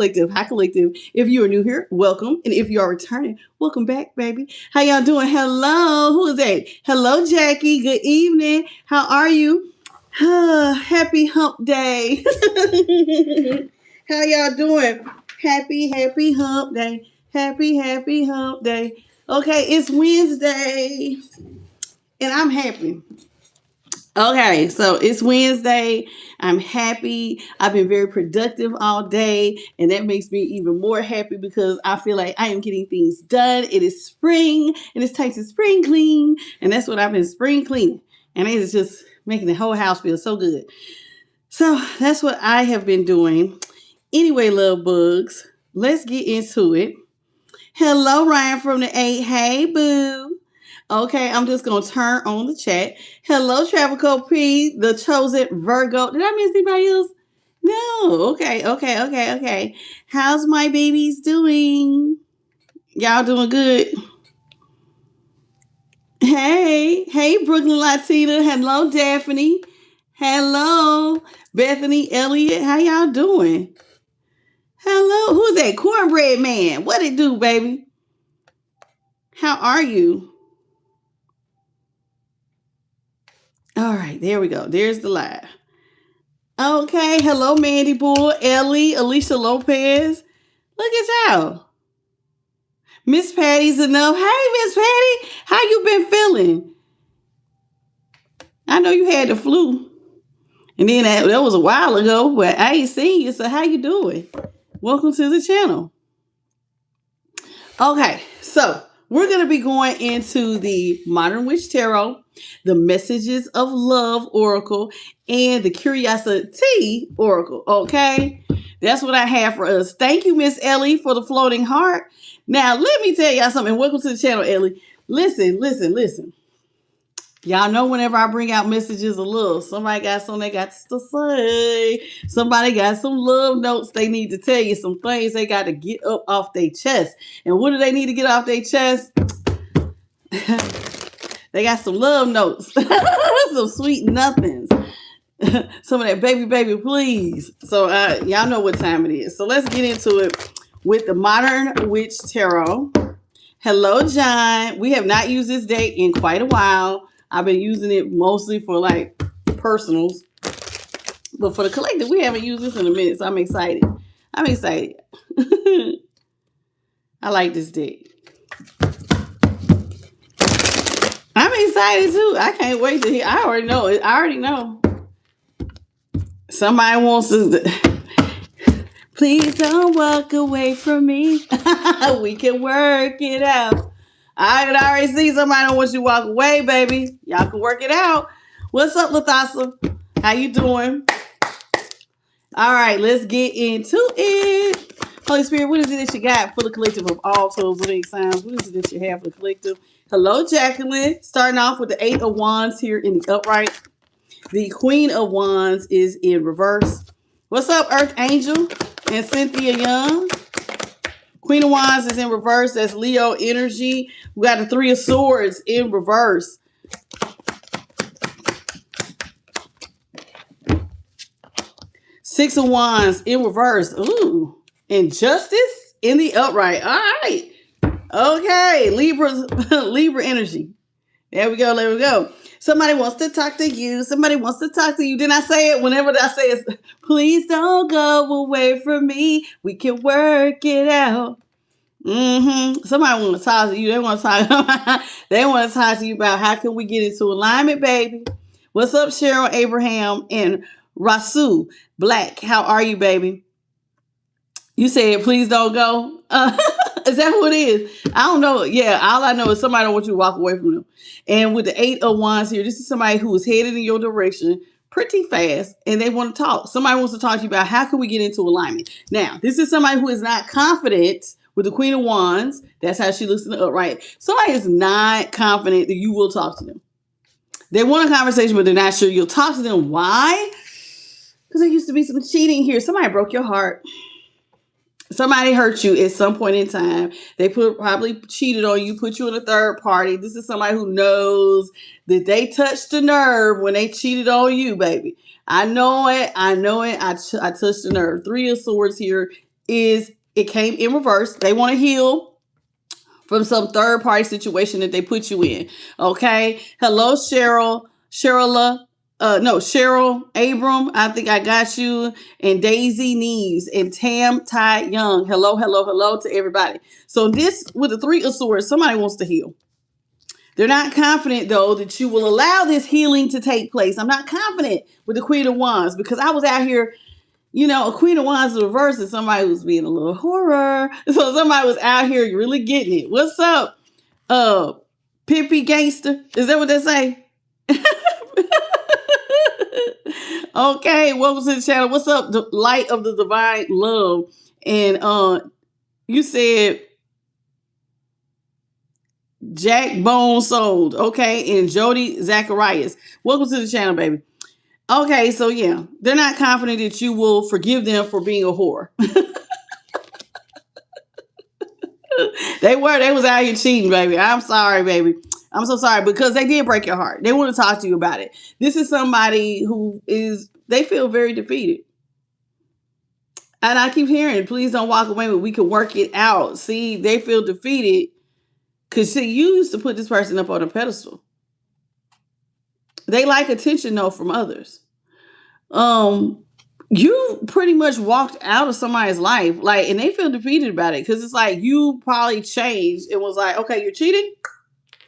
Collective. Hi, Collective. If you are new here, welcome. And if you are returning, welcome back, baby. How y'all doing? Hello. Who is that? Hello, Jackie. Good evening. How are you? Happy hump day. How y'all doing? Happy hump day. Happy hump day. Okay, it's Wednesday. And I'm happy. Okay, so it's Wednesday. I'm happy. I've been very productive all day, and that makes me even more happy because I feel like I am getting things done. It is spring, and it's time to spring clean, and that's what I've been spring cleaning, and it is just making the whole house feel so good. So that's what I have been doing. Anyway, love bugs, let's get into it. Hello, Ryan from the 8. Hey, boo. Okay, I'm just going to turn on the chat. Hello, Travico P, the chosen Virgo. Did I miss anybody else? No. Okay. How's my babies doing? Y'all doing good? Hey, Brooklyn Latina. Hello, Daphne. Hello, Bethany Elliott. How y'all doing? Hello, who's that? Cornbread Man. What it do, baby? How are you? All right, there we go. There's the live. Okay, hello, Mandy Bull, Ellie, Alicia Lopez. Look at y'all. Miss Patty's enough. Hey, Miss Patty, how you been feeling? I know you had the flu, and then that was a while ago, but I ain't seen you. So how you doing? Welcome to the channel. Okay, so we're going to be going into the Modern Witch Tarot, the Messages of Love Oracle, and the Curiosity Oracle. Okay, that's what I have for us. Thank you, Miss Ellie, for the floating heart. Now, let me tell y'all something. Welcome to the channel, Ellie. Listen. Y'all know whenever I bring out messages of love, somebody got something they got to say. Somebody got some love notes they need to tell you, some things they got to get up off their chest. And what do they need to get off their chest? They got some love notes, some sweet nothings. Some of that baby, please. So y'all know what time it is. So let's get into it with the Modern Witch Tarot. Hello, John. We have not used this deck in quite a while. I've been using it mostly for like personals. But for the collective, we haven't used this in a minute, so I'm excited. I like this deck. I'm excited too. I can't wait to hear. I already know it. I already know. Somebody wants to. Please don't walk away from me. We can work it out. I can already see somebody don't want you to walk away, baby. Y'all can work it out. What's up, Lathasa? How you doing? All right, let's get into it. Holy Spirit, what is it that you got for the collective of all souls, living sounds? What is it that you have for the collective? Hello, Jacqueline. Starting off with the 8 of Wands here in the upright. The Queen of Wands is in reverse. What's up, Earth Angel and Cynthia Young? Queen of Wands is in reverse. That's Leo energy. We got the 3 of Swords in reverse. Six of Wands in reverse. Ooh. And Justice in the upright. All right. Okay. Libra energy. There we go. Somebody wants to talk to you. Didn't I say it? Whenever I say it, please don't go away from me. We can work it out. Somebody want to talk to you. They want to talk to you about how can we get into alignment, baby. What's up, Cheryl Abraham and Rasu Black? How are you, baby? You said please don't go. Is that who it is? I don't know. Yeah, all I know is somebody don't want you to walk away from them. And with the 8 of Wands here, this is somebody who is headed in your direction pretty fast, and they want to talk. Somebody wants to talk to you about how can we get into alignment. Now, this is somebody who is not confident with the Queen of Wands. That's how she looks in the upright. Somebody is not confident that you will talk to them. They want a conversation, but they're not sure you'll talk to them. Why? Because there used to be some cheating here. Somebody broke your heart. Somebody hurt you at some point in time. They probably cheated on you, put you in a third party. This is somebody who knows that they touched the nerve when they cheated on you, baby. I know it. I touched the nerve. 3 of Swords here is it came in reverse. They want to heal from some third party situation that they put you in. Okay. Hello, Cheryl. Cheryl Abram. I think I got you. And Daisy Neves and Tam Ty Young. Hello to everybody. So this with the Three of Swords, somebody wants to heal. They're not confident, though, that you will allow this healing to take place. I'm not confident with the Queen of Wands because I was out here, a Queen of Wands in reverse and somebody was being a little horror. So somebody was out here really getting it. What's up, Pimpy Gangster? Is that what they say? Okay, welcome to the channel. What's up, the Light of the Divine Love? And you said Jack Bone Sold, okay, and Jody Zacharias. Welcome to the channel, baby. Okay, so yeah, they're not confident that you will forgive them for being a whore. They was out here cheating, baby. I'm sorry, baby. I'm so sorry because they did break your heart. They want to talk to you about it. This is somebody who they feel very defeated. And I keep hearing, please don't walk away, but we can work it out. See, they feel defeated because you used to put this person up on a pedestal. They like attention, though, from others. You pretty much walked out of somebody's life, and they feel defeated about it because it's like you probably changed. It was like, okay, you're cheating.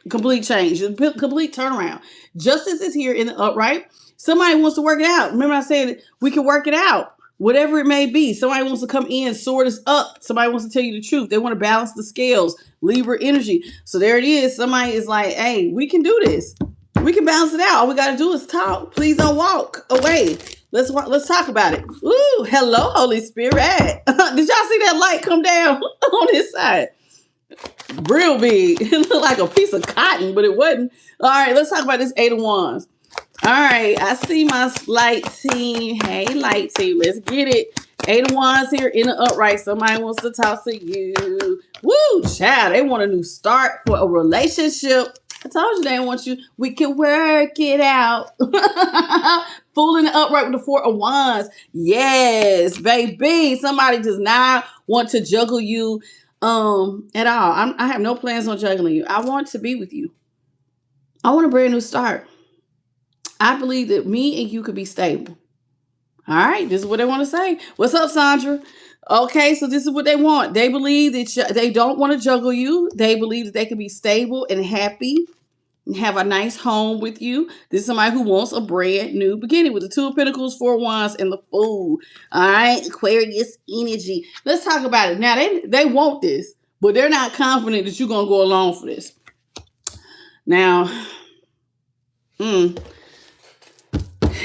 Complete change, complete turnaround. Justice is here in the upright. Somebody wants to work it out. Remember I said we can work it out, whatever it may be. Somebody wants to come in, sword us up. Somebody wants to tell you the truth. They want to balance the scales, Libra energy. So there it is. Somebody is like, hey, we can do this. We can balance it out. All we got to do is talk. Please don't walk away. Let's talk about it. Ooh, hello, Holy Spirit. Did y'all see that light come down on this side? Real big. It looked like a piece of cotton, but it wasn't. All right, let's talk about this Eight of Wands. All right, I see my light team. Hey, light team, let's get it. Eight of Wands here in the upright. Somebody wants to talk to you. Woo, child. They want a new start for a relationship. I told you they want you. We can work it out. Fool in the upright with the Four of Wands. Yes, baby. Somebody does not want to juggle you at all. I have no plans on juggling you. I want to be with you. I want a brand new start. I believe that me and you could be stable. All right, this is what they want to say. What's up, Sandra? Okay, so this is what they want. They believe that they don't want to juggle you. They believe that they can be stable and happy and have a nice home with you. This is somebody who wants a brand new beginning with the Two of Pentacles, Four of Wands, and the Fool. All right, Aquarius energy. Let's talk about it. Now, they want this, but they're not confident that you're going to go along for this. Now,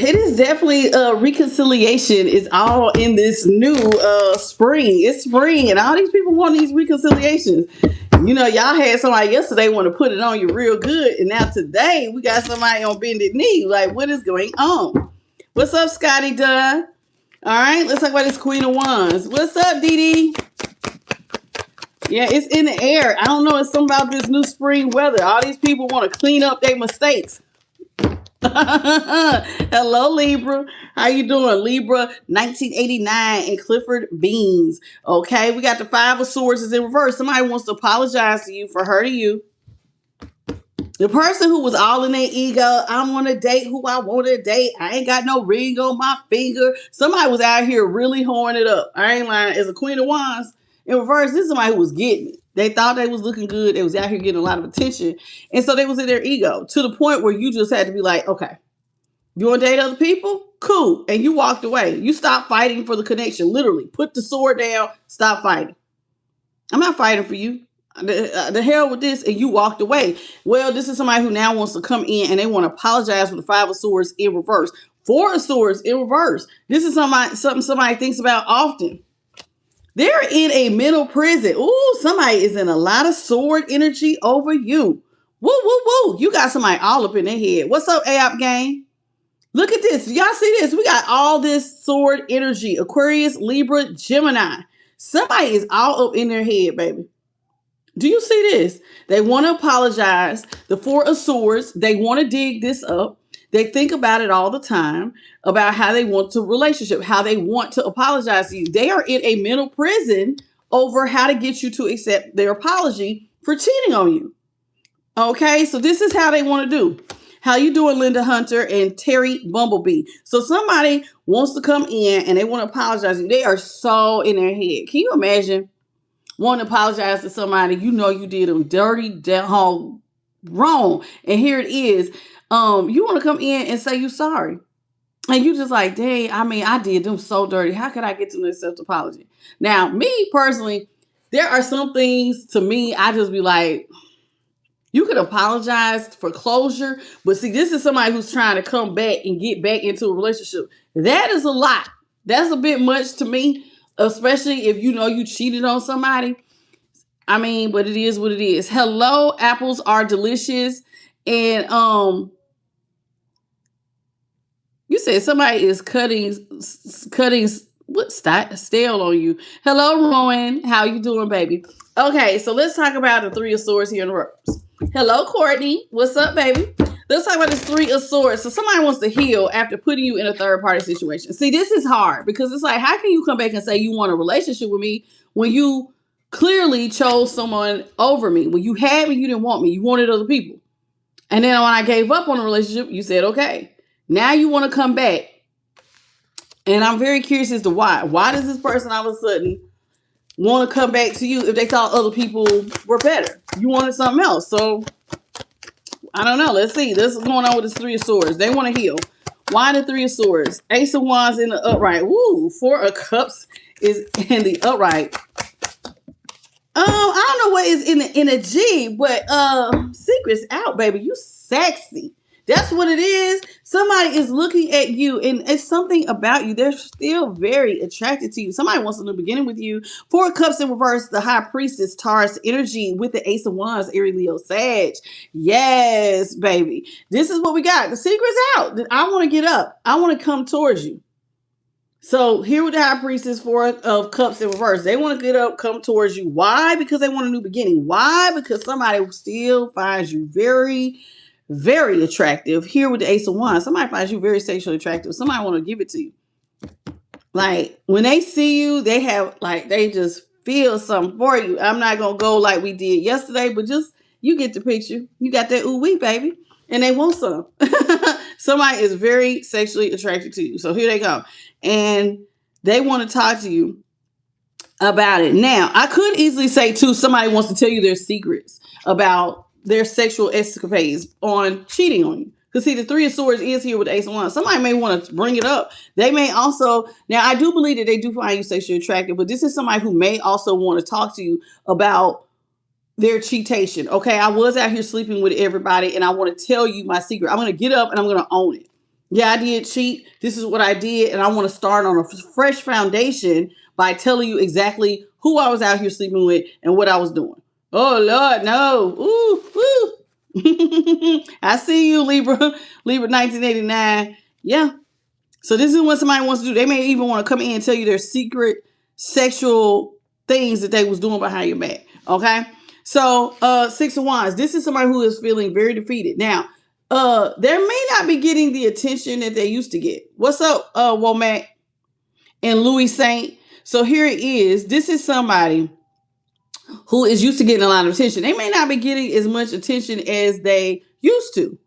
it is definitely reconciliation is all in this new spring. It's spring, and all these people want these reconciliations. Y'all had somebody yesterday want to put it on you real good, and now today we got somebody on bended knee. Like, what is going on? What's up, Scotty Dunn? All right, let's talk about this Queen of Wands. What's up, Dee Dee? Yeah, it's in the air. I don't know. It's something about this new spring weather. All these people want to clean up their mistakes. Hello, Libra. How you doing? Libra 1989 and Clifford Beans. Okay, we got the Five of Swords is in reverse. Somebody wants to apologize to you for hurting you. The person who was all in their ego, I want to date who I want to date. I ain't got no ring on my finger. Somebody was out here really hoeing it up. I ain't lying. As a Queen of Wands in reverse, this is somebody who was getting it. They thought they was looking good. They was out here getting a lot of attention. And so they was in their ego to the point where you just had to be like, okay, you want to date other people? Cool. And you walked away. You stopped fighting for the connection. Literally, put the sword down. Stop fighting. I'm not fighting for you. The hell with this. And you walked away. Well, this is somebody who now wants to come in and they want to apologize for the Five of Swords in reverse. Four of Swords in reverse. This is something somebody thinks about often. They're in a mental prison. Ooh, somebody is in a lot of sword energy over you. Woo, woo, woo. You got somebody all up in their head. What's up, AOP gang? Look at this. Y'all see this? We got all this sword energy. Aquarius, Libra, Gemini. Somebody is all up in their head, baby. Do you see this? They want to apologize. The Four of Swords. They want to dig this up. They think about it all the time, about how they want to relationship, how they want to apologize to you. They are in a mental prison over how to get you to accept their apology for cheating on you. Okay, so this is how they want to do. How you doing, Linda Hunter and Terry Bumblebee? So somebody wants to come in and they want to apologize to you. They are so in their head. Can you imagine wanting to apologize to somebody you know you did them dirty, down wrong, and here it is. You want to come in and say you sorry. And you just like, dang, I mean, I did them so dirty. How could I get to an accept apology? Now, me personally, there are some things to me, I just be like, you could apologize for closure, but see, this is somebody who's trying to come back and get back into a relationship. That is a lot. That's a bit much to me, especially if you know you cheated on somebody. I mean, but it is what it is. Hello, apples are delicious. And you said somebody is cutting what stale on you. Hello, Rowan. How you doing, baby? Okay, so let's talk about the Three of Swords here in reverse. Hello, Courtney. What's up, baby? Let's talk about this Three of Swords. So somebody wants to heal after putting you in a third party situation. See, this is hard because it's like, how can you come back and say you want a relationship with me when you clearly chose someone over me? When you had me, you didn't want me. You wanted other people. And then when I gave up on the relationship, you said, okay. Now you want to come back. And I'm very curious as to why. Why does this person all of a sudden want to come back to you if they thought other people were better? You wanted something else. So, I don't know. Let's see. This is going on with this Three of Swords. They want to heal. Why the Three of Swords? Ace of Wands in the upright. Woo. Four of Cups is in the upright. I don't know what is in the G, but secrets out, baby. You sexy. That's what it is. Somebody is looking at you and it's something about you. They're still very attracted to you. Somebody wants a new beginning with you. Four of Cups in reverse, the High Priestess, Taurus energy with the Ace of Wands, Aries, Leo, Sag. Yes, baby. This is what we got. The secret's out. I want to get up. I want to come towards you. So here with the High Priestess, Four of Cups in reverse. They want to get up, come towards you. Why? Because they want a new beginning. Why? Because somebody still finds you very, very attractive. Here with the Ace of Wands, somebody finds you very sexually attractive. Somebody want to give it to you. Like when they see you, they have like they just feel something for you. I'm not gonna go like we did yesterday, but just you get the picture. You got that ooh wee, baby, and they want some. Somebody is very sexually attracted to you. So here they go, and they want to talk to you about it. Now, I could easily say too, somebody wants to tell you their secrets about their sexual escapades on cheating on you. Because see, the Three of Swords is here with the Ace of Wands. Somebody may want to bring it up. They may also, now I do believe that they do find you sexually attractive, but this is somebody who may also want to talk to you about their cheatation. Okay, I was out here sleeping with everybody and I want to tell you my secret. I'm going to get up and I'm going to own it. Yeah, I did cheat. This is what I did. And I want to start on a fresh foundation by telling you exactly who I was out here sleeping with and what I was doing. Oh, Lord, no. Ooh. I see you, Libra. Libra 1989. Yeah. So this is what somebody wants to do. They may even want to come in and tell you their secret sexual things that they was doing behind your back. Okay. So Six of Wands. This is somebody who is feeling very defeated. Now, they may not be getting the attention that they used to get. What's up, Womack and Louis Saint? So here it is. This is somebody who is used to getting a lot of attention. They may not be getting as much attention as they used to,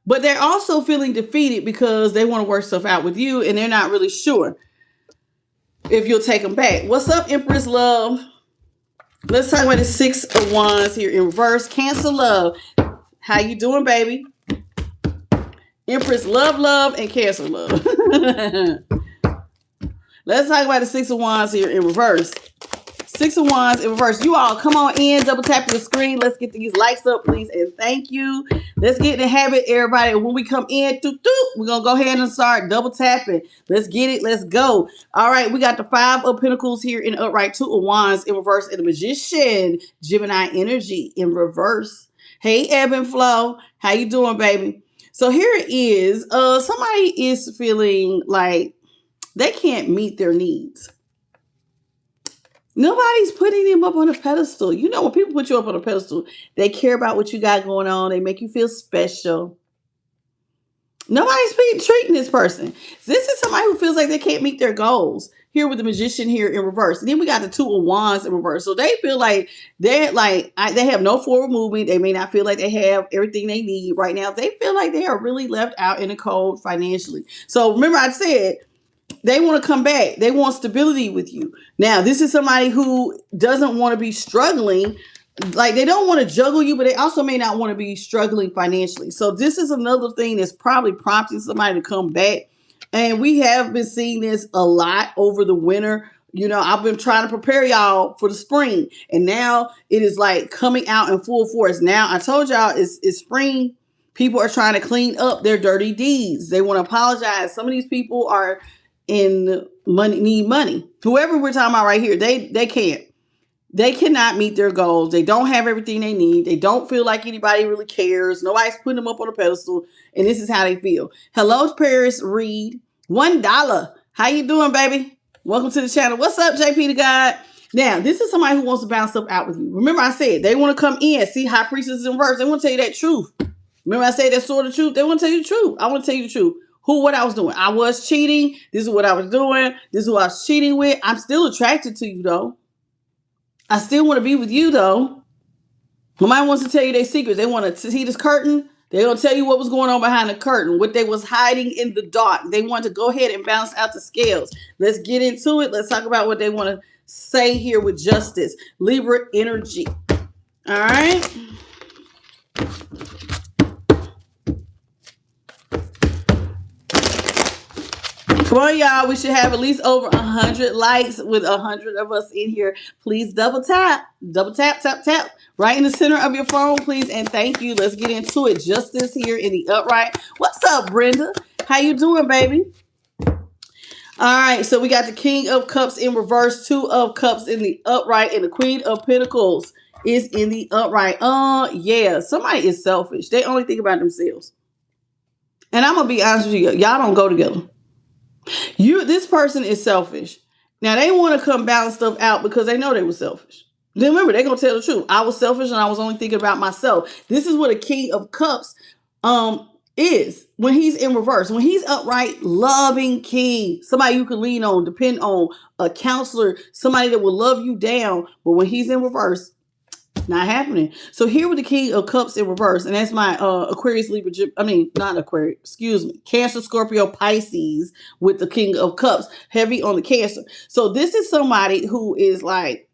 but they're also feeling defeated because they want to work stuff out with you and they're not really sure if you'll take them back. What's up, Empress Love? Let's talk about the Six of Wands here in reverse. Cancer Love. How you doing, baby? Empress Love, and Cancer Love. Let's talk about the Six of Wands here in reverse. Six of Wands in reverse. You all come on in, double tap your screen. Let's get these likes up, please, and thank you. Let's get in the habit, everybody. When we come in, we're going to go ahead and start double tapping. Let's get it. Let's go. All right, we got the Five of Pentacles here in upright, Two of Wands in reverse, and the Magician, Gemini energy in reverse. Hey, Ebb and Flow. How you doing, baby? So here it is. Somebody is feeling like they can't meet their needs. Nobody's putting them up on a pedestal. You know, when people put you up on a pedestal, they care about what you got going on. They make you feel special. Nobody's treating this person. This is somebody who feels like they can't meet their goals. Here with the Magician here in reverse. And then we got the Two of Wands in reverse. So they feel like they have no forward movement. They may not feel like they have everything they need right now. They feel like they are really left out in the cold financially. So remember I said, they want to come back. They want stability with you. Now, this is somebody who doesn't want to be struggling. Like, they don't want to juggle you, but they also may not want to be struggling financially. So this is another thing that's probably prompting somebody to come back. And we have been seeing this a lot over the winter. You know, I've been trying to prepare y'all for the spring. And now it is like coming out in full force. Now, I told y'all it's spring. People are trying to clean up their dirty deeds. They want to apologize. Some of these people are in money, need money. Whoever we're talking about right here, they can't. They cannot meet their goals. They don't have everything they need. They don't feel like anybody really cares. Nobody's putting them up on a pedestal. And this is how they feel. Hello, Paris Reed. $1. How you doing, baby? Welcome to the channel. What's up, JP the God? Now, this is somebody who wants to bounce stuff out with you. Remember I said, they want to come in. See, High Priestess is in reverse. They want to tell you that truth. Remember I said that sort of truth? They want to tell you the truth. I want to tell you the truth. What I was doing. I was cheating. This is what I was doing. This is who I was cheating with. I'm still attracted to you, though. I still want to be with you, though. Somebody wants to tell you their secrets. They want to see this curtain. They're going to tell you what was going on behind the curtain, what they was hiding in the dark. They want to go ahead and bounce out the scales. Let's get into it. Let's talk about what they want to say here with justice. Libra energy. All right. Come on, y'all. We should have at least over 100 likes with 100 of us in here. Please double tap, tap, right in the center of your phone, please. And thank you. Let's get into it. Justice here in the upright. What's up, Brenda? How you doing, baby? All right. So we got the King of Cups in reverse, Two of Cups in the upright, and the Queen of Pentacles is in the upright. Yeah. Somebody is selfish. They only think about themselves. And I'm going to be honest with you. Y'all don't go together. This person is selfish. Now they want to come balance stuff out because they know they were selfish. Then remember, they're gonna tell the truth. I was selfish and I was only thinking about myself. This is what a King of Cups is when he's in reverse. When he's upright, loving king, somebody you can lean on, depend on, a counselor, somebody that will love you down. But when he's in reverse, not happening. So here with the King of Cups in reverse, and that's my Aquarius, Libra, not Aquarius, excuse me, Cancer, Scorpio, Pisces with the King of Cups, heavy on the Cancer. So this is somebody who is like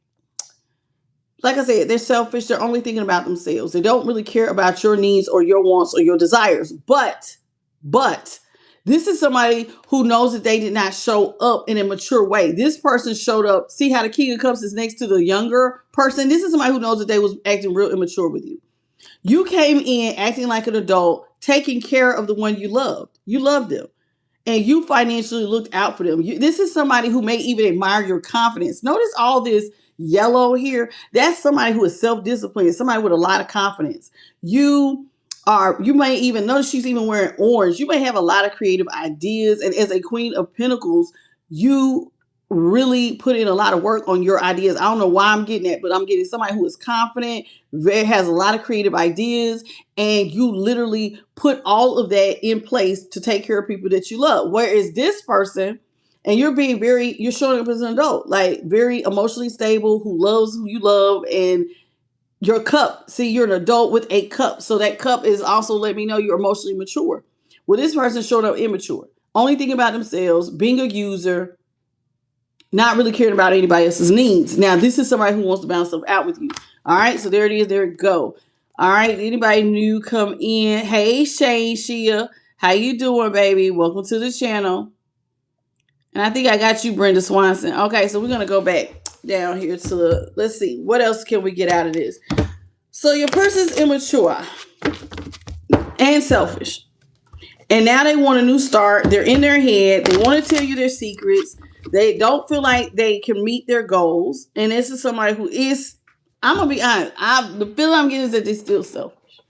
I said, they're selfish. They're only thinking about themselves. They don't really care about your needs or your wants or your desires. But this is somebody who knows that they did not show up in a mature way. This person showed up. See how the King of Cups is next to the younger person? This is somebody who knows that they was acting real immature with you. You came in acting like an adult, taking care of the one you loved. You loved them. And you financially looked out for them. This is somebody who may even admire your confidence. Notice all this yellow here. That's somebody who is self-disciplined, somebody with a lot of confidence. You may even notice she's even wearing orange. You may have a lot of creative ideas. And as a Queen of Pentacles, you really put in a lot of work on your ideas. I don't know why I'm getting that, but I'm getting somebody who is confident, has a lot of creative ideas, and you literally put all of that in place to take care of people that you love. Whereas this person, and you're showing up as an adult, like very emotionally stable, who loves who you love, and your cup. See, you're an adult with a cup. So that cup is also letting me know you're emotionally mature. Well, this person showed up immature, only thinking about themselves, being a user, not really caring about anybody else's needs. Now, this is somebody who wants to bounce stuff out with you. All right, so there it is. There it go. All right, anybody new come in? Hey, Shane Shia. How you doing, baby? Welcome to the channel. And I think I got you, Brenda Swanson. Okay, so we're going to go back down here to, let's see, what else can we get out of this? So your person's immature and selfish. And now they want a new start. They're in their head. They want to tell you their secrets. They don't feel like they can meet their goals. And this is somebody who is, I'm going to be honest, the feeling I'm getting is that they're still selfish.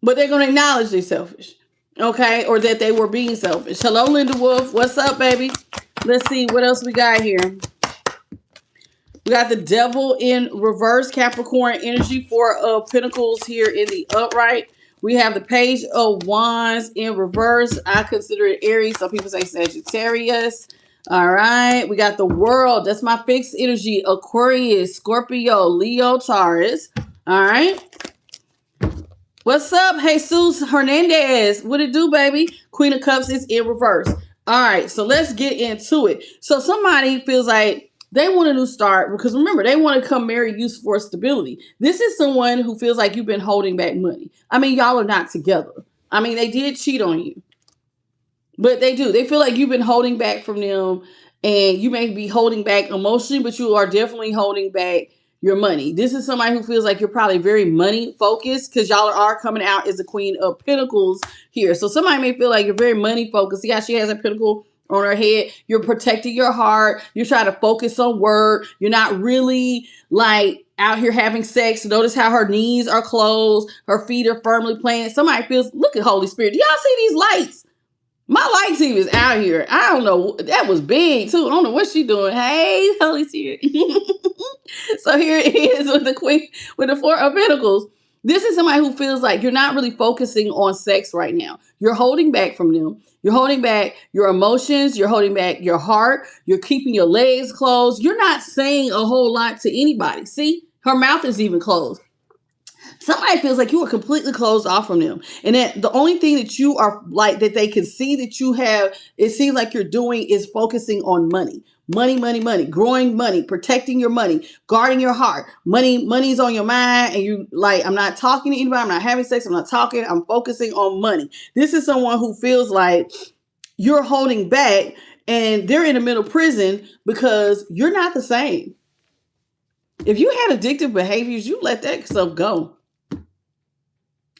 But they're going to acknowledge they're selfish. Okay? Or that they were being selfish. Hello, Linda Wolf. What's up, baby? Let's see what else we got here. We got the Devil in reverse, Capricorn energy, Four of Pentacles here in the upright. We have the Page of Wands in reverse. I consider it Aries. Some people say Sagittarius. All right. We got the World. That's my fixed energy. Aquarius, Scorpio, Leo, Taurus. All right. What's up, Jesus Hernandez? What it do, baby? Queen of Cups is in reverse. All right, so let's get into it. So somebody feels like they want a new start because remember, they want to come marry you for stability. This is someone who feels like you've been holding back money. I mean, y'all are not together. I mean, they did cheat on you. But they do. They feel like you've been holding back from them, and you may be holding back emotionally, but you are definitely holding back your money. This is somebody who feels like you're probably very money focused because y'all are coming out as the Queen of Pentacles here. So somebody may feel like you're very money focused. See how she has a pentacle on her head? You're protecting your heart. You're trying to focus on work. You're not really like out here having sex. Notice how her knees are closed. Her feet are firmly planted. Somebody feels, look at Holy Spirit. Do y'all see these lights? My light team is out here. I don't know. That was big too. I don't know what she doing. Hey, Holy Spirit. So here it is with the Queen, with the Four of Pentacles. This is somebody who feels like you're not really focusing on sex right now. You're holding back from them. You're holding back your emotions. You're holding back your heart. You're keeping your legs closed. You're not saying a whole lot to anybody. See, her mouth is even closed. Somebody feels like you are completely closed off from them. And that the only thing that you are like, that they can see that you have, it seems like you're doing is focusing on money. Money, money, money, growing money, protecting your money, guarding your heart. Money's on your mind. And you like, I'm not talking to anybody. I'm not having sex. I'm not talking. I'm focusing on money. This is someone who feels like you're holding back and they're in a mental prison because you're not the same. If you had addictive behaviors, you let that stuff go.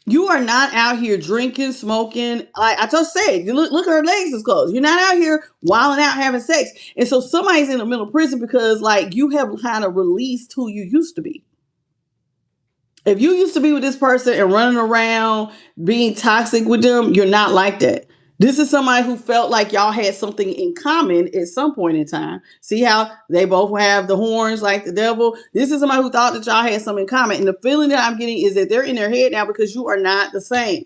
You are not out here drinking, smoking. Like I just said, you look at her legs is closed. You're not out here wilding out having sex. And so somebody's in a mental prison because like you have kind of released who you used to be. If you used to be with this person and running around being toxic with them, you're not like that. This is somebody who felt like y'all had something in common at some point in time. See how they both have the horns like the devil? This is somebody who thought that y'all had something in common. And the feeling that I'm getting is that they're in their head now because you are not the same.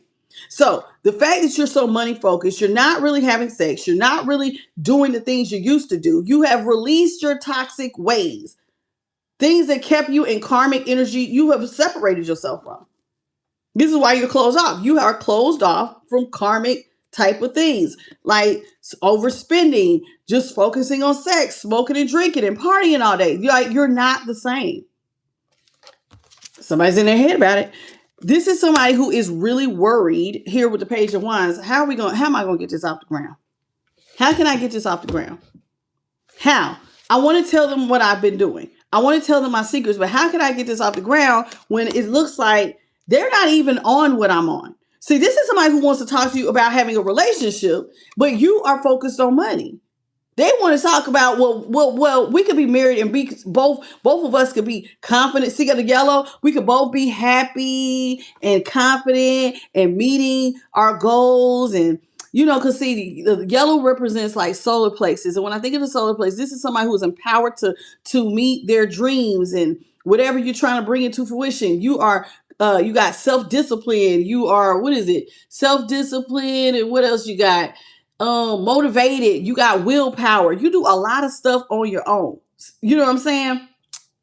So the fact that you're so money focused, you're not really having sex, you're not really doing the things you used to do. You have released your toxic ways. Things that kept you in karmic energy, you have separated yourself from. This is why you're closed off. You are closed off from karmic type of things like overspending, just focusing on sex, smoking and drinking and partying all day. You're not the same. Somebody's in their head about it. This is somebody who is really worried here with the Page of Wands. How am I going to get this off the ground? How can I get this off the ground? How? I want to tell them what I've been doing. I want to tell them my secrets, but how can I get this off the ground when it looks like they're not even on what I'm on? See, this is somebody who wants to talk to you about having a relationship, but you are focused on money. They want to talk about, well, we could be married and be both of us could be confident. See, got the yellow, we could both be happy and confident and meeting our goals. And, because see, the yellow represents like solar plexus. And when I think of the solar plexus, this is somebody who is empowered to meet their dreams and whatever you're trying to bring into fruition. You got self-discipline. You are, self-discipline. And what else you got? Motivated. You got willpower. You do a lot of stuff on your own. You know what I'm saying?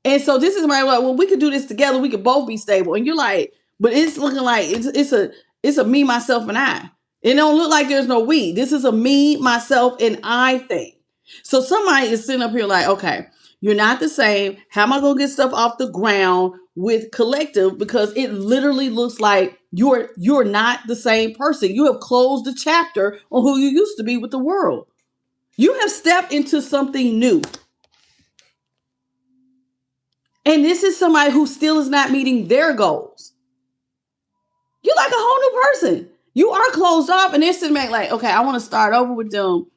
And so this is my like, well, we could do this together. We could both be stable. And you're like, but it's looking like it's a me, myself, and I. It don't look like there's no we. This is a me, myself, and I thing. So somebody is sitting up here like, okay, you're not the same. How am I going to get stuff off the ground with collective? Because it literally looks like you're not the same person. You have closed the chapter on who you used to be with the world. You have stepped into something new. And this is somebody who still is not meeting their goals. You're like a whole new person. You are closed off and they're sitting back like, okay, I want to start over with them.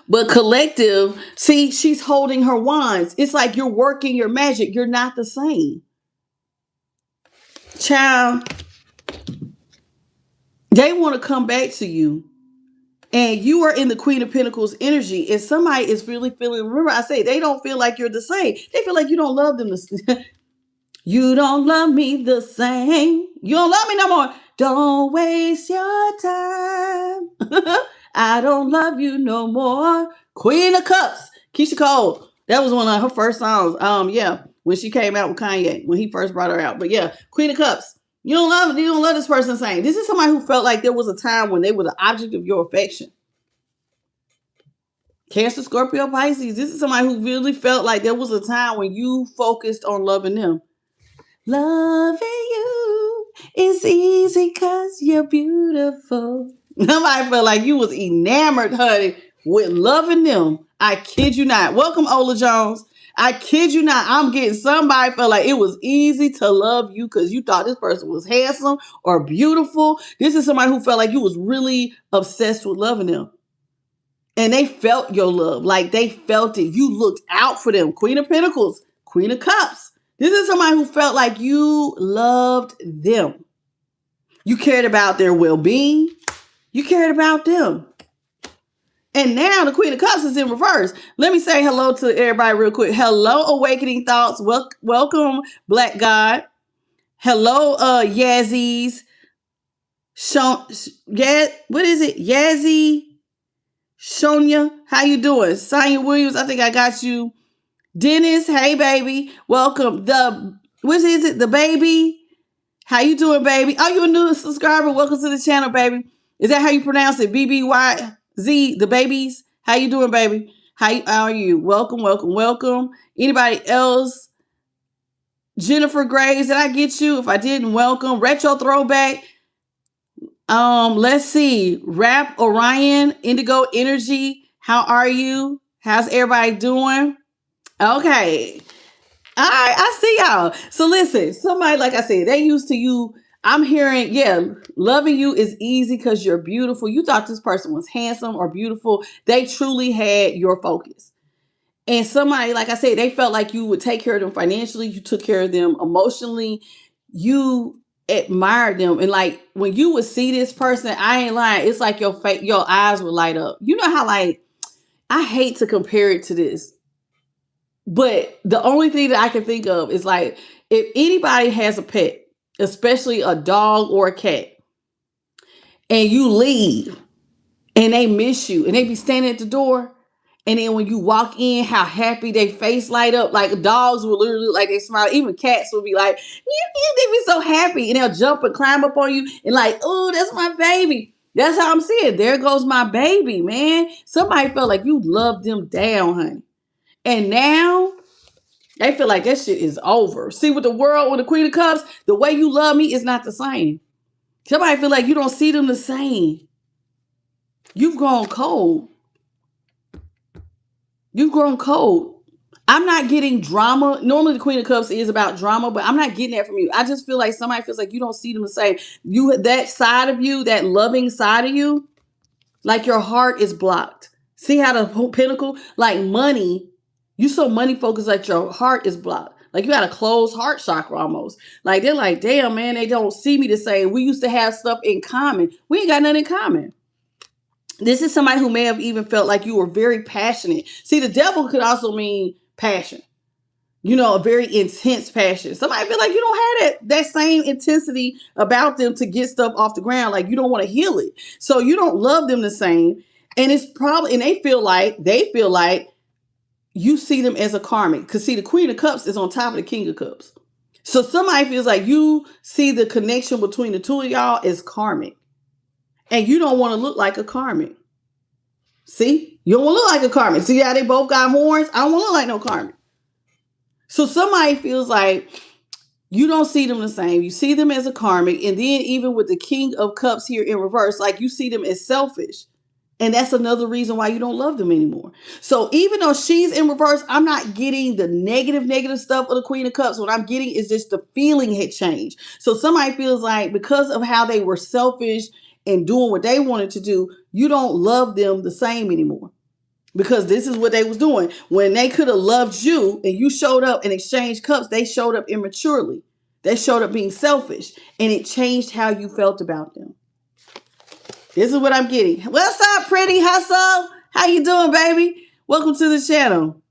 But collective, see, she's holding her wands. It's like you're working your magic. You're not the same. Child, they want to come back to you. And you are in the Queen of Pentacles energy. And somebody is really feeling, remember I say, they don't feel like you're the same. They feel like you don't love them. You don't love me the same. You don't love me no more. Don't waste your time. I don't love you no more. Queen of Cups, Keisha Cole. That was one of her first songs. Yeah, when she came out with Kanye, when he first brought her out. But yeah, Queen of Cups. You don't love this person saying. This is somebody who felt like there was a time when they were the object of your affection. Cancer, Scorpio, Pisces. This is somebody who really felt like there was a time when you focused on loving them. Loving you is easy because you're beautiful. Somebody felt like you was enamored, honey, with loving them. I kid you not. Welcome, Ola Jones. I kid you not. I'm getting somebody felt like it was easy to love you because you thought this person was handsome or beautiful. This is somebody who felt like you was really obsessed with loving them. And they felt your love. Like they felt it. You looked out for them. Queen of Pentacles, Queen of Cups. This is somebody who felt like you loved them. You cared about their well-being. You cared about them. And now the Queen of Cups is in reverse. Let me say hello to everybody real quick. Hello, Awakening Thoughts. Welcome, Black God. Hello, Yazzies. What is it? Yazzie. Shonya, how you doing? Sonya Williams, I think I got you. Dennis, hey baby, welcome. What is it? The baby, how you doing, baby? Oh, you a new subscriber? Welcome to the channel, baby. Is that how you pronounce it? BBYZ, the babies. How you doing, baby? How are you? Welcome, welcome, welcome. Anybody else? Jennifer Graves, did I get you? If I didn't, welcome. Retro Throwback. Let's see. Rap Orion, Indigo Energy. How are you? How's everybody doing? Okay. All right, I see y'all. So listen, somebody, like I said, they used to you. I'm hearing, yeah, loving you is easy because you're beautiful. You thought this person was handsome or beautiful. They truly had your focus. And somebody, like I said, they felt like you would take care of them financially. You took care of them emotionally. You admired them. And like when you would see this person, I ain't lying, it's like your eyes would light up. You know how, like, I hate to compare it to this, but the only thing that I can think of is like if anybody has a pet, especially a dog or a cat, and you leave and they miss you and they be standing at the door. And then when you walk in, how happy they face light up. Like dogs will literally look like they smile. Even cats will be like, they be so happy. And they'll jump and climb up on you and like, oh, that's my baby. That's how I'm seeing. There goes my baby, man. Somebody felt like you loved them down, honey. And now they feel like that shit is over. See, with the world, with the Queen of Cups, the way you love me is not the same. Somebody feel like you don't see them the same. You've grown cold. You've grown cold. I'm not getting drama. Normally the Queen of Cups is about drama, but I'm not getting that from you. I just feel like somebody feels like you don't see them the same. That side of you, that loving side of you, like your heart is blocked. See how the pinnacle, like money, you so money focused, like your heart is blocked. Like you got a closed heart chakra almost. Like they're like, damn, man, they don't see me the same. We used to have stuff in common. We ain't got nothing in common. This is somebody who may have even felt like you were very passionate. See, the devil could also mean passion. You know, a very intense passion. Somebody feel like you don't have that same intensity about them to get stuff off the ground. Like you don't want to heal it. So you don't love them the same. And it's probably, and they feel like you see them as a karmic. Because see, the Queen of Cups is on top of the King of Cups. So somebody feels like you see the connection between the two of y'all as karmic. And you don't want to look like a karmic. See? You don't want to look like a karmic. See how they both got horns? I don't want to look like no karmic. So somebody feels like you don't see them the same. You see them as a karmic. And then even with the King of Cups here in reverse, like you see them as selfish. And that's another reason why you don't love them anymore. So even though she's in reverse, I'm not getting the negative stuff of the Queen of Cups. What I'm getting is just the feeling had changed. So somebody feels like because of how they were selfish and doing what they wanted to do, you don't love them the same anymore. Because this is what they was doing. When they could have loved you and you showed up and exchanged cups, they showed up immaturely. They showed up being selfish. And it changed how you felt about them. This is what I'm getting. What's up, Pretty Hustle? How you doing, baby? Welcome to the channel.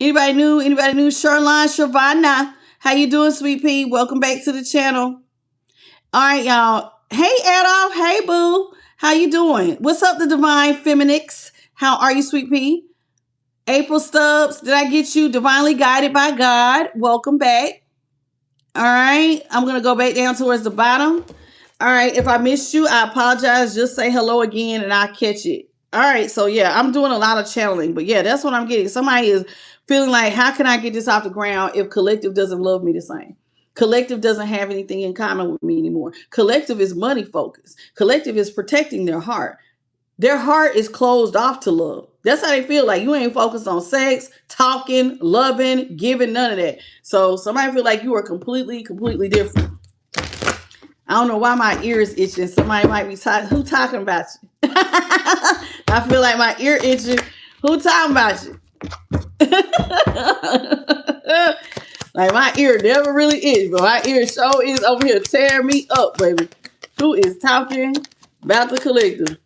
Anybody new? Sherline, Shavana. How you doing, sweet pea? Welcome back to the channel. All right, y'all. Hey, Adolf. Hey, boo. How you doing? What's up, the Divine Feminix? How are you, sweet pea? April Stubbs, did I get you divinely guided by God? Welcome back. All right, I'm going to go back down towards the bottom. All right, if I missed you, I apologize. Just say hello again and I'll catch it. All right, so yeah, I'm doing a lot of channeling, but yeah, that's what I'm getting. Somebody is feeling like, how can I get this off the ground if collective doesn't love me the same? Collective doesn't have anything in common with me anymore. Collective is money focused. Collective is protecting their heart. Their heart is closed off to love. That's how they feel. Like you ain't focused on sex, talking, loving, giving, none of that. So somebody feel like you are completely different. I don't know why my ear is itching. Somebody might be who talking about you? I feel like my ear itching. Who talking about you? Like my ear never really is, but my ear show is over here tearing me up, baby. Who is talking about the collective?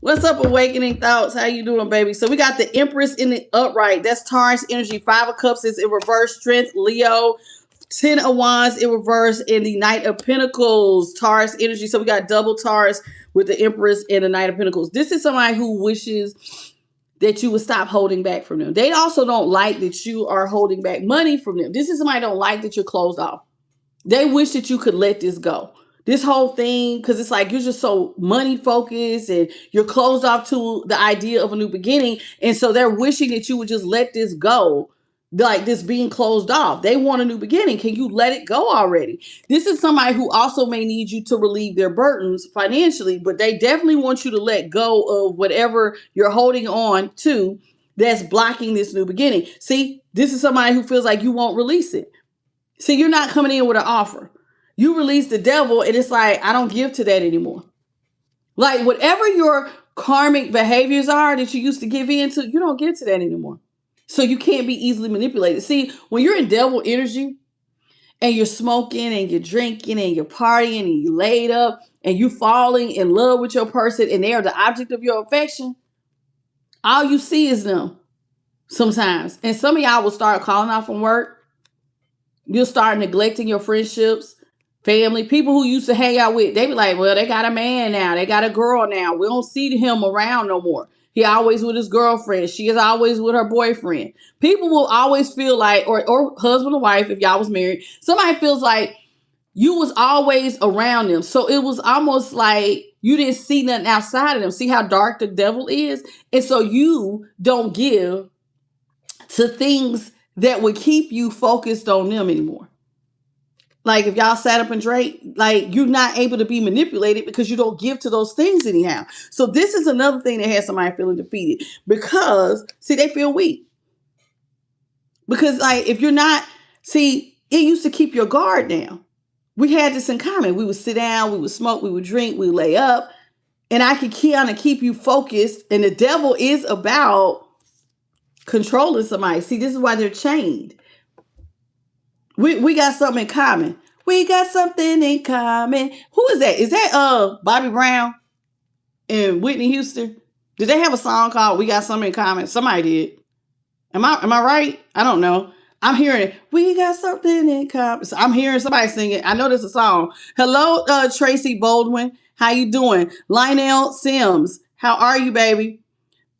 What's up, Awakening Thoughts? How you doing, baby? So we got the Empress in the upright. That's Taurus energy. 5 of Cups is in reverse. Strength, Leo. 10 of Wands in reverse. And the Knight of Pentacles, Taurus energy. So we got double Taurus with the Empress and the Knight of Pentacles. This is somebody who wishes that you would stop holding back from them. They also don't like that you are holding back money from them. This is somebody who don't like that you're closed off. They wish that you could let this go. This whole thing, because it's like you're just so money focused and you're closed off to the idea of a new beginning. And so they're wishing that you would just let this go, like this being closed off. They want a new beginning. Can you let it go already? This is somebody who also may need you to relieve their burdens financially, but they definitely want you to let go of whatever you're holding on to that's blocking this new beginning. See, this is somebody who feels like you won't release it. See, you're not coming in with an offer. You release the devil, and it's like, I don't give to that anymore. Like, whatever your karmic behaviors are that you used to give in to, you don't give to that anymore. So you can't be easily manipulated. See, when you're in devil energy and you're smoking and you're drinking and you're partying and you laid up and you falling in love with your person and they are the object of your affection, all you see is them sometimes. And some of y'all will start calling out from work. You'll start neglecting your friendships, family, people who used to hang out with. They be like, well, they got a man now. They got a girl now. We don't see him around no more. He always with his girlfriend. She is always with her boyfriend. People will always feel like, or husband or wife, if y'all was married, somebody feels like you was always around them. So it was almost like you didn't see nothing outside of them. See how dark the devil is? And so you don't give to things that would keep you focused on them anymore. Like if y'all sat up and drank, like you're not able to be manipulated because you don't give to those things anyhow. So this is another thing that has somebody feeling defeated because, see, they feel weak. Because like if you're not, see, it used to keep your guard down. We had this in common. We would sit down, we would smoke, we would drink, we would lay up, and I could kind of keep you focused. And the devil is about controlling somebody. See, this is why they're chained. We got something in common. We got something in common. Who is that? Is that Bobby Brown and Whitney Houston? Did they have a song called "We Got Something in Common"? Somebody did. Am I right? I don't know. I'm hearing it. We got something in common. So I'm hearing somebody sing it. I know there's a song. Hello, Tracy Baldwin. How you doing? Lionel Sims. How are you, baby?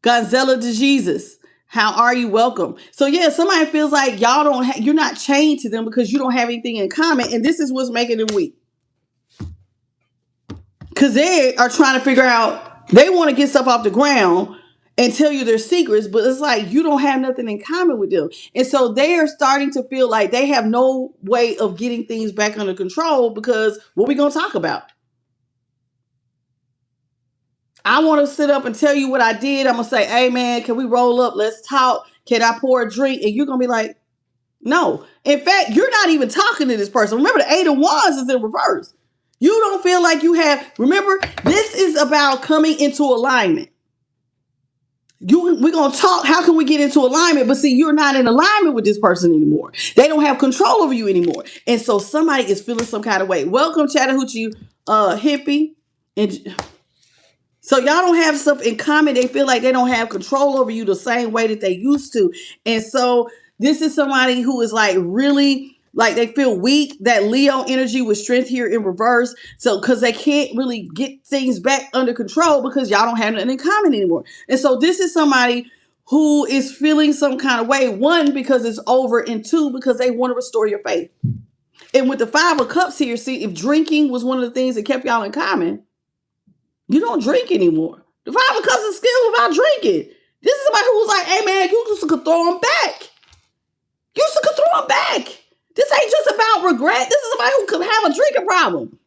Gonzella de Jesus. How are you? Welcome. So yeah, somebody feels like y'all don't you're not chained to them because you don't have anything in common, and this is what's making them weak. Because they are trying to figure out, they want to get stuff off the ground and tell you their secrets, but it's like you don't have nothing in common with them. And so they are starting to feel like they have no way of getting things back under control because what are we going to talk about? I want to sit up and tell you what I did. I'm going to say, hey, man, can we roll up? Let's talk. Can I pour a drink? And you're going to be like, no. In fact, you're not even talking to this person. Remember, the 8 of Wands is in reverse. You don't feel like you have, remember, this is about coming into alignment. We're going to talk. How can we get into alignment? But see, you're not in alignment with this person anymore. They don't have control over you anymore. And so somebody is feeling some kind of way. Welcome, Chattahoochee hippie. And so y'all don't have stuff in common. They feel like they don't have control over you the same way that they used to. And so this is somebody who is like really Like they feel weak. That Leo energy with strength here in reverse. So because they can't really get things back under control because y'all don't have nothing in common anymore. And so this is somebody who is feeling some kind of way. One, because it's over, and two, because they want to restore your faith. And with the Five of Cups here, see, if drinking was one of the things that kept y'all in common, you don't drink anymore. The Five of Cups is still about drinking. This is somebody who was like, hey man, you just could throw them back. You just could throw them back. This ain't just about regret. This is somebody who could have a drinking problem.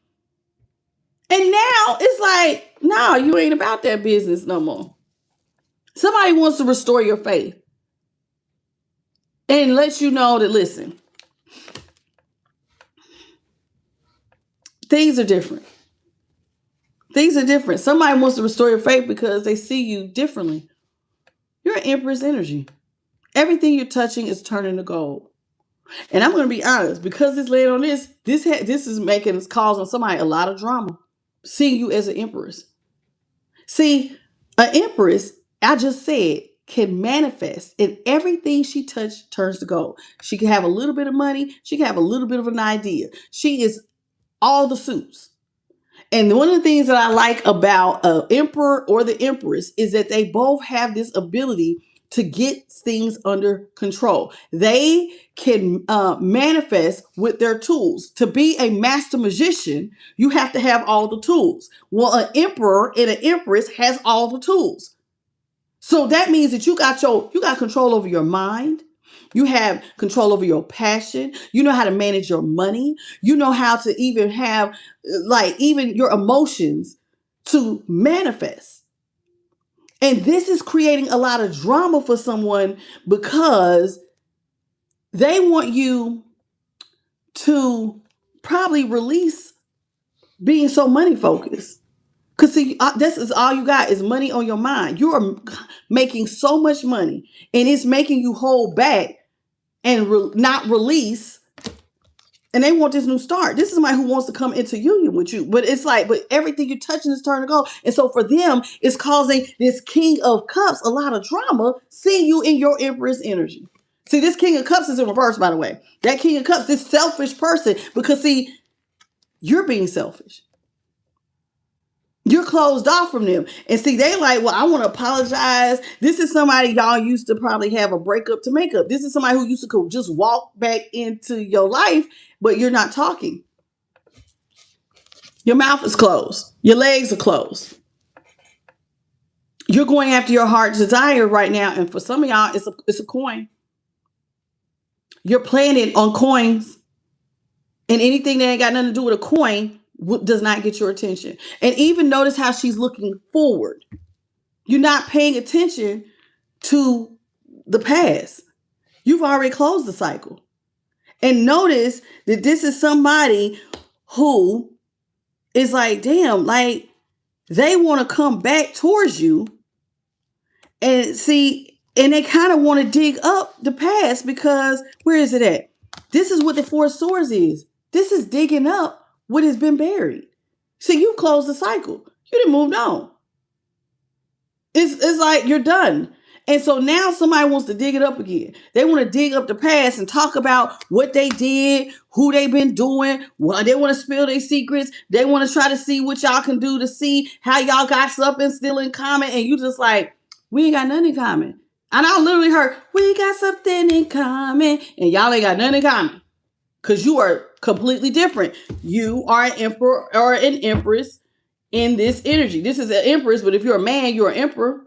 And now it's like, no, you ain't about that business no more. Somebody wants to restore your faith and let you know that, listen, things are different. Things are different. Somebody wants to restore your faith because they see you differently. You're an Empress energy. Everything you're touching is turning to gold. And I'm going to be honest, because this land on this is causing somebody a lot of drama. Seeing you as an Empress. See, an Empress, I just said, can manifest, and everything she touched turns to gold. She can have a little bit of money. She can have a little bit of an idea. She is all the suits. And one of the things that I like about an emperor or the empress is that they both have this ability to get things under control. They can manifest with their tools. To be a master magician, you have to have all the tools. Well, an emperor and an empress has all the tools. So that means that you got control over your mind. You have control over your passion. You know how to manage your money. You know how to even have even your emotions to manifest. And this is creating a lot of drama for someone because they want you to probably release being so money focused. Because see, this is all you got is money on your mind. You are making so much money and it's making you hold back and not release. And they want this new start. This is somebody who wants to come into union with you. But it's like, but everything you're touching is turning to gold. And so for them, it's causing this King of Cups a lot of drama, seeing you in your Empress energy. See, this King of Cups is in reverse, by the way. That King of Cups, this selfish person, because see, you're being selfish. You're closed off from them. And see, they like, well, I want to apologize. This is somebody y'all used to probably have a breakup to make up. This is somebody who used to just walk back into your life, but you're not talking. Your mouth is closed. Your legs are closed. You're going after your heart's desire right now. And for some of y'all, it's a coin. You're planning on coins. And anything that ain't got nothing to do with a coin does not get your attention. And even notice how she's looking forward. You're not paying attention to the past. You've already closed the cycle. And notice that this is somebody who is like, damn, like they want to come back towards you and see, and they kind of want to dig up the past because where is it at? This is what the Four of Swords is. This is digging up what has been buried. See, you closed the cycle. You didn't move on. It's like you're done. And so now somebody wants to dig it up again. They want to dig up the past and talk about what they did, who they've been doing. Well, they want to spill their secrets. They want to try to see what y'all can do to see how y'all got something still in common. And you just like, we ain't got nothing in common. And I literally heard, we got something in common. And y'all ain't got nothing in common. Because you are completely different. You are an emperor or an empress in this energy. This is an empress, but if you're a man, you're an emperor.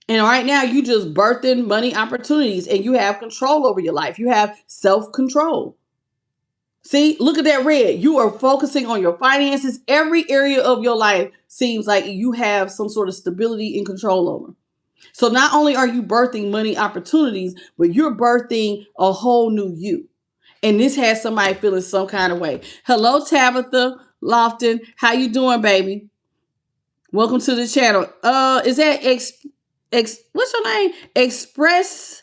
And right now, you just birthing money opportunities and you have control over your life. You have self-control. See, look at that red. You are focusing on your finances. Every area of your life seems like you have some sort of stability and control over. So not only are you birthing money opportunities, but you're birthing a whole new you. And this has somebody feeling some kind of way. Hello, Tabitha Lofton. How you doing, baby? Welcome to the channel. Is that what's your name? Express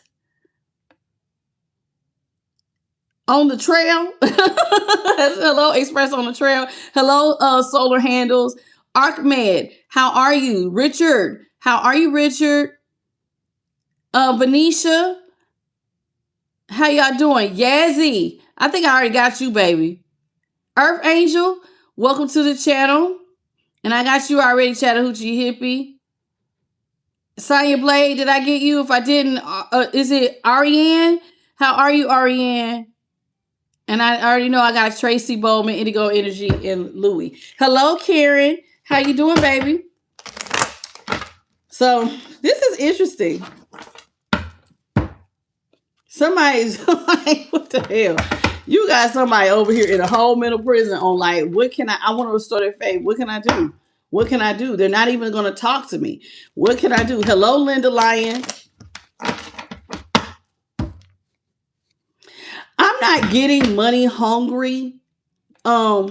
on the trail. Hello, Express on the trail. Hello, Solar Handles. Archmed, how are you? Richard, how are you, Richard? Venetia. How y'all doing? Yazzie, I think I already got you, baby. Earth Angel, welcome to the channel. And I got you already, Chattahoochee Hippie. Sonya Blade, did I get you? If I didn't, is it Ariane? How are you, Ariane? And I already know I got Tracy Bowman, Indigo Energy, and Louie. Hello, Karen. How you doing, baby? So this is interesting. Somebody's like, what the hell? You got somebody over here in a whole mental prison on like, what can I want to restore their faith. What can I do? What can I do? They're not even going to talk to me. What can I do? Hello, Linda Lyon. I'm not getting money hungry. Our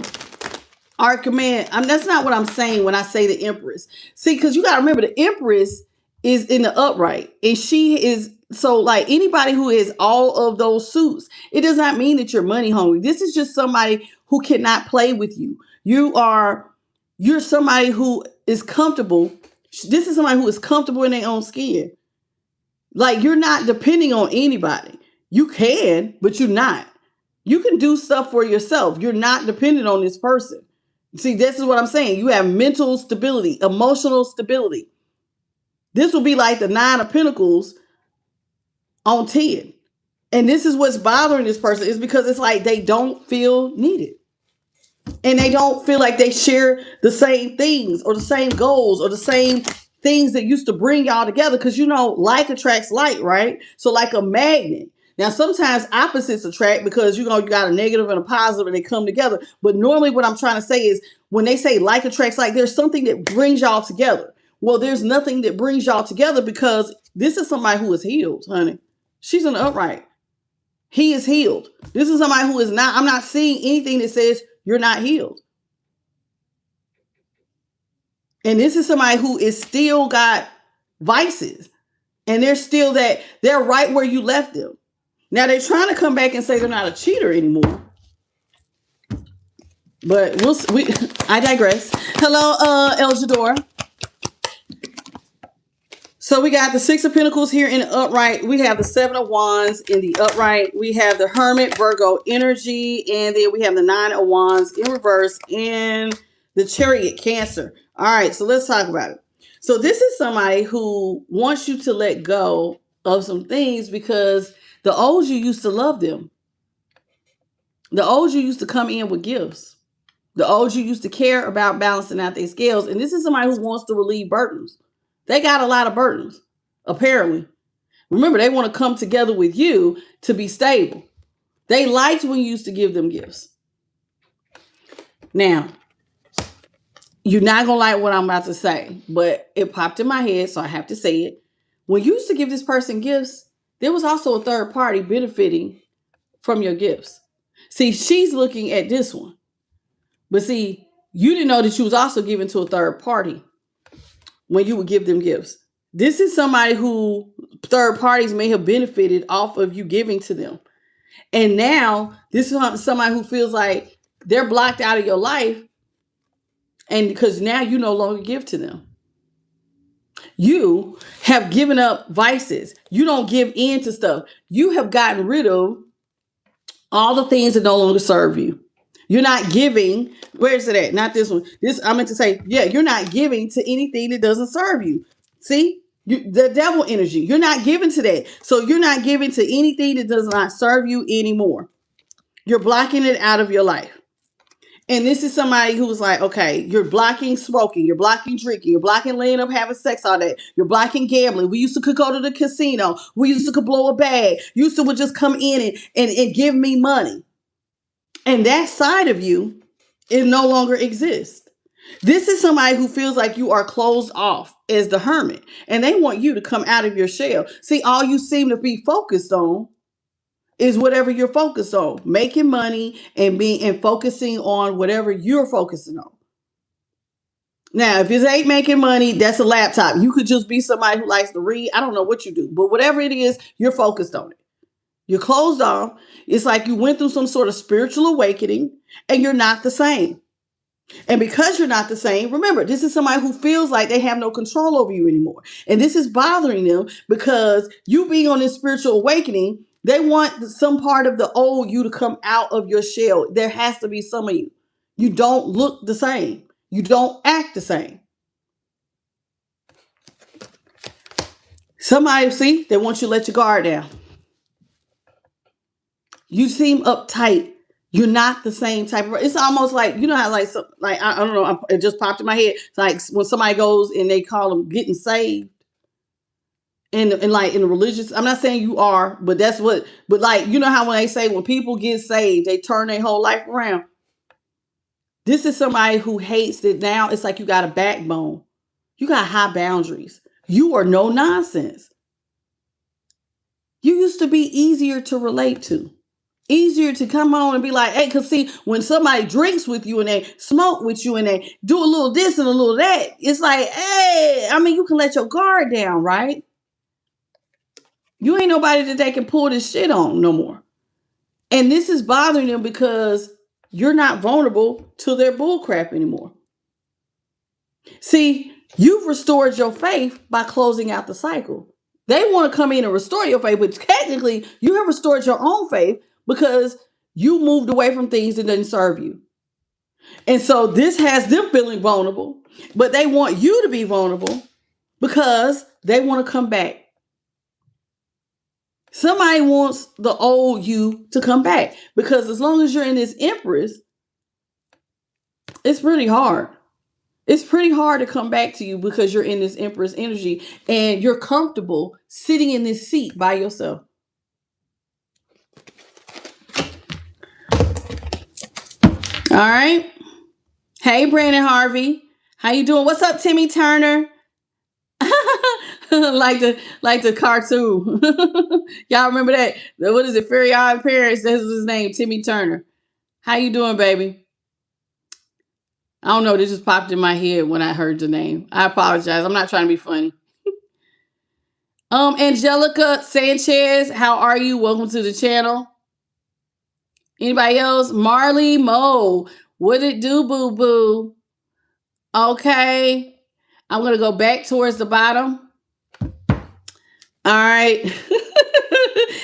command. That's not what I'm saying when I say the Empress. See, because you got to remember the Empress is in the upright, and she is so like anybody who is all of those suits. It does not mean that you're money hungry. This is just somebody who cannot play with you. You're somebody who is comfortable. This is somebody who is comfortable in their own skin. Like you're not depending on anybody. You can, but you're not. You can do stuff for yourself. You're not dependent on this person. See, this is what I'm saying. You have mental stability, emotional stability. This will be like the 9 of Pentacles on 10. And this is what's bothering this person is because it's like they don't feel needed. And they don't feel like they share the same things or the same goals or the same things that used to bring y'all together. Because, like attracts like, right? So like a magnet. Now, sometimes opposites attract because, you got a negative and a positive and they come together. But normally what I'm trying to say is when they say like attracts like, there's something that brings y'all together. Well, there's nothing that brings y'all together because this is somebody who is healed, honey. She's in the upright. He is healed. This is somebody who is not, I'm not seeing anything that says you're not healed. And this is somebody who is still got vices. And they're right where you left them. Now they're trying to come back and say they're not a cheater anymore. But I digress. Hello, El Jador. So we got the 6 of Pentacles here in the upright. We have the 7 of Wands in the upright. We have the Hermit, Virgo energy. And then we have the 9 of Wands in reverse and the Chariot, Cancer. All right, so let's talk about it. So this is somebody who wants you to let go of some things because the old you used to love them. The old you used to come in with gifts. The old you used to care about balancing out their scales. And this is somebody who wants to relieve burdens. They got a lot of burdens, apparently. Remember, they want to come together with you to be stable. They liked when you used to give them gifts. Now, you're not going to like what I'm about to say, but it popped in my head, so I have to say it. When you used to give this person gifts, there was also a third party benefiting from your gifts. See, she's looking at this one. But see, you didn't know that you was also giving to a third party when you would give them gifts. This is somebody who third parties may have benefited off of you giving to them. And now this is somebody who feels like they're blocked out of your life. And because now you no longer give to them. You have given up vices. You don't give in to stuff. You have gotten rid of all the things that no longer serve you. You're not giving. Where's it at? Not this one. This I meant to say, yeah, you're not giving to anything that doesn't serve you. See, the devil energy. You're not giving to that. So you're not giving to anything that does not serve you anymore. You're blocking it out of your life. And this is somebody who's like, okay, you're blocking smoking, you're blocking drinking, you're blocking laying up having sex all day, you're blocking gambling. We used to could go to the casino. We used to could blow a bag. You used to would just come in and give me money. And that side of you it no longer exists. This is somebody who feels like you are closed off as the hermit. And they want you to come out of your shell. See, all you seem to be focused on is whatever you're focused on. Making money and focusing on whatever you're focusing on. Now, if it ain't making money, that's a laptop. You could just be somebody who likes to read. I don't know what you do. But whatever it is, you're focused on it. You're closed off. It's like you went through some sort of spiritual awakening and you're not the same. And because you're not the same, remember, this is somebody who feels like they have no control over you anymore. And this is bothering them because you being on this spiritual awakening, They want some part of the old you to come out of your shell. There has to be some of you. You don't look the same. You don't act the same. Somebody, see, they want you to let your guard down. You seem uptight. You're not the same type of. It's almost like, you know how like I don't know. It just popped in my head. It's like when somebody goes and they call them getting saved, and like in the religious. I'm not saying you are, but that's what. But like, you know how when they say when people get saved, they turn their whole life around. This is somebody who hates it now. It's like you got a backbone. You got high boundaries. You are no nonsense. You used to be easier to relate to. Easier to come on and be like, hey, because see, when somebody drinks with you and they smoke with you and they do a little this and a little that, it's like, hey, I mean, you can let your guard down, right? You ain't nobody that they can pull this shit on no more. And this is bothering them because you're not vulnerable to their bullcrap anymore. See, you've restored your faith by closing out the cycle. They want to come in and restore your faith, but technically you have restored your own faith because you moved away from things that didn't serve you. And so this has them feeling vulnerable, but they want you to be vulnerable because they want to come back. Somebody wants the old you to come back because as long as you're in this Empress, it's pretty hard. It's pretty hard to come back to you because you're in this Empress energy and you're comfortable sitting in this seat by yourself. All right. Hey, Brandon Harvey. How you doing? What's up, Timmy Turner? like the cartoon. Y'all remember that? What is it? Fairy Odd Parents. That's his name, Timmy Turner. How you doing, baby? I don't know. This just popped in my head when I heard the name. I apologize. I'm not trying to be funny. Angelica Sanchez, how are you? Welcome to the channel. Anybody else? Marley Mo, what it do, boo boo? Okay. I'm going to go back towards the bottom. All right.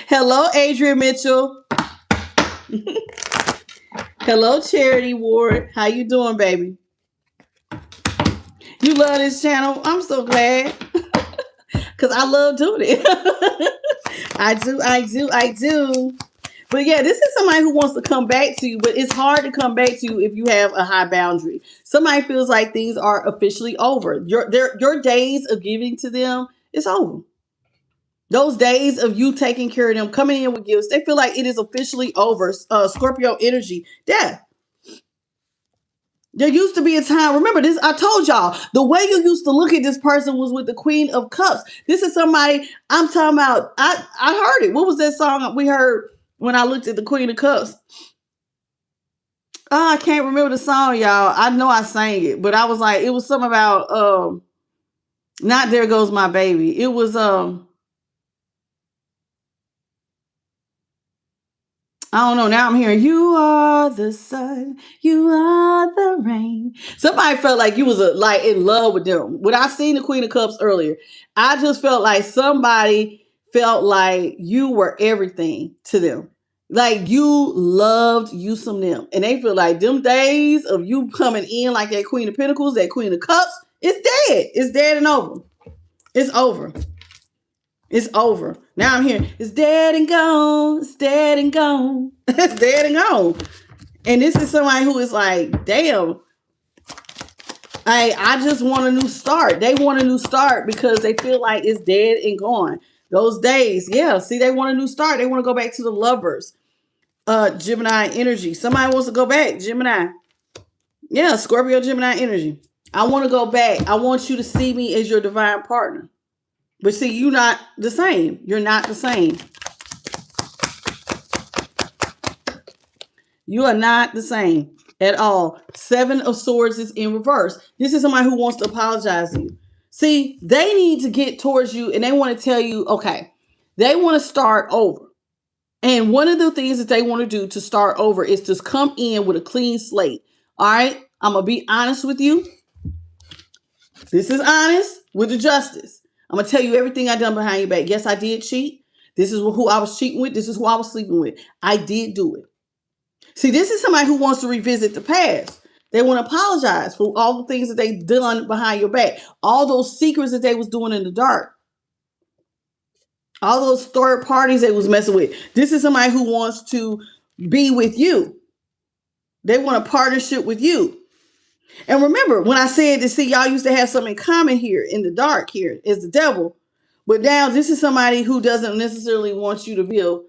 Hello, Adrian Mitchell. Hello, Charity Ward. How you doing, baby? You love this channel? I'm so glad. Because I love doing it. I do. But yeah, this is somebody who wants to come back to you, but it's hard to come back to you if you have a high boundary. Somebody feels like things are officially over. Your days of giving to them is over. Those days of you taking care of them, coming in with gifts, they feel like it is officially over. Scorpio energy, death. There used to be a time, remember this, I told y'all, the way you used to look at this person was with the Queen of Cups. This is somebody I'm talking about. I heard it. What was that song we heard when I looked at the Queen of Cups? Oh, I can't remember the song, y'all. I know I sang it, but I was like, it was something about, not There Goes My Baby. It was, I don't know. Now I'm hearing, you are the sun, you are the rain. Somebody felt like you was like in love with them. When I seen the Queen of Cups earlier, I just felt like somebody felt like you were everything to them. Like you loved you some them. And they feel like them days of you coming in like that Queen of Pentacles, that Queen of Cups, it's dead. It's dead and over. It's over. It's over. Now I'm hearing, it's dead and gone. It's dead and gone. It's dead and gone. And this is somebody who is like, damn, I just want a new start. They want a new start because they feel like it's dead and gone. Those days, yeah. See, they want a new start. They want to go back to the lovers. Gemini energy. Somebody wants to go back. Gemini. Yeah, Scorpio, Gemini energy. I want to go back. I want you to see me as your divine partner. But see, you're not the same. You're not the same. You are not the same at all. 7 of Swords is in reverse. This is somebody who wants to apologize to you. See, they need to get towards you and they want to tell you, okay, they want to start over. And one of the things that they want to do to start over is to come in with a clean slate. All right, I'm going to be honest with you. This is honest with the justice. I'm going to tell you everything I done behind your back. Yes, I did cheat. This is who I was cheating with. This is who I was sleeping with. I did do it. See, this is somebody who wants to revisit the past. They want to apologize for all the things that they done behind your back, all those secrets that they was doing in the dark, all those third parties they was messing with. This is somebody who wants to be with you. They want a partnership with you. And remember, when I said to see y'all used to have something in common here in the dark here is the devil. But now this is somebody who doesn't necessarily want you to feel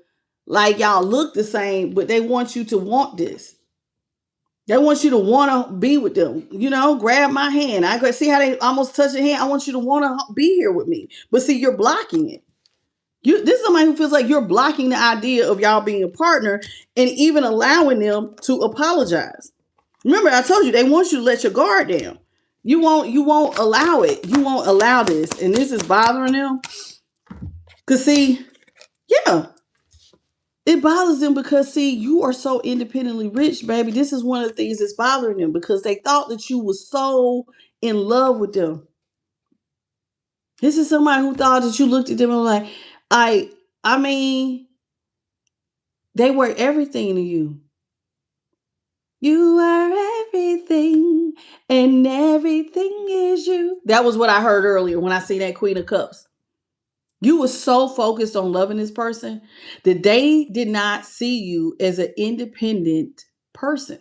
like y'all look the same, but they want you to want this. They want you to want to be with them. You know, grab my hand. I see how they almost touch your hand. I want you to want to be here with me. But see, you're blocking it. This is somebody who feels like you're blocking the idea of y'all being a partner and even allowing them to apologize. Remember, I told you they want you to let your guard down. You won't allow it. You won't allow this. And this is bothering them. Because see, yeah, it bothers them because see, you are so independently rich, baby. This is one of the things that's bothering them because they thought that you was so in love with them. This is somebody who thought that you looked at them and was like, I mean, they were everything to you. You are everything, and everything is you. That was what I heard earlier when I seen that Queen of Cups. You were so focused on loving this person that they did not see you as an independent person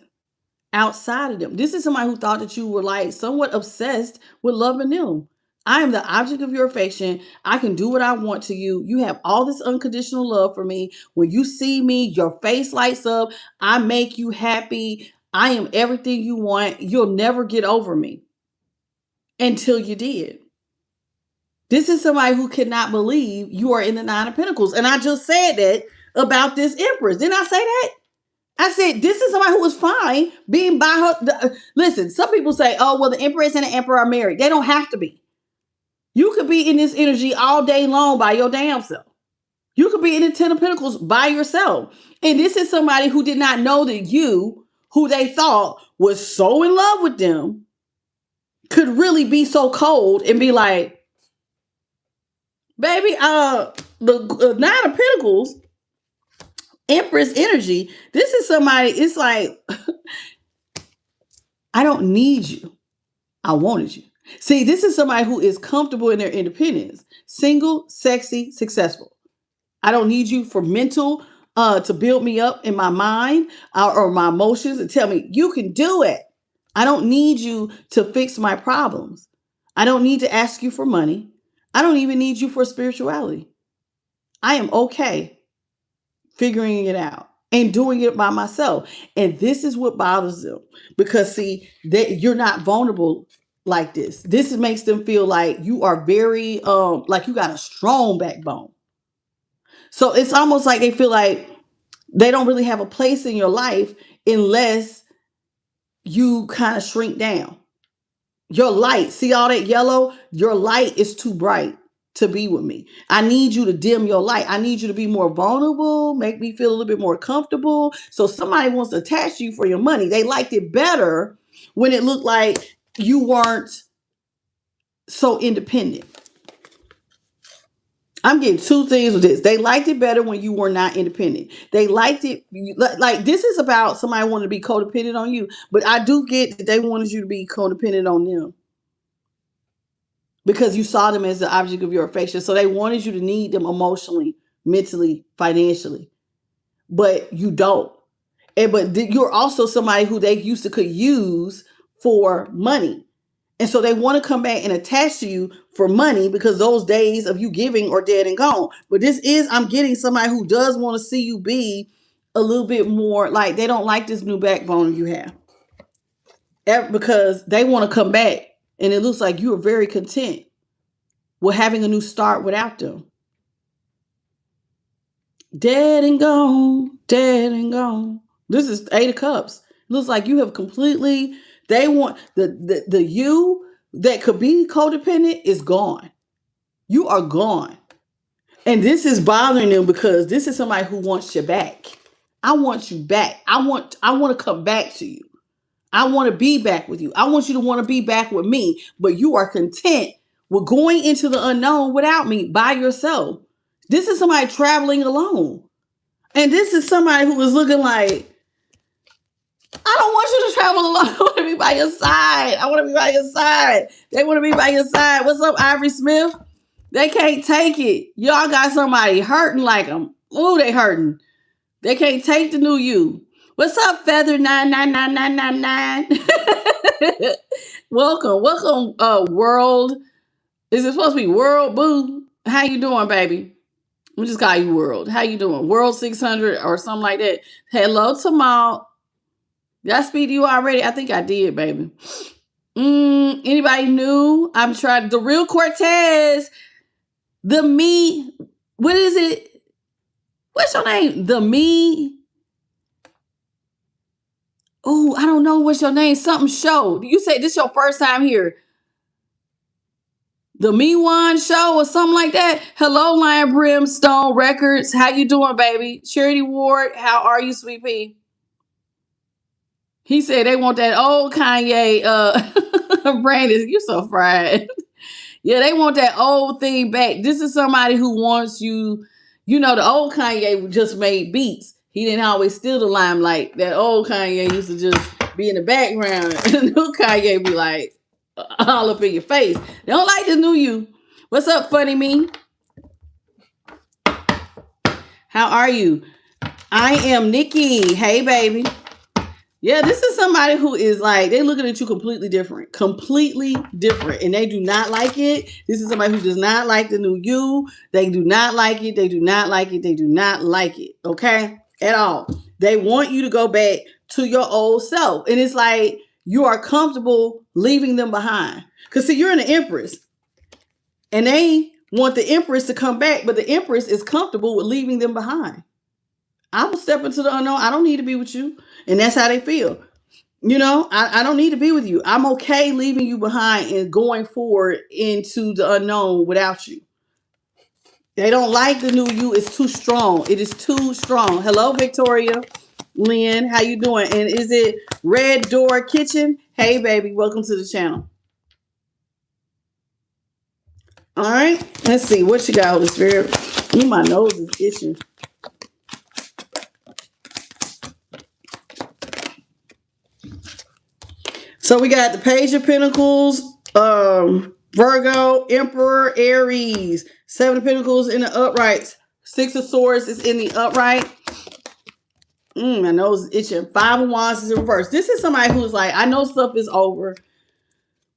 outside of them. This is somebody who thought that you were like somewhat obsessed with loving them. I am the object of your affection. I can do what I want to you. You have all this unconditional love for me. When you see me, your face lights up. I make you happy. I am everything you want. You'll never get over me until you did. This is somebody who cannot believe you are in the Nine of Pentacles. And I just said that about this Empress. Didn't I say that? I said, this is somebody who was fine being by her. Listen, some people say, oh, well, the Empress and the Emperor are married. They don't have to be. You could be in this energy all day long by your damn self. You could be in the Ten of Pentacles by yourself. And this is somebody who did not know that you, who they thought was so in love with them, could really be so cold and be like, baby, the Nine of Pentacles, Empress energy, this is somebody, it's like, I don't need you. I wanted you. See, this is somebody who is comfortable in their independence. Single, sexy, successful. I don't need you for mental, to build me up in my mind or my emotions and tell me, you can do it. I don't need you to fix my problems. I don't need to ask you for money. I don't even need you for spirituality. I am okay figuring it out and doing it by myself. And this is what bothers them because see, you're not vulnerable like this. This makes them feel like you are very, like you got a strong backbone. So it's almost like they feel like they don't really have a place in your life unless you kind of shrink down. Your light, see all that yellow? Your light is too bright to be with me. I need you to dim your light. I need you to be more vulnerable, make me feel a little bit more comfortable. So somebody wants to attach you for your money. They liked it better when it looked like you weren't so independent. I'm getting two things with this. They liked it better when you were not independent. They liked it like this is about somebody wanting to be codependent on you, but I do get that they wanted you to be codependent on them because you saw them as the object of your affection. So they wanted you to need them emotionally, mentally, financially, but you don't. But you're also somebody who they used to could use for money. And so they want to come back and attach to you for money because those days of you giving are dead and gone. But I'm getting somebody who does want to see you be a little bit more like they don't like this new backbone you have because they want to come back. And it looks like you are very content with having a new start without them. Dead and gone, dead and gone. This is Eight of Cups. It looks like you have completely, they want the you that could be codependent is gone. You are gone. And this is bothering them because this is somebody who wants you back. I want you back. I want to come back to you. I want to be back with you. I want you to want to be back with me, but you are content with going into the unknown without me by yourself. This is somebody traveling alone. And this is somebody who is looking like, I don't want you to travel alone. I want to be by your side. I want to be by your side. They want to be by your side. What's up, Ivory Smith? They can't take it. Y'all got somebody hurting like them. Ooh, they hurting. They can't take the new you. What's up, Feather 999999? Welcome, world. Is it supposed to be World Boo? How you doing, baby? We just call you World. How you doing? World 600 or something like that. Hello, Tamal. Did I speak to you already? I think I did, baby. Anybody new? I'm trying. The Real Cortez. The me. What is it? What's your name? The me. Oh, I don't know what's your name. Something show. You say this your first time here. The Me One Show or something like that. Hello, Lion Brimstone Records. How you doing, baby? Charity Ward, how are you, sweet pea? He said they want that old Kanye, Brandon, you so fried. Yeah, they want that old thing back. This is somebody who wants you, the old Kanye just made beats. He didn't always steal the limelight. That old Kanye used to just be in the background. The new Kanye be like, all up in your face. They don't like the new you. What's up, funny me? How are you? I am Nikki. Hey, baby. Yeah, this is somebody who is like, they looking at you completely different. Completely different. And they do not like it. This is somebody who does not like the new you. They do not like it. They do not like it. They do not like it. Okay? At all. They want you to go back to your old self. And it's like, you are comfortable leaving them behind. Because see, you're in the Empress. And they want the Empress to come back. But the Empress is comfortable with leaving them behind. I will step into the unknown. I don't need to be with you. And that's how they feel. I don't need to be with you. I'm okay leaving you behind and going forward into the unknown without you. They don't like the new you. It's too strong. It is too strong. Hello, Victoria. Lynn, how you doing? And is it Red Door Kitchen? Hey, baby. Welcome to the channel. All right. Let's see. What you got, Holy Spirit? My nose is itching. So we got the Page of Pentacles, Virgo, Emperor, Aries, Seven of Pentacles in the uprights, Six of Swords is in the upright. My nose is itching. Five of Wands is in reverse. This is somebody who's like, I know stuff is over,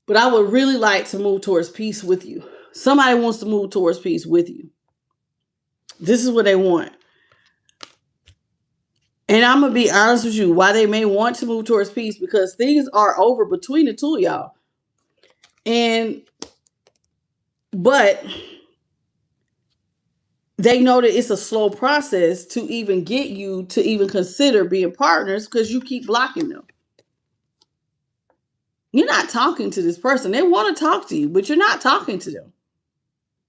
but I would really like to move towards peace with you. Somebody wants to move towards peace with you. This is what they want. And I'm going to be honest with you, why they may want to move towards peace, because things are over between the two of y'all. But they know that it's a slow process to even get you to even consider being partners because you keep blocking them. You're not talking to this person. They want to talk to you, but you're not talking to them.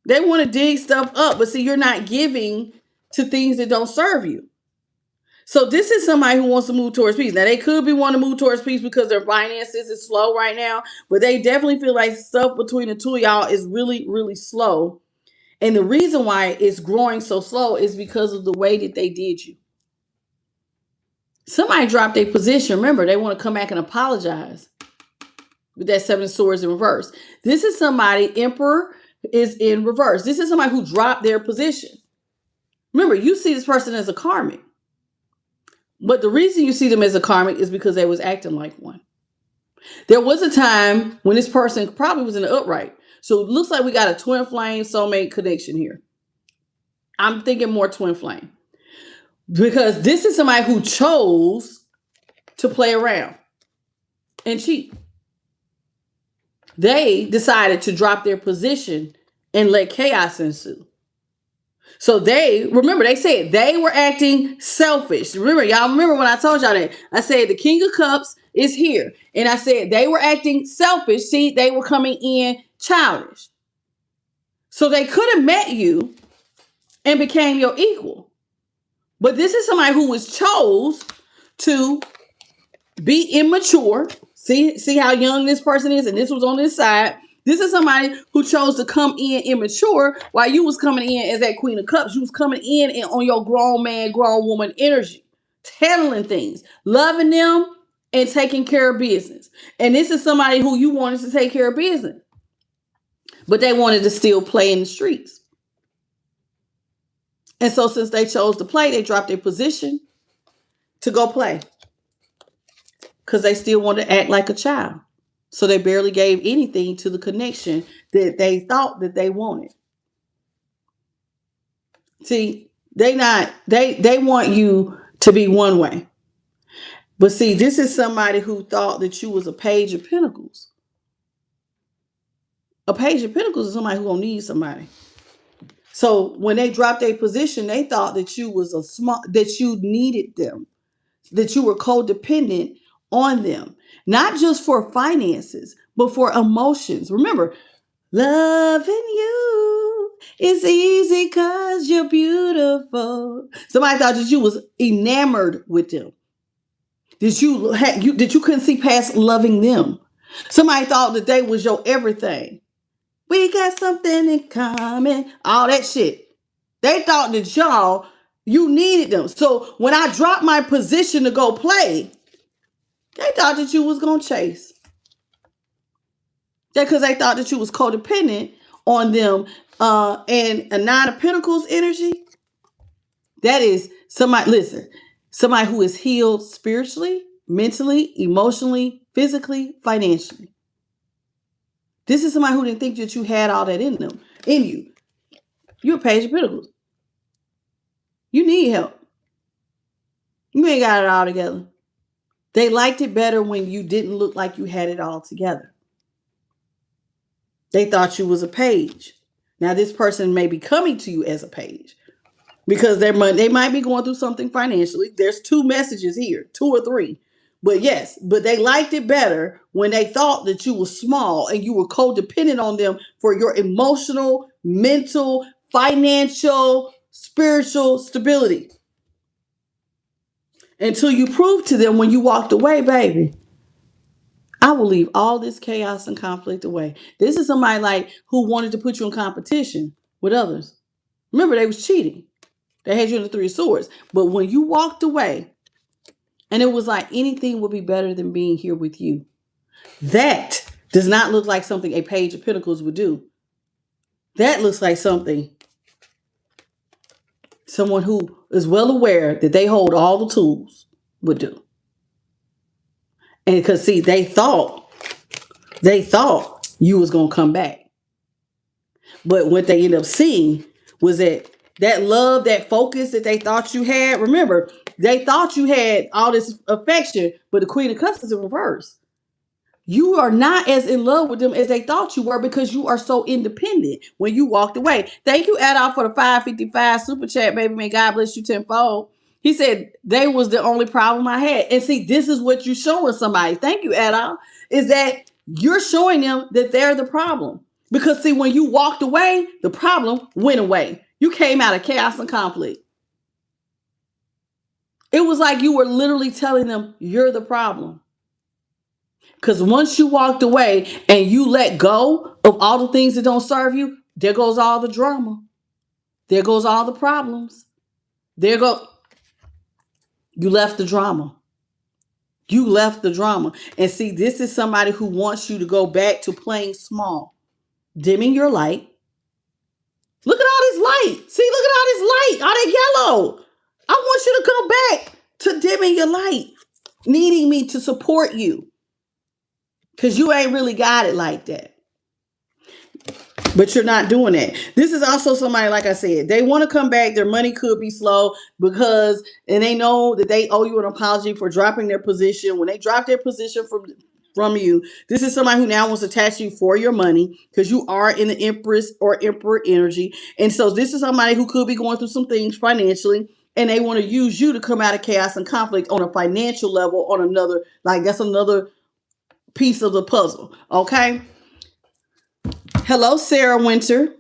They want to dig stuff up, but see, you're not giving to things that don't serve you. So this is somebody who wants to move towards peace. Now, they could be wanting to move towards peace because their finances is slow right now, but they definitely feel like stuff between the two of y'all is really, really slow. And the reason why it's growing so slow is because of the way that they did you. Somebody dropped their position. Remember, they want to come back and apologize with that Seven of Swords in reverse. This is somebody, Emperor is in reverse. This is somebody who dropped their position. Remember, you see this person as a karmic. But the reason you see them as a karmic is because they was acting like one. There was a time when this person probably was in the upright. So it looks like we got a twin flame soulmate connection here. I'm thinking more twin flame. Because this is somebody who chose to play around and cheat. They decided to drop their position and let chaos ensue. So they said they were acting selfish. Y'all remember when I told y'all that? I said the King of Cups is here. And I said they were acting selfish. See, they were coming in childish. So they could have met you and became your equal. But this is somebody who chose to be immature. See how young this person is, and this was on this side. This is somebody who chose to come in immature while you was coming in as that Queen of Cups. You was coming in and on your grown man, grown woman energy, handling things, loving them, and taking care of business. And this is somebody who you wanted to take care of business, but they wanted to still play in the streets. And so since they chose to play, they dropped their position to go play because they still wanted to act like a child. So they barely gave anything to the connection that they thought that they wanted. See, they want you to be one way. But see, this is somebody who thought that you was a page of pentacles. A page of pentacles is somebody who gonna need somebody. So when they dropped their position, they thought that you was that you needed them, that you were codependent on them, not just for finances, but for emotions. Remember, loving you is easy because you're beautiful. Somebody thought that you was enamored with them. That you couldn't see past loving them. Somebody thought that they was your everything. We got something in common. All that shit. They thought that you needed them. So when I dropped my position to go play, they thought that you was going to chase. Yeah, because they thought that you was codependent on them. And a Nine of Pentacles energy, that is somebody who is healed spiritually, mentally, emotionally, physically, financially. This is somebody who didn't think that you had all that in you. You're a Page of Pentacles. You need help. You ain't got it all together. They liked it better when you didn't look like you had it all together. They thought you was a page. Now this person may be coming to you as a page because they might be going through something financially. There's 2 messages here, 2 or 3. But yes, but they liked it better when they thought that you were small and you were codependent on them for your emotional, mental, financial, spiritual stability. Until you proved to them when you walked away, baby, I will leave all this chaos and conflict away. This is somebody who wanted to put you in competition with others. Remember, they was cheating. They had you in the 3 of Swords. But when you walked away, and it was like anything would be better than being here with you. That does not look like something a Page of Pentacles would do. That looks like someone who is well aware that they hold all the tools would do. And because see, they thought you was going to come back. But what they ended up seeing was that love, that focus that they thought you had. Remember, they thought you had all this affection, but the Queen of Cups is in reverse. You are not as in love with them as they thought you were because you are so independent when you walked away. Thank you, Adolf, for the 555 super chat, baby. May God bless you tenfold. He said, they was the only problem I had. And see, this is what you're showing somebody. Thank you, Adolf. Is that you're showing them that they're the problem. Because see, when you walked away, the problem went away. You came out of chaos and conflict. It was like you were literally telling them you're the problem. Because once you walked away and you let go of all the things that don't serve you, there goes all the drama. There goes all the problems. You left the drama. You left the drama. And see, this is somebody who wants you to go back to playing small. Dimming your light. Look at all this light. See, look at all this light. All that yellow. I want you to come back to dimming your light. Needing me to support you. Because you ain't really got it like that. But you're not doing that. This is also somebody, like I said, they want to come back. Their money could be slow and they know that they owe you an apology for dropping their position. When they drop their position from you, this is somebody who now wants to attach you for your money because you are in the Empress or Emperor energy. And so this is somebody who could be going through some things financially and they want to use you to come out of chaos and conflict on a financial level on another, that's another piece of the puzzle. Okay. Hello, Sarah Winter.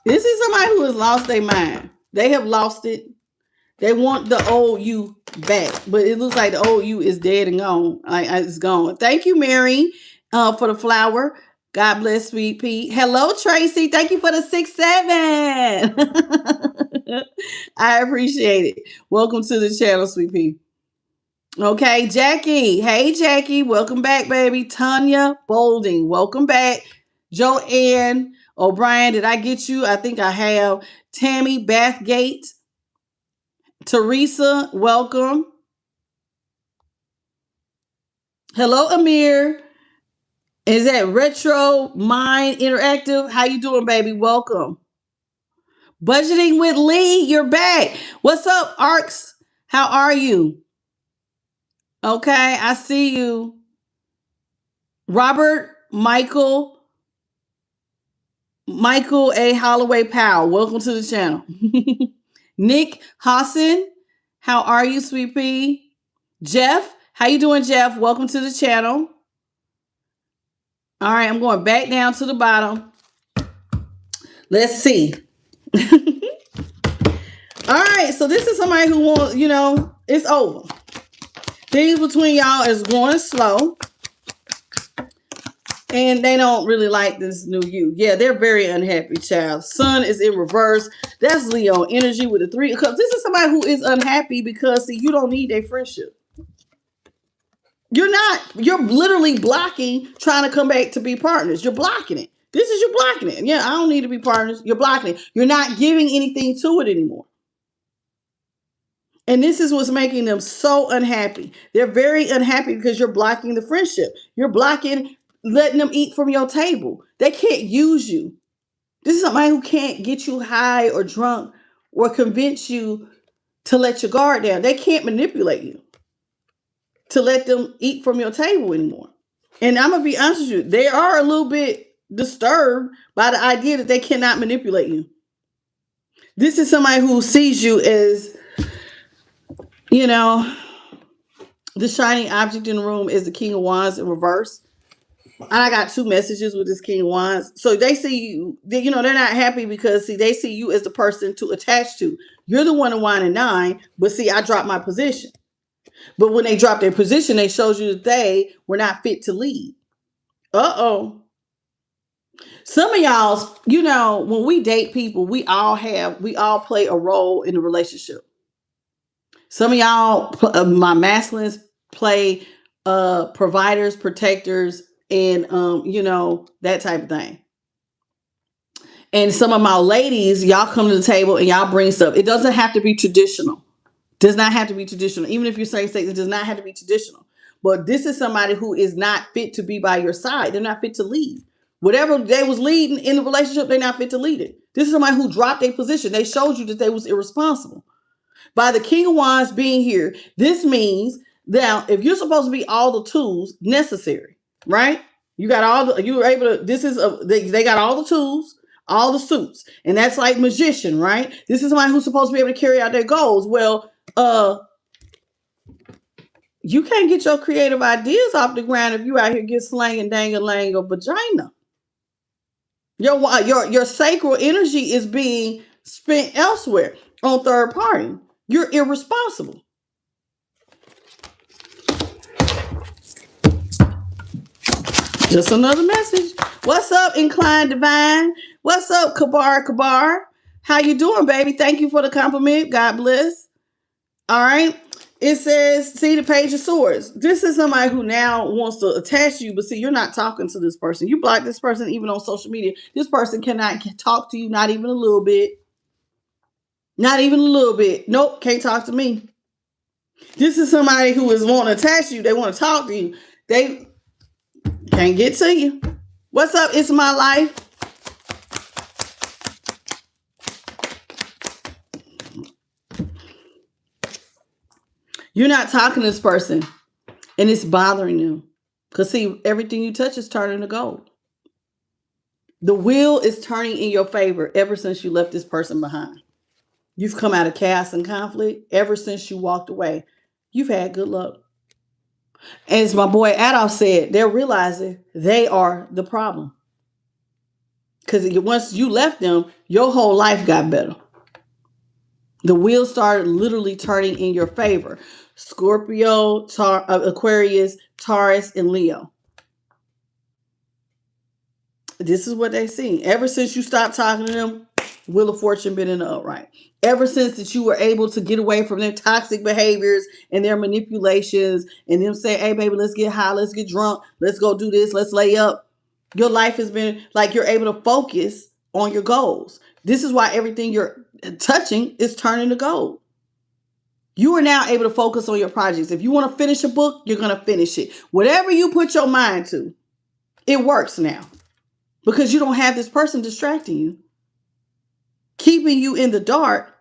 This is somebody who has lost their mind. They have lost it. They want the old you back. But it looks like the old you is dead and gone. It's gone. Thank you, Mary, for the flower. God bless, Sweet Pea. Hello, Tracy. Thank you for the 6-7. I appreciate it. Welcome to the channel, Sweet Pea. Okay, Jackie. Hey, Jackie. Welcome back, baby. Tanya Bolding. Welcome back. Joanne O'Brien. Did I get you? I think I have. Tammy Bathgate. Teresa. Welcome. Hello, Amir. Is that Retro Mind Interactive? How you doing, baby? Welcome. Budgeting with Lee. You're back. What's up, Arcs? How are you? Okay, I see you. Robert Michael A. Holloway Powell. Welcome to the channel. Nick Hassan. How are you, Sweet Pea? Jeff. How you doing, Jeff? Welcome to the channel. All right, I'm going back down to the bottom. Let's see. All right, so this is somebody who wants, it's over. Things between y'all is going slow. And they don't really like this new you. Yeah, they're very unhappy, child. Sun is in reverse. That's Leo energy with the 3. Because this is somebody who is unhappy because, see, you don't need a friendship. You're literally blocking trying to come back to be partners. You're blocking it. This is you blocking it. Yeah, I don't need to be partners. You're blocking it. You're not giving anything to it anymore. And this is what's making them so unhappy. They're very unhappy because you're blocking the friendship. You're blocking letting them eat from your table. They can't use you. This is somebody who can't get you high or drunk or convince you to let your guard down. They can't manipulate you to let them eat from your table anymore. And I'm going to be honest with you, they are a little bit disturbed by the idea that they cannot manipulate you. This is somebody who sees you as, the shining object in the room is the King of Wands in reverse. And I got 2 messages with this King of Wands. So they see you, they're not happy because, see, they see you as the person to attach to. You're the one in wine and 9, but see, I dropped my position. But when they dropped their position, they showed you that they were not fit to lead. Uh-oh. Some of y'all, when we date people, we all play a role in the relationship. Some of y'all, my masculines, play providers, protectors, and that type of thing. And some of my ladies, y'all come to the table and y'all bring stuff. It doesn't have to be traditional. Does not have to be traditional. Even if you're saying sex, it does not have to be traditional. But this is somebody who is not fit to be by your side. They're not fit to lead. Whatever they was leading in the relationship, they're not fit to lead it. This is somebody who dropped their position. They showed you that they was irresponsible. By the King of Wands being here, this means that if you're supposed to be all the tools necessary, right? You were able to, they got all the tools, all the suits. And that's like magician, right? This is somebody who's supposed to be able to carry out their goals. Well, you can't get your creative ideas off the ground if you out here get slang and dang-a-lang a vagina. Your sacral energy is being spent elsewhere on third party. You're irresponsible. Just another message. What's up, Inclined Divine? What's up, Kabar? How you doing, baby? Thank you for the compliment. God bless. All right. It says, see the Page of Swords. This is somebody who now wants to attach you, but see, you're not talking to this person. You block this person even on social media. This person cannot talk to you, not even a little bit. Not even a little bit. Nope, can't talk to me. This is somebody who is wanting to attach you. They want to talk to you. They can't get to you. What's up? It's my life. You're not talking to this person, and it's bothering you. Because, see, everything you touch is turning to gold. The wheel is turning in your favor ever since you left this person behind. You've come out of chaos and conflict ever since you walked away. You've had good luck. As my boy Adolf said, they're realizing they are the problem. Because once you left them, your whole life got better. The wheels started literally turning in your favor. Scorpio, Aquarius, Taurus, and Leo. This is what they see. Ever since you stopped talking to them, Wheel of Fortune been in the upright. Ever since that you were able to get away from their toxic behaviors and their manipulations and them saying, hey, baby, let's get high, let's get drunk, let's go do this, let's lay up. Your life has been like you're able to focus on your goals. This is why everything you're touching is turning to gold. You are now able to focus on your projects. If you want to finish a book, you're going to finish it. Whatever you put your mind to, it works now. Because you don't have this person distracting you, keeping you in the dark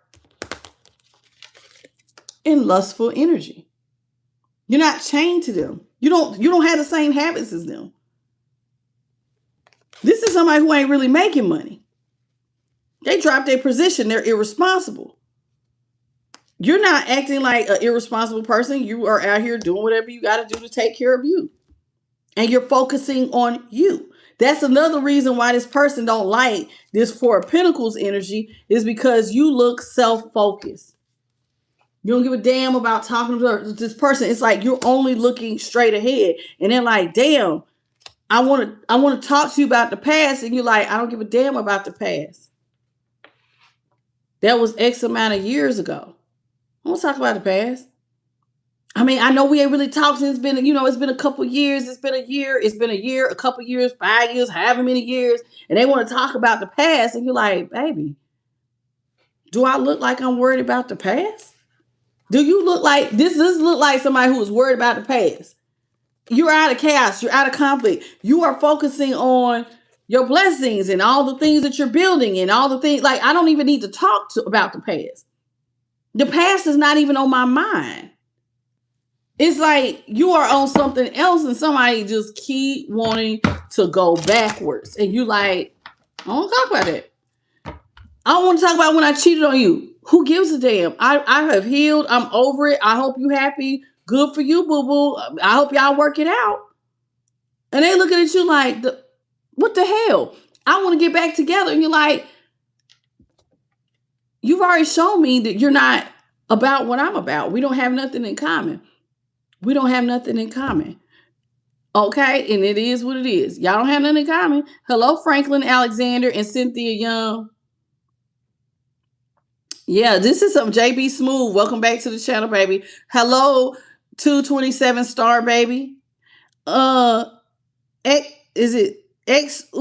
in lustful energy. You're not chained to them. You don't have the same habits as them. This is somebody who ain't really making money. They dropped their position. They're irresponsible. You're not acting like an irresponsible person. You are out here doing whatever you got to do to take care of you. And you're focusing on you. That's another reason why this person don't like this Four of Pentacles energy, is because you look self-focused. You don't give a damn about talking to this person. It's like you're only looking straight ahead. And they're like, damn, I want to talk to you about the past. And you're like, I don't give a damn about the past. That was X amount of years ago. I want to talk about the past. I mean, I know we ain't really talked since it's been a couple years. It's been a year, a couple years, 5 years, however many years. And they want to talk about the past. And you're like, baby, do I look like I'm worried about the past? Do you look like this look like somebody who is worried about the past? You're out of chaos. You're out of conflict. You are focusing on your blessings and all the things that you're building and all the things. Like, I don't even need to talk about the past. The past is not even on my mind. It's like you are on something else and somebody just keep wanting to go backwards. And you like, I don't talk about that. I don't want to talk about when I cheated on you. Who gives a damn? I have healed. I'm over it. I hope you happy. Good for you, boo-boo. I hope y'all work it out. And they looking at you like, what the hell? I want to get back together. And you're like, you've already shown me that you're not about what I'm about. We don't have nothing in common. We don't have nothing in common. Okay? And it is what it is. Y'all don't have nothing in common. Hello, Franklin Alexander and Cynthia Young. Yeah, this is some JB Smooth. Welcome back to the channel, baby. Hello, 227 Star, baby. Is it XUX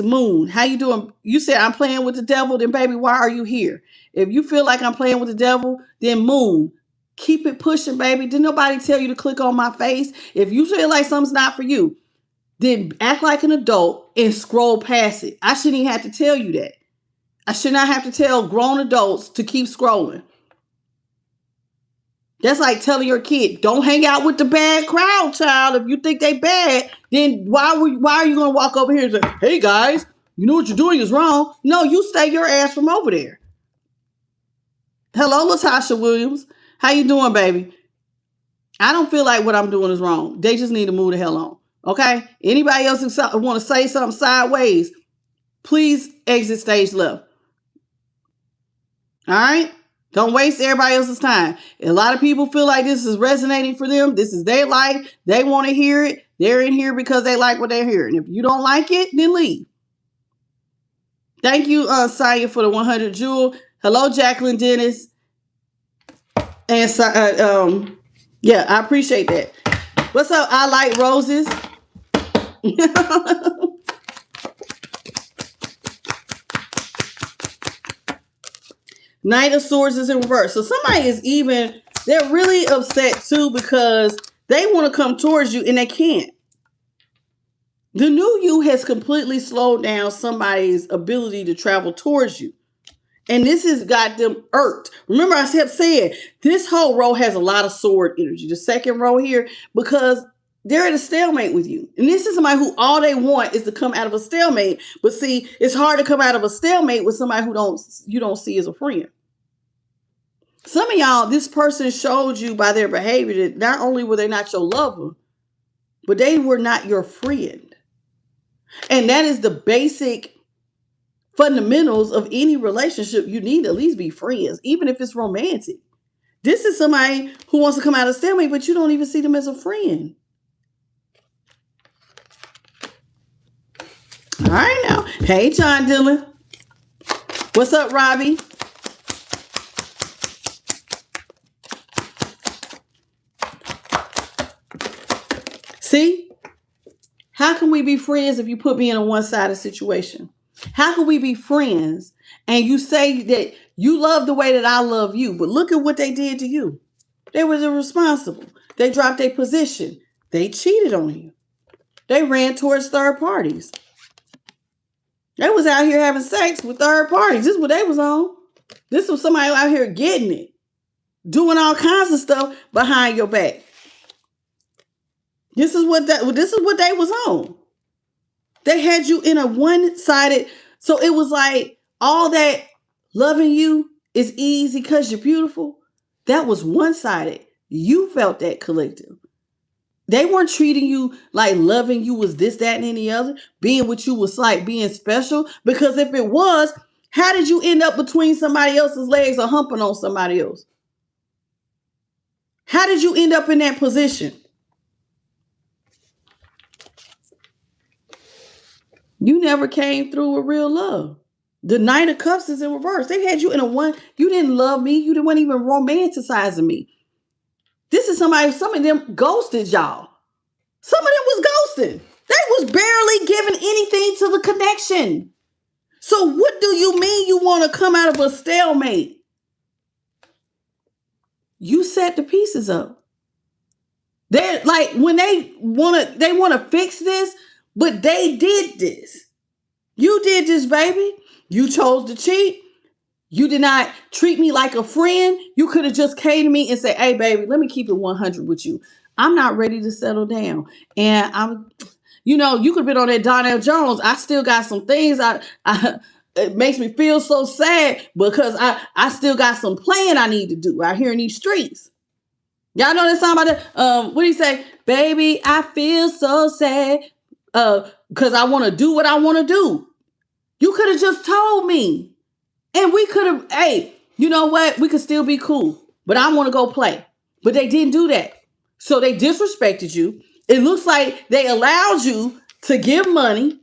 Moon? How you doing? You said I'm playing with the devil, then baby, why are you here? If you feel like I'm playing with the devil, then Moon. Keep it pushing, baby. Did nobody tell you to click on my face? If you feel like something's not for you, then act like an adult and scroll past it. I shouldn't even have to tell you that. I should not have to tell grown adults to keep scrolling. That's like telling your kid, don't hang out with the bad crowd, child. If you think they bad, then why are you going to walk over here and say, hey, guys, you know what you're doing is wrong? No, you stay your ass from over there. Hello, Latasha Williams. How you doing, baby? I don't feel like what I'm doing is wrong. They just need to move the hell on. Okay? Anybody else who want to say something sideways, please exit stage left. All right? Don't waste everybody else's time. A lot of people feel like this is resonating for them. This is their life. They want to hear it. They're in here because they like what they're hearing. If you don't like it, then leave. Thank you, Saya, for the 100 jewel. Hello, Jacqueline Dennis. And yeah, I appreciate that. What's up? I like roses. Knight of Swords is in reverse. So somebody is they're really upset too because they want to come towards you and they can't. The new you has completely slowed down somebody's ability to travel towards you. And this has got them irked. Remember, I kept saying this whole row has a lot of sword energy. The second row here, because they're at a stalemate with you. And this is somebody who all they want is to come out of a stalemate. But see, it's hard to come out of a stalemate with somebody who you don't see as a friend. Some of y'all, this person showed you by their behavior that not only were they not your lover, but they were not your friend. And that is the basic fundamentals of any relationship, you need to at least be friends, even if it's romantic. This is somebody who wants to come out of stalemate, but you don't even see them as a friend. All right now. Hey, John Dillon. What's up, Robbie? See? How can we be friends if you put me in a one-sided situation? How can we be friends and you say that you love the way that I love you, but look at what they did to you? They were irresponsible. They dropped their position. They cheated on you. They ran towards third parties. They was out here having sex with third parties. This is what they was on. This was somebody out here getting it. Doing all kinds of stuff behind your back. This is what they was on. They had you in a one-sided, so it was like all that loving you is easy because you're beautiful. That was one-sided. You felt that collective. They weren't treating you like loving you was this, that, and any other. Being with you was like being special. Because if it was, how did you end up between somebody else's legs or humping on somebody else? How did you end up in that position? You never came through with real love. The Knight of Cups is in reverse. They had you in a one. You didn't love me. You weren't even romanticizing me. This is somebody, some of them ghosted y'all. Some of them was ghosting. They was barely giving anything to the connection. So what do you mean you want to come out of a stalemate? You set the pieces up. They're like, when they want to fix this, but they did this. You did this, baby. You chose to cheat. You did not treat me like a friend. You could have just came to me and said, hey, baby, let me keep it 100 with you. I'm not ready to settle down. And you could have been on that Donnell Jones. I still got some things. It makes me feel so sad because I still got some playing I need to do out here in these streets. Y'all know that song about that? What do you say? Baby, I feel so sad because I want to do what I want to do. You could have just told me. And we could have, hey, you know what? We could still be cool. But I want to go play. But they didn't do that. So they disrespected you. It looks like they allowed you to give money.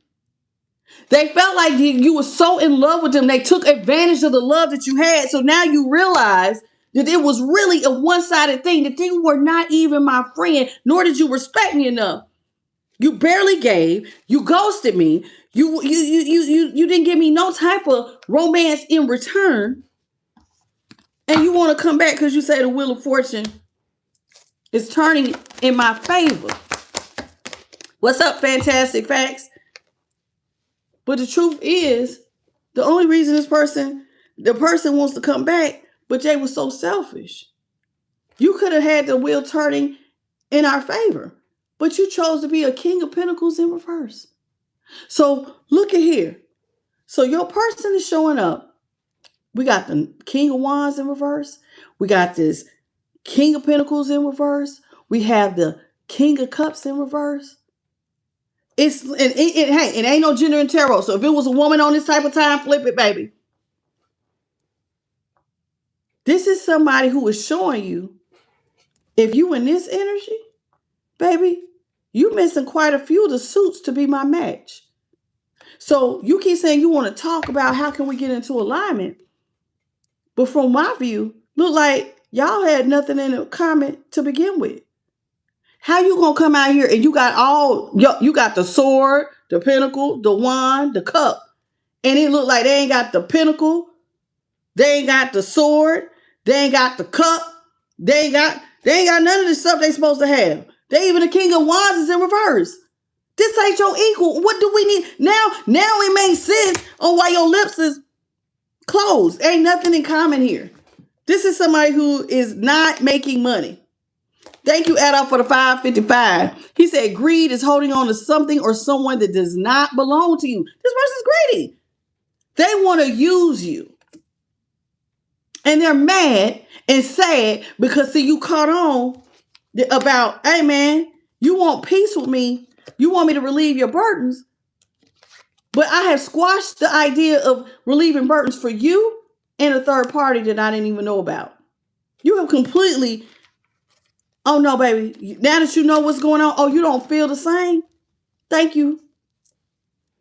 They felt like you were so in love with them. They took advantage of the love that you had. So now you realize that it was really a one-sided thing. That they were not even my friend, nor did you respect me enough. You barely gave. You ghosted me. You didn't give me no type of romance in return. And you want to come back because you say the wheel of fortune is turning in my favor. What's up, Fantastic Facts? But the truth is, the only reason the person wants to come back, but they were so selfish. You could have had the wheel turning in our favor, but you chose to be a King of Pentacles in reverse. So look at here. So your person is showing up. We got the King of Wands in reverse. We got this King of Pentacles in reverse. We have the King of Cups in reverse. It ain't no gender in tarot. So if it was a woman on this type of time, flip it, baby. This is somebody who is showing you, if you in this energy, baby, you missing quite a few of the suits to be my match. So you keep saying you want to talk about how can we get into alignment. But from my view, look like y'all had nothing in common to begin with. How you gonna come out here and you got the sword, the pentacle, the wand, the cup, and it look like they ain't got the pentacle, they ain't got the sword, they ain't got the cup, they ain't got none of the stuff they supposed to have. They even the King of Wands is in reverse. This ain't your equal. What do we need now? Now it makes sense on why your lips is closed. Ain't nothing in common here. This is somebody who is not making money. Thank you, Adolf, for the 555. He said greed is holding on to something or someone that does not belong to you. This person's greedy. They want to use you. And they're mad and sad because, see, you caught on about, hey, man, you want peace with me. You want me to relieve your burdens. But I have squashed the idea of relieving burdens for you and a third party that I didn't even know about. You have completely, oh no, baby, now that you know what's going on, oh, you don't feel the same? Thank you.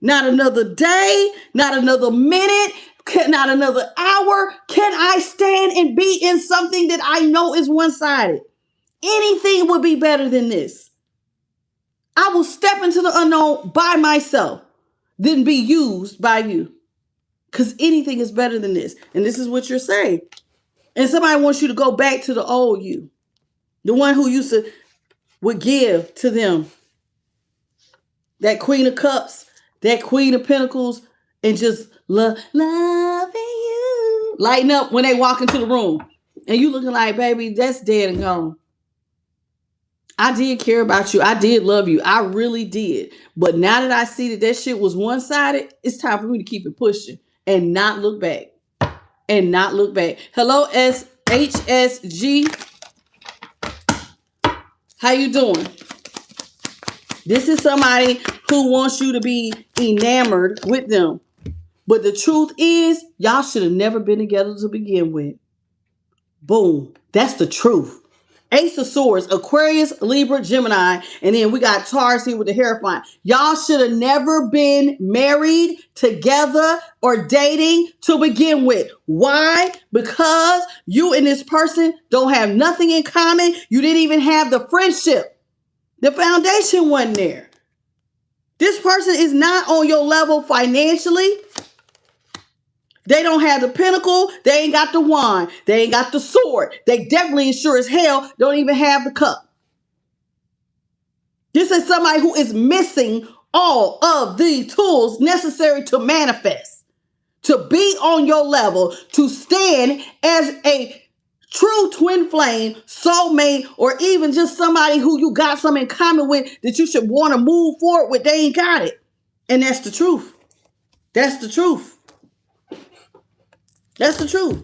Not another day, not another minute, not another hour. Can I stand and be in something that I know is one-sided? Anything would be better than this. I will step into the unknown by myself than be used by you. Because anything is better than this. And this is what you're saying. And somebody wants you to go back to the old you. The one who used to would give to them. That Queen of Cups, that Queen of Pentacles, and just loving you. Lighten up when they walk into the room. And you looking like, baby, that's dead and gone. I did care about you. I did love you. I really did. But now that I see that shit was one-sided, it's time for me to keep it pushing and not look back. And not look back. Hello, HSG. How you doing? This is somebody who wants you to be enamored with them. But the truth is, y'all should have never been together to begin with. Boom. That's the truth. Ace of Swords, Aquarius, Libra, Gemini, and then we got Taurus here with the Hierophant. Y'all should have never been married, together, or dating to begin with. Why? Because you and this person don't have nothing in common. You didn't even have the friendship. The foundation wasn't there. This person is not on your level financially. They don't have the pentacle. They ain't got the wand. They ain't got the sword. They definitely, sure as hell, don't even have the cup. This is somebody who is missing all of the tools necessary to manifest, to be on your level, to stand as a true twin flame, soulmate, or even just somebody who you got something in common with that you should want to move forward with. They ain't got it. And that's the truth. That's the truth. That's the truth.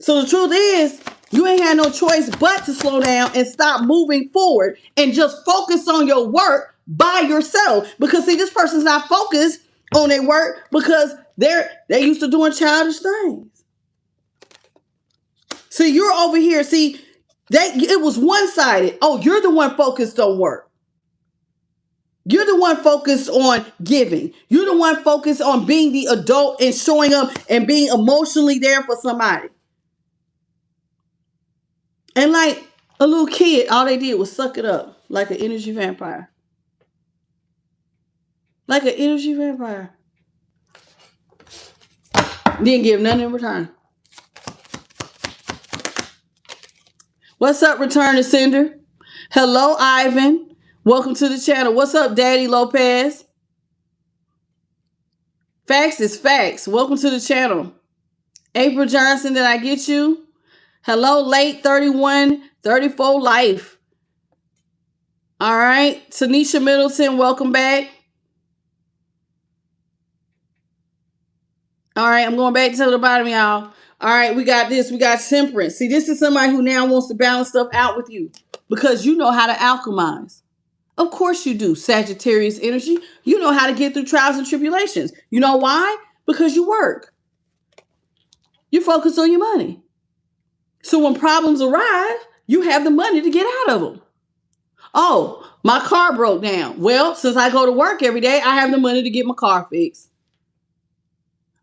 So the truth is, you ain't had no choice but to slow down and stop moving forward and just focus on your work by yourself. Because see, this person's not focused on their work because they're used to doing childish things. See, you're over here. See, it was one-sided. Oh, you're the one focused on work. You're the one focused on giving. You're the one focused on being the adult and showing up and being emotionally there for somebody. And like a little kid, all they did was suck it up like an energy vampire. Like an energy vampire. Didn't give nothing in return. What's up, Return to Sender? Hello, Ivan. Welcome to the channel. What's up, Daddy Lopez? Facts is facts. Welcome to the channel. April Johnson, did I get you? Hello, late 31, 34 life. All right. Tanisha Middleton, welcome back. All right. I'm going back to the bottom, y'all. All right. We got this. We got Temperance. See, this is somebody who now wants to balance stuff out with you because you know how to alchemize. Of course you do, Sagittarius energy. You know how to get through trials and tribulations. You know why? Because you work. You focus on your money. So when problems arrive, you have the money to get out of them. Oh, my car broke down. Well, since I go to work every day, I have the money to get my car fixed.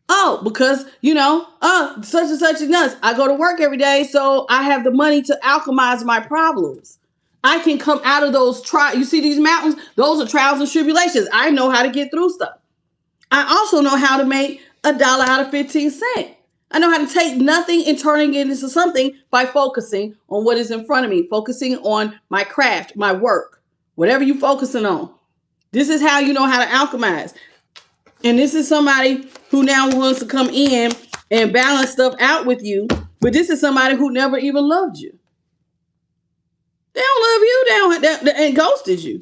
Oh, because, such and such and nuts. I go to work every day, so I have the money to alchemize my problems. I can come out of those trials. You see these mountains? Those are trials and tribulations. I know how to get through stuff. I also know how to make $1 out of 15 cents. I know how to take nothing and turning it into something by focusing on what is in front of me, focusing on my craft, my work, whatever you're focusing on. This is how you know how to alchemize. And this is somebody who now wants to come in and balance stuff out with you. But this is somebody who never even loved you. They don't love you, and ghosted you.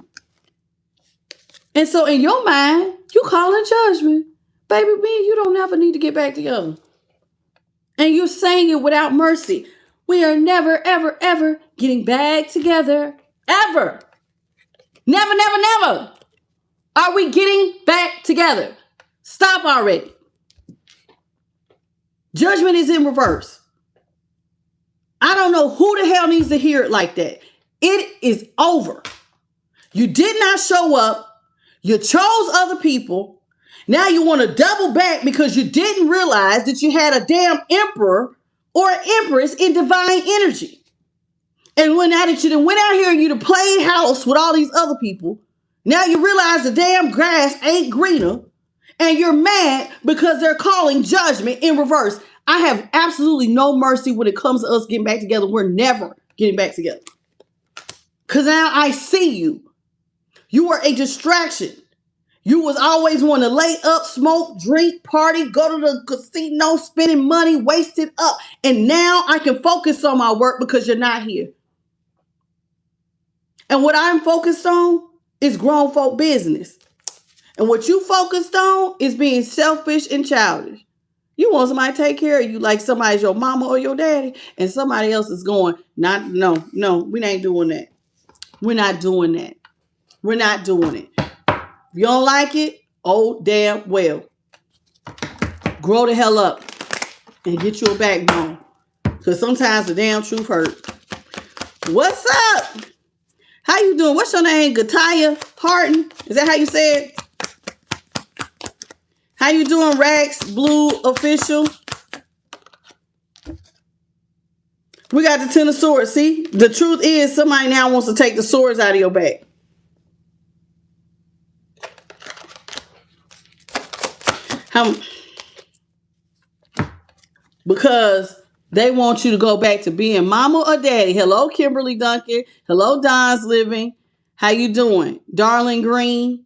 And so in your mind, you call in judgment. Baby, me and you don't ever need to get back together. And you're saying it without mercy. We are never, ever, ever getting back together. Ever. Never, never, never are we getting back together. Stop already. Judgment is in reverse. I don't know who the hell needs to hear it like that. It is over. You did not show up. You chose other people. Now you want to double back because you didn't realize that you had a damn emperor or an empress in divine energy. And when now that you done went out here and you done played house with all these other people, now you realize the damn grass ain't greener and you're mad because they're calling judgment in reverse. I have absolutely no mercy when it comes to us getting back together. We're never getting back together. Because now I see you. You were a distraction. You was always want to lay up, smoke, drink, party, go to the casino, spending money, waste it up. And now I can focus on my work because you're not here. And what I'm focused on is grown folk business. And what you focused on is being selfish and childish. You want somebody to take care of you like somebody's your mama or your daddy, and somebody else is going, no, we ain't doing that. We're not doing that. We're not doing it. If you don't like it, oh damn well. Grow the hell up and get you a backbone. Because sometimes the damn truth hurts. What's up? How you doing? What's your name? Gataya Harton? Is that how you say it? How you doing, Rax Blue Official? We got the 10 of swords. See, the truth is somebody now wants to take the swords out of your back. Because they want you to go back to being mama or daddy. Hello, Kimberly Duncan. Hello, Don's Living. How you doing? Darling Green.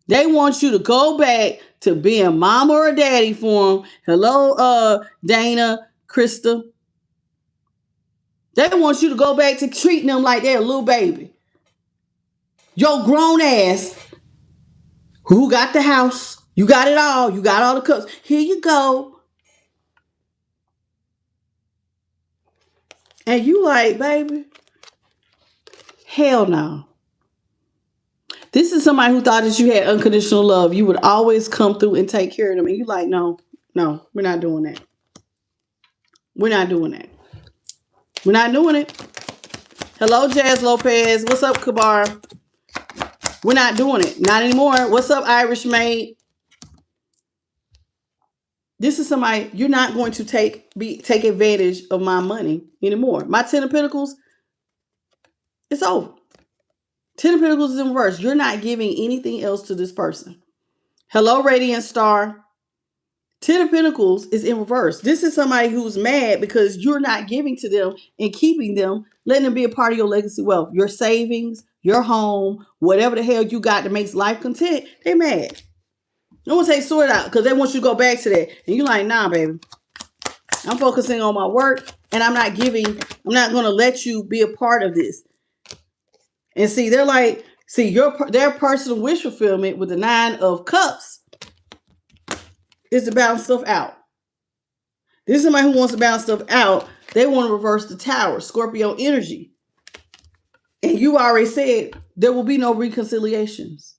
They want you to go back to being mama or daddy for them. Hello, Dana, Krista. They want you to go back to treating them like they're a little baby. Your grown ass, who got the house, you got it all, you got all the cups. Here you go. And you like, baby, hell no. This is somebody who thought that you had unconditional love. You would always come through and take care of them. And you like, no, we're not doing that. We're not doing that. We're not doing it. Hello, Jazz Lopez. What's up, Kabar? We're not doing it. Not anymore. What's up, Irish Maid? This is somebody, you're not going to take advantage of my money anymore. My 10 of Pentacles, it's over. 10 of Pentacles is in reverse. You're not giving anything else to this person. Hello, Radiant Star. 10 of Pentacles is in reverse. This is somebody who's mad because you're not giving to them and keeping them, letting them be a part of your legacy wealth. Your savings, your home, whatever the hell you got that makes life content, they mad. No one take sword out because they want you to go back to that. And you're like, nah, baby. I'm focusing on my work and I'm not going to let you be a part of this. And see, they're like, their personal wish fulfillment with the 9 of Cups is to balance stuff out. This is somebody who wants to balance stuff out. They want to reverse the Tower, Scorpio energy. And you already said there will be no reconciliations.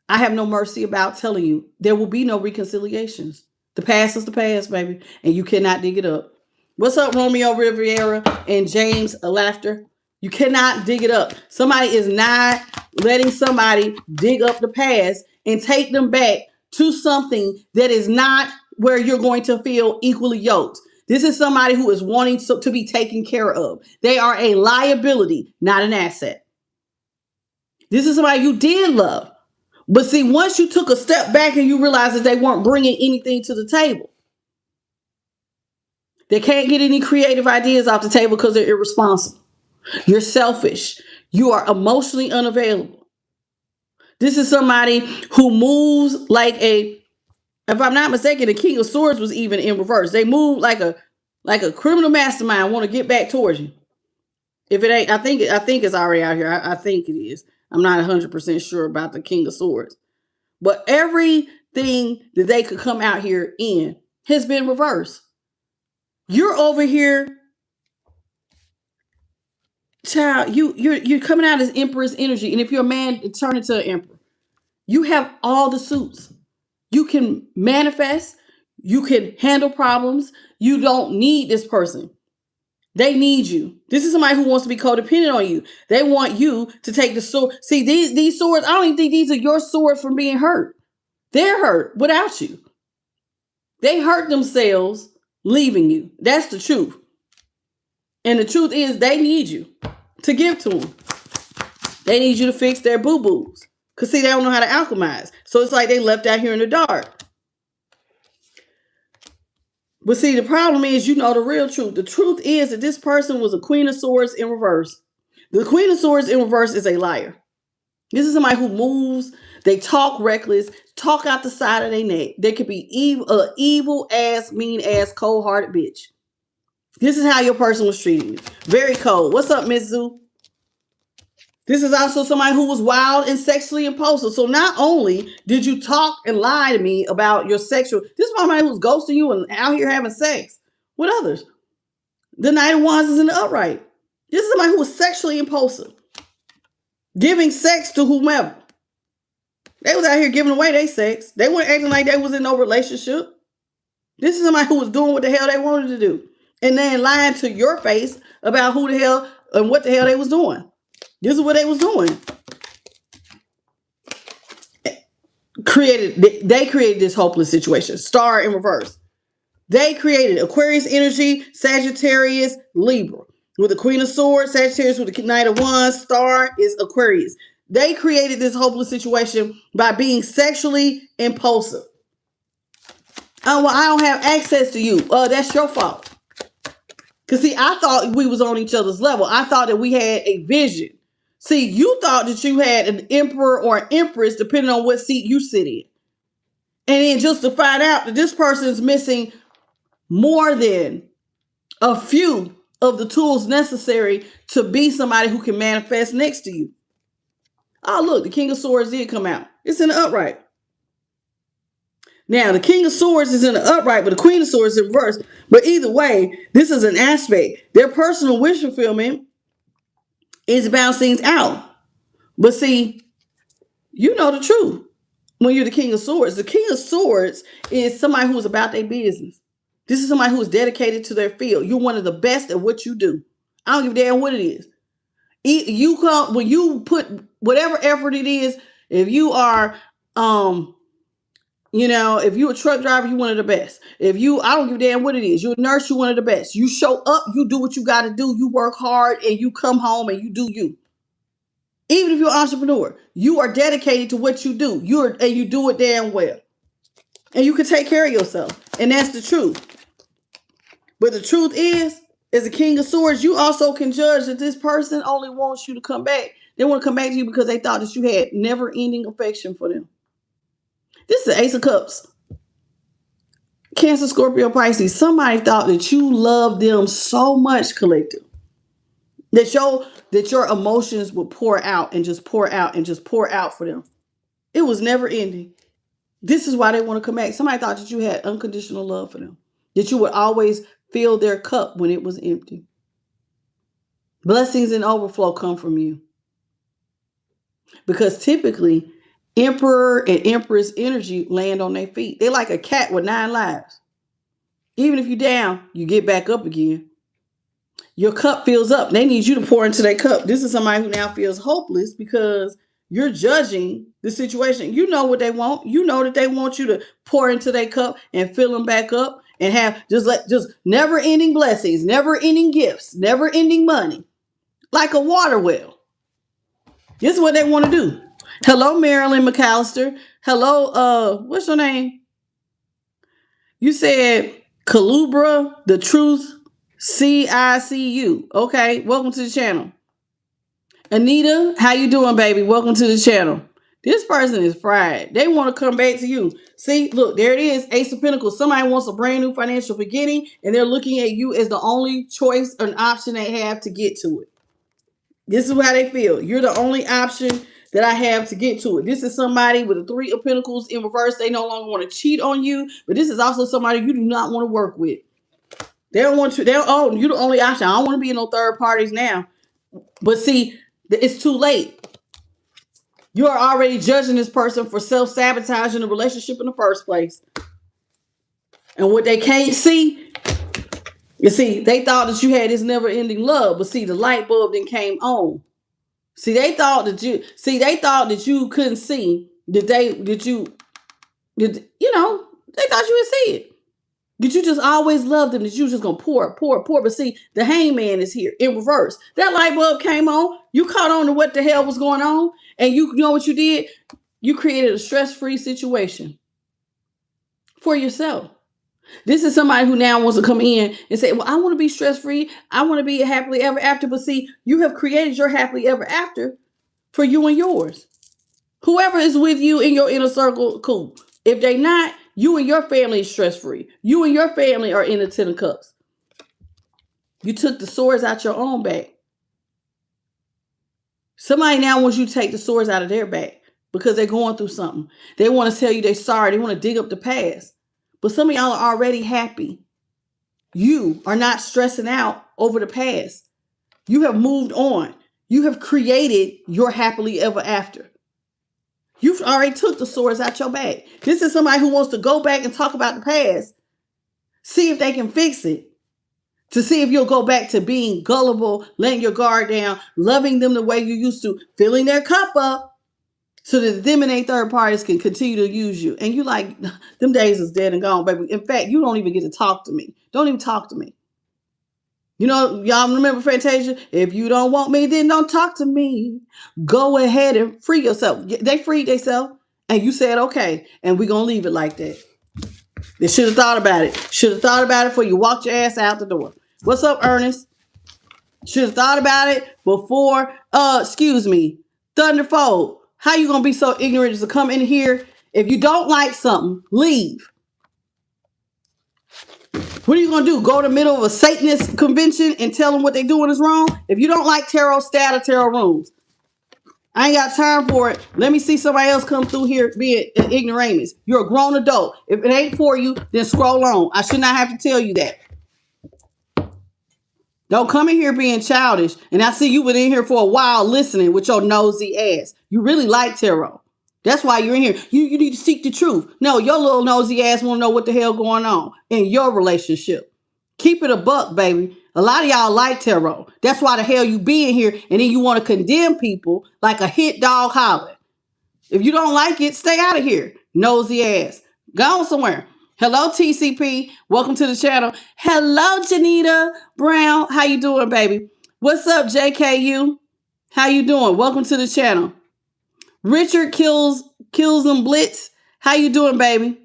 I have no mercy about telling you there will be no reconciliations. The past is the past, baby, and you cannot dig it up. What's up, Romeo Riviera and James Laughter? You cannot dig it up. Somebody is not letting somebody dig up the past and take them back to something that is not where you're going to feel equally yoked. This is somebody who is wanting to be taken care of. They are a liability, not an asset. This is somebody you did love. But see, once you took a step back and you realized that they weren't bringing anything to the table, they can't get any creative ideas off the table because they're irresponsible. You're selfish. You are emotionally unavailable. This is somebody who moves like if I'm not mistaken, the King of Swords was even in reverse. They move like a criminal mastermind want to get back towards you. If it ain't, I think it's already out here. I think it is. I'm not 100% sure about the King of Swords. But everything that they could come out here in has been reversed. You're over here, child, you're coming out as Empress energy. And if you're a man, turn into an emperor. You have all the suits. You can manifest. You can handle problems. You don't need this person. They need you. This is somebody who wants to be codependent on you. They want you to take the sword. See, these swords, I don't even think these are your swords from being hurt. They're hurt without you. They hurt themselves leaving you. That's the truth. And the truth is they need you to give to them. They need you to fix their boo-boos. Because see, they don't know how to alchemize. So it's like they left out here in the dark. But see, the problem is, you know the real truth. The truth is that this person was a Queen of Swords in reverse. The Queen of Swords in reverse is a liar. This is somebody who moves. They talk reckless, talk out the side of their neck. They could be evil ass, mean ass, cold-hearted bitch. This is how your person was treating you. Very cold. What's up, Miss Zoo? This is also somebody who was wild and sexually impulsive. So not only did you talk and lie to me about your sexual, this is somebody who's ghosting you and out here having sex with others. The Knight of Wands is in the upright. This is somebody who was sexually impulsive, giving sex to whomever. They was out here giving away their sex. They weren't acting like they was in no relationship. This is somebody who was doing what the hell they wanted to do, and then lying to your face about who the hell and what the hell they was doing. This is what they was doing. They created this hopeless situation. Star in reverse. They created Aquarius energy, Sagittarius, Libra. With the Queen of Swords, Sagittarius with the Knight of Wands, Star is Aquarius. They created this hopeless situation by being sexually impulsive. Oh, well, I don't have access to you. That's your fault. Because see, I thought we was on each other's level. I thought that we had a vision. See, you thought that you had an emperor or an empress, depending on what seat you sit in. And then just to find out that this person is missing more than a few of the tools necessary to be somebody who can manifest next to you. Oh, look, the King of Swords did come out. It's in the upright. Now, the King of Swords is in the upright, but the Queen of Swords is in reverse. But either way, this is an aspect. Their personal wish fulfillment is balancing out. But see, you know the truth. When you're the King of Swords, the King of Swords is somebody who is about their business. This is somebody who is dedicated to their field. You're one of the best at what you do. I don't give a damn what it is. You come when you put whatever effort it is. If you are, if you're a truck driver, you're one of the best. I don't give a damn what it is. You're a nurse, you're one of the best. You show up, you do what you got to do. You work hard, and you come home and you do you. Even if you're an entrepreneur, you are dedicated to what you do. You do it damn well. And you can take care of yourself. And that's the truth. But the truth is, as a King of Swords, you also can judge that this person only wants you to come back. They want to come back to you because they thought that you had never-ending affection for them. This is the Ace of Cups. Cancer, Scorpio, Pisces. Somebody thought that you loved them so much, collective, that your emotions would pour out and just pour out and just pour out for them. It was never ending. This is why they want to come back. Somebody thought that you had unconditional love for them, that you would always fill their cup when it was empty. Blessings and overflow come from you. Because typically, Emperor and Empress energy land on their feet. They're like a cat with 9 lives. Even if you're down, you get back up again. Your cup fills up. They need you to pour into their cup. This is somebody who now feels hopeless because you're judging the situation. You know what they want. You know that they want you to pour into their cup and fill them back up and have just never-ending blessings, never-ending gifts, never-ending money, like a water well. This is what they want to do. Hello, Marilyn McAllister. Hello, what's your name? You said Calubra, the truth, CICU. Okay, welcome to the channel. Anita, how you doing, baby? Welcome to the channel. This person is fried. They want to come back to you. See, look, there it is. Ace of Pentacles. Somebody wants a brand new financial beginning, and they're looking at you as the only choice and option they have to get to it. This is how they feel. You're the only option that I have to get to it. This is somebody with a 3 of Pentacles in reverse. They no longer want to cheat on you, but this is also somebody you do not want to work with. They don't want you. You're the only option. I don't want to be in no third parties now. But see, it's too late. You are already judging this person for self-sabotaging the relationship in the first place. And what they can't see, you see, they thought that you had this never-ending love, but see, the light bulb then came on. See, they thought that you couldn't see that they thought you would see it. That you just always loved them, that you was just gonna pour. But see, the hangman is here in reverse. That light bulb came on. You caught on to what the hell was going on, and you know what you did? You created a stress-free situation for yourself. This is somebody who now wants to come in and say, well, I want to be stress-free. I want to be happily ever after. But see, you have created your happily ever after for you and yours. Whoever is with you in your inner circle, cool. If they not, you and your family is stress-free. You and your family are in the 10 of cups. You took the swords out your own back. Somebody now wants you to take the swords out of their back because they're going through something. They want to tell you they're sorry. They want to dig up the past. But some of y'all are already happy. You are not stressing out over the past. You have moved on. You have created your happily ever after. You've already took the swords out your back. This is somebody who wants to go back and talk about the past. See if they can fix it. To see if you'll go back to being gullible, letting your guard down, loving them the way you used to, filling their cup up, so that them and their third parties can continue to use you. And you like, them days is dead and gone, baby. In fact, you don't even get to talk to me. Don't even talk to me. You know, y'all remember Fantasia? If you don't want me, then don't talk to me. Go ahead and free yourself. They freed themselves, and you said, okay, and we're going to leave it like that. They should have thought about it. Should have thought about it before you walked your ass out the door. What's up, Ernest? Should have thought about it before, Thunderfold. How you going to be so ignorant as to come in here? If you don't like something, leave. What are you going to do? Go to the middle of a Satanist convention and tell them what they're doing is wrong? If you don't like tarot, stay out of tarot rooms. I ain't got time for it. Let me see somebody else come through here being an ignoramus. You're a grown adult. If it ain't for you, then scroll on. I should not have to tell you that. Don't come in here being childish. And I see you been in here for a while listening with your nosy ass. You really like tarot. That's why you're in here. You need to seek the truth. No, your little nosy ass want to know what the hell going on in your relationship. Keep it a buck, baby. A lot of y'all like tarot. That's why the hell you be in here. And then you want to condemn people like a hit dog hollering. If you don't like it, stay out of here. Nosy ass. Go on somewhere. Hello, TCP. Welcome to the channel. Hello, Janita Brown. How you doing, baby? What's up, JKU? How you doing? Welcome to the channel. Richard kills them blitz. How you doing, baby?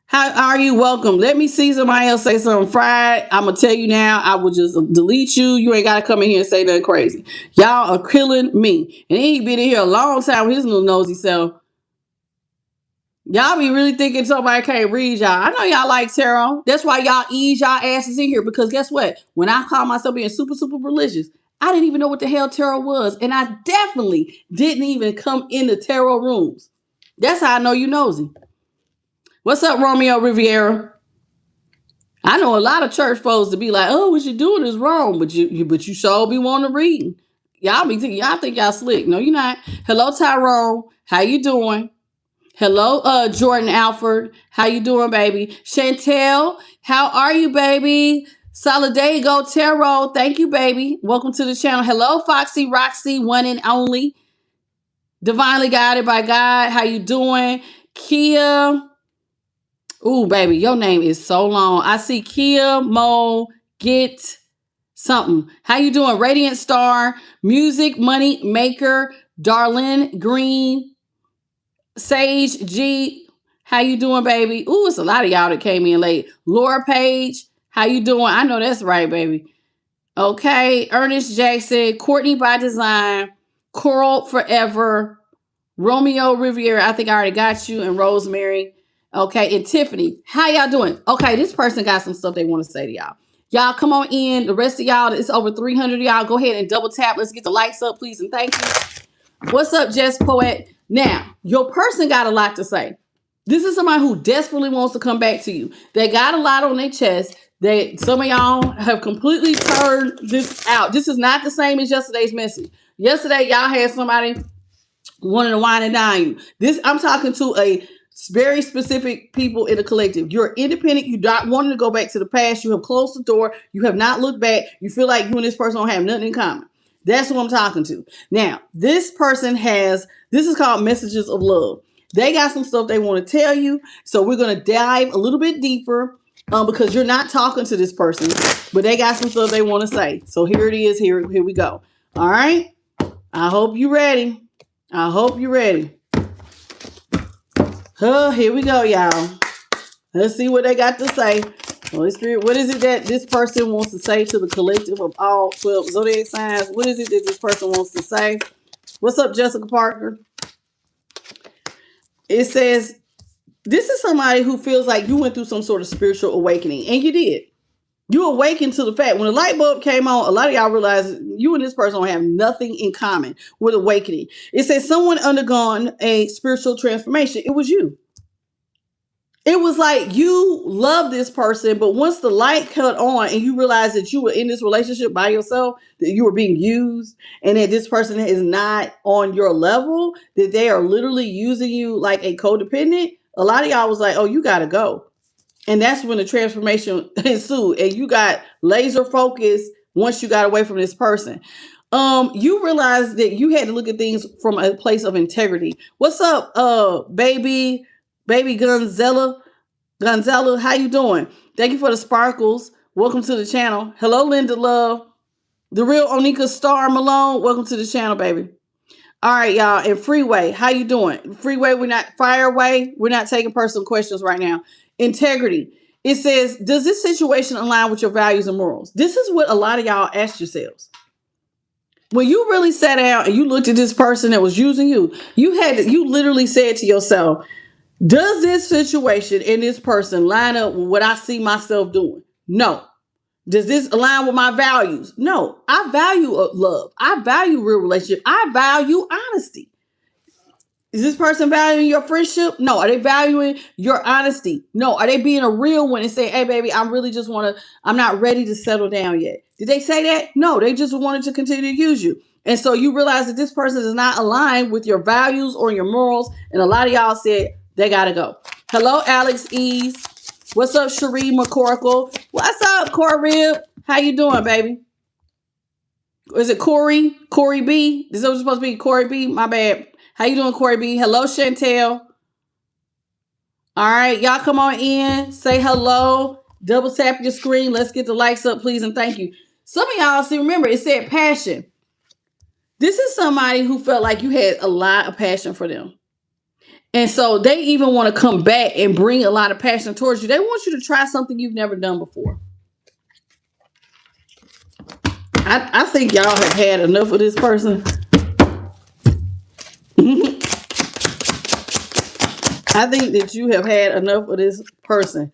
How are you? Welcome. Let me see somebody else say something fried. I'm going to tell you now, I will just delete you. You ain't got to come in here and say nothing crazy. Y'all are killing me. And he been in here a long time with his little nosy self. Y'all be really thinking somebody can't read y'all. I know y'all like tarot. That's why y'all ease y'all asses in here. Because guess what? When I call myself being super, super religious, I didn't even know what the hell tarot was. And I definitely didn't even come into tarot rooms. That's how I know you nosy. What's up, Romeo Riviera? I know a lot of church folks to be like, oh, what you doing is wrong. But you sure be wanting to read. Y'all think y'all slick. No, you're not. Hello, Tyrone. How you doing? Hello, Jordan Alford. How you doing, baby? Chantel, how are you, baby? Solidago Tarot. Thank you, baby. Welcome to the channel. Hello, Foxy Roxy, one and only. Divinely guided by God. How you doing? Kia. Ooh, baby, your name is so long. I see Kia Mo Get something. How you doing? Radiant Star, Music Money Maker, Darlene Green, Sage G. How you doing, baby? Ooh, it's a lot of y'all that came in late. Laura Page. How you doing? I know that's right, baby. Okay. Ernest Jackson, Courtney by Design, Coral Forever, Romeo Riviera. I think I already got you. And Rosemary. Okay. And Tiffany. How y'all doing? Okay. This person got some stuff they want to say to y'all. Y'all come on in. The rest of y'all, it's over 300 of y'all. Go ahead and double tap. Let's get the lights up, please. And thank you. What's up, Jess Poet? Now, your person got a lot to say. This is somebody who desperately wants to come back to you. They got a lot on their chest. Some of y'all have completely turned this out. This is not the same as yesterday's message. Yesterday, y'all had somebody wanting to wine and dine you. This, I'm talking to a very specific people in the collective. You're independent. You're not wanting to go back to the past. You have closed the door. You have not looked back. You feel like you and this person don't have nothing in common. That's who I'm talking to. Now, this person has, this is called messages of love. They got some stuff they want to tell you. So we're going to dive a little bit deeper because you're not talking to this person, but they got some stuff they want to say. So here it is. Here we go. All right. I hope you're ready. I hope you're ready. Here we go, y'all. Let's see what they got to say. Holy Spirit, what is it that this person wants to say to the collective of all 12 zodiac signs? What is it that this person wants to say? What's up, Jessica Parker? It says, this is somebody who feels like you went through some sort of spiritual awakening, and you did. You awakened to the fact when the light bulb came on, a lot of y'all realize you and this person don't have nothing in common with awakening. It says someone undergone a spiritual transformation. It was you. It was like you love this person, but once the light cut on and you realize that you were in this relationship by yourself, that you were being used, and that this person is not on your level, that they are literally using you like a codependent, a lot of y'all was like, oh, you got to go. And that's when the transformation ensued. And you got laser focused once you got away from this person. You realized that you had to look at things from a place of integrity. What's up, baby Gonzella? Gonzella, how you doing? Thank you for the sparkles. Welcome to the channel. Hello, Linda Love. The real Onika Star Malone. Welcome to the channel, baby. All right, y'all. And Freeway, how you doing? Freeway, we're not Fireway. We're not taking personal questions right now. Integrity. It says, does this situation align with your values and morals? This is what a lot of y'all ask yourselves. When you really sat down and you looked at this person that was using you, you literally said to yourself, does this situation and this person line up with what I see myself doing? No. Does this align with my values? No. I value love. I value real relationship. I value honesty. Is this person valuing your friendship? No. Are they valuing your honesty? No. Are they being a real one and say, hey, baby, I really just I'm not ready to settle down yet. Did they say that? No. They just wanted to continue to use you. And so you realize that this person is not aligned with your values or your morals. And a lot of y'all said they got to go. Hello, Alex Ease. What's up, Cherie McCorkle? What's up, Corrib? How you doing, baby? Is it Corey? Corey B? Is that supposed to be Corey B? My bad. How you doing, Corey B? Hello, Chantel. All right, y'all come on in. Say hello. Double tap your screen. Let's get the likes up, please, and thank you. Some of y'all, see, remember, it said passion. This is somebody who felt like you had a lot of passion for them. And so they even want to come back and bring a lot of passion towards you. They want you to try something you've never done before. I think y'all have had enough of this person. I think that you have had enough of this person.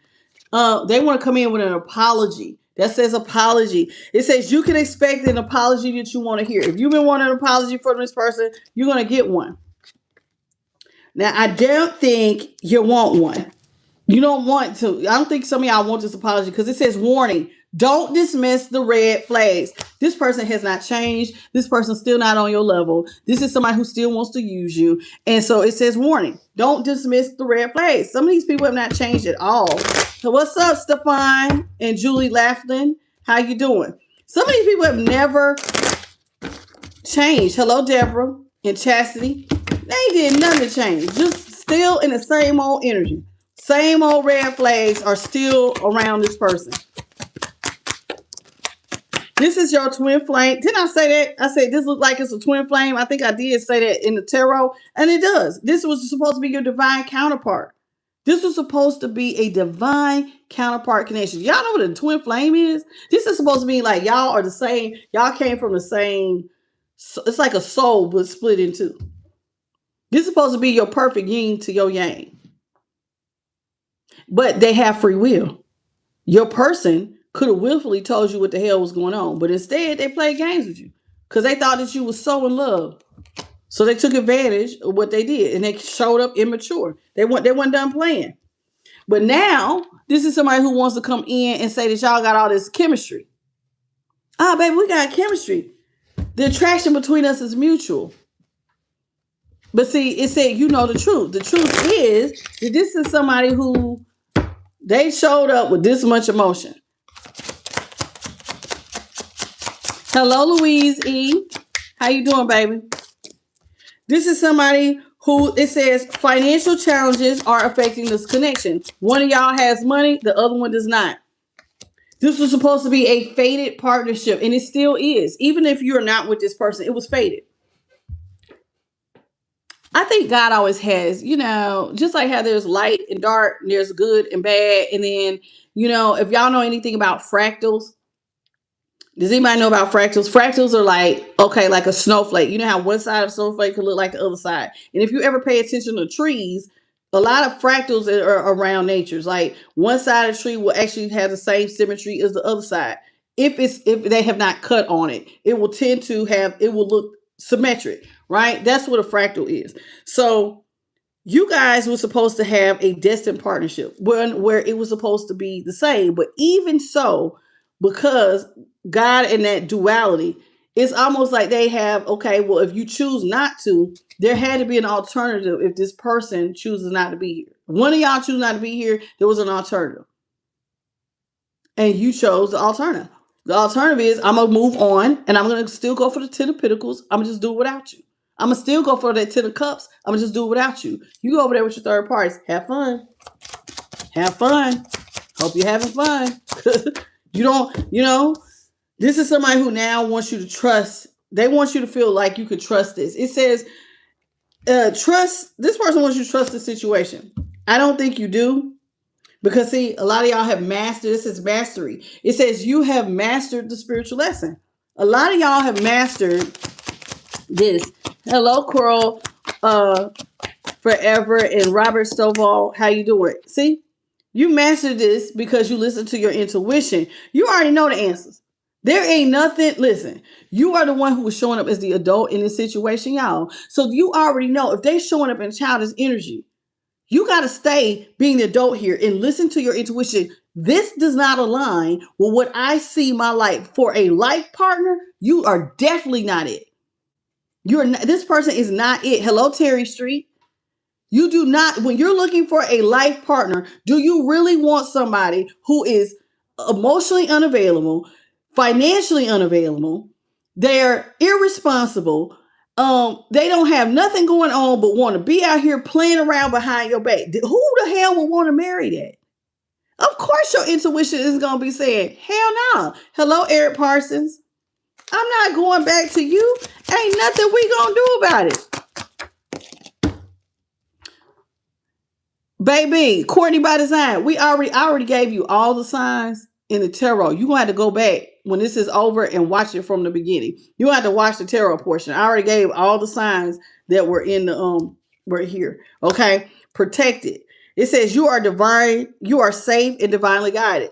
They want to come in with an apology. That says apology. It says you can expect an apology that you want to hear. If you've been wanting an apology from this person, you're going to get one. Now, I don't think you want one. You don't want to. I don't think some of y'all want this apology because it says warning. Don't dismiss the red flags. This person has not changed. This person's still not on your level. This is somebody who still wants to use you. And so it says warning. Don't dismiss the red flags. Some of these people have not changed at all. So what's up, Stefan and Julie Laughlin? How you doing? Some of these people have never changed. Hello, Deborah and Chastity. They did nothing to change. Just still in the same old energy. Same old red flags are still around this person. This is your twin flame. Didn't I say that? I said this looks like it's a twin flame. I think I did say that in the tarot. And it does. This was supposed to be your divine counterpart. This was supposed to be a divine counterpart connection. Y'all know what a twin flame is? This is supposed to be like y'all are the same. Y'all came from the same. It's like a soul but split in two. This is supposed to be your perfect yin to your yang. But they have free will. Your person could have willfully told you what the hell was going on. But instead, they played games with you. Because they thought that you were so in love. So they took advantage of what they did. And they showed up immature. They weren't done playing. But now, this is somebody who wants to come in and say that y'all got all this chemistry. Baby, we got chemistry. The attraction between us is mutual. But see, it said you know the truth. The truth is that this is somebody who they showed up with this much emotion. Hello, Louise E. How you doing, baby? This is somebody who, it says, financial challenges are affecting this connection. One of y'all has money, the other one does not. This was supposed to be a fated partnership, and it still is. Even if you're not with this person, it was fated. I think God always has, just like how there's light and dark, and there's good and bad. And then, if y'all know anything about fractals, does anybody know about fractals? Fractals are like a snowflake. You know how one side of a snowflake could look like the other side. And if you ever pay attention to trees, a lot of fractals are around nature's. Like one side of the tree will actually have the same symmetry as the other side. If they have not cut on it, it will tend to it will look symmetric, right? That's what a fractal is. So you guys were supposed to have a destined partnership where it was supposed to be the same. But even so, because God and that duality, it's almost like they have, okay, well, if you choose not to, there had to be an alternative if this person chooses not to be here. One of y'all choose not to be here, there was an alternative. And you chose the alternative. The alternative is I'm going to move on and I'm going to still go for the 10 of Pentacles. I'm going to just do it without you. I'm going to still go for that 10 of Cups. I'm going to just do it without you. You go over there with your third parties. Have fun. Have fun. Hope you're having fun. This is somebody who now wants you to trust. They want you to feel like you could trust this. It says, trust. This person wants you to trust the situation. I don't think you do. Because see, a lot of y'all have mastered. This is mastery. It says you have mastered the spiritual lesson. A lot of y'all have mastered this. Hello, Coral, Forever, and Robert Stovall. How you doing? See, you mastered this because you listen to your intuition. You already know the answers. There ain't nothing. Listen, you are the one who was showing up as the adult in this situation, y'all. So you already know if they showing up in childish energy. You got to stay being the adult here and listen to your intuition. This does not align with what I see my life for a life partner. You are definitely not it. This person is not it. Hello, Terry Street. You do not, when you're looking for a life partner, do you really want somebody who is emotionally unavailable, financially unavailable, they're irresponsible, they don't have nothing going on but want to be out here playing around behind your back? Who the hell would want to marry that? Of course your intuition is going to be saying, hell no. Hello, Eric Parsons. I'm not going back to you. Ain't nothing we going to do about it. Baby, Courtney by Design, I already gave you all the signs in the tarot. You're going to have to go back when this is over and watch it from the beginning. You have to watch the tarot portion. I already gave all the signs that were in the were here. Okay? Protected. It says you are divine, you are safe and divinely guided.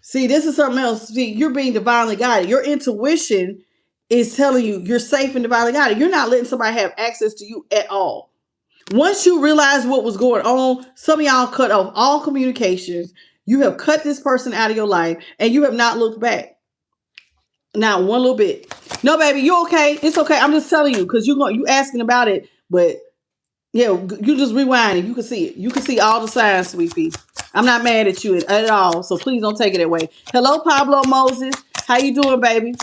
See, this is something else. See, you're being divinely guided. Your intuition is telling you you're safe and divinely guided. You're not letting somebody have access to you at all. Once you realize what was going on, some of y'all cut off all communications. You have cut this person out of your life and you have not looked back. Not one little bit. No, baby, you okay? It's okay. I'm just telling you because you asking about it, but yeah, you just rewind it. You can see it. You can see all the signs, sweet pea. I'm not mad at you at all, so please don't take it that way. Hello, Pablo Moses. How you doing, baby?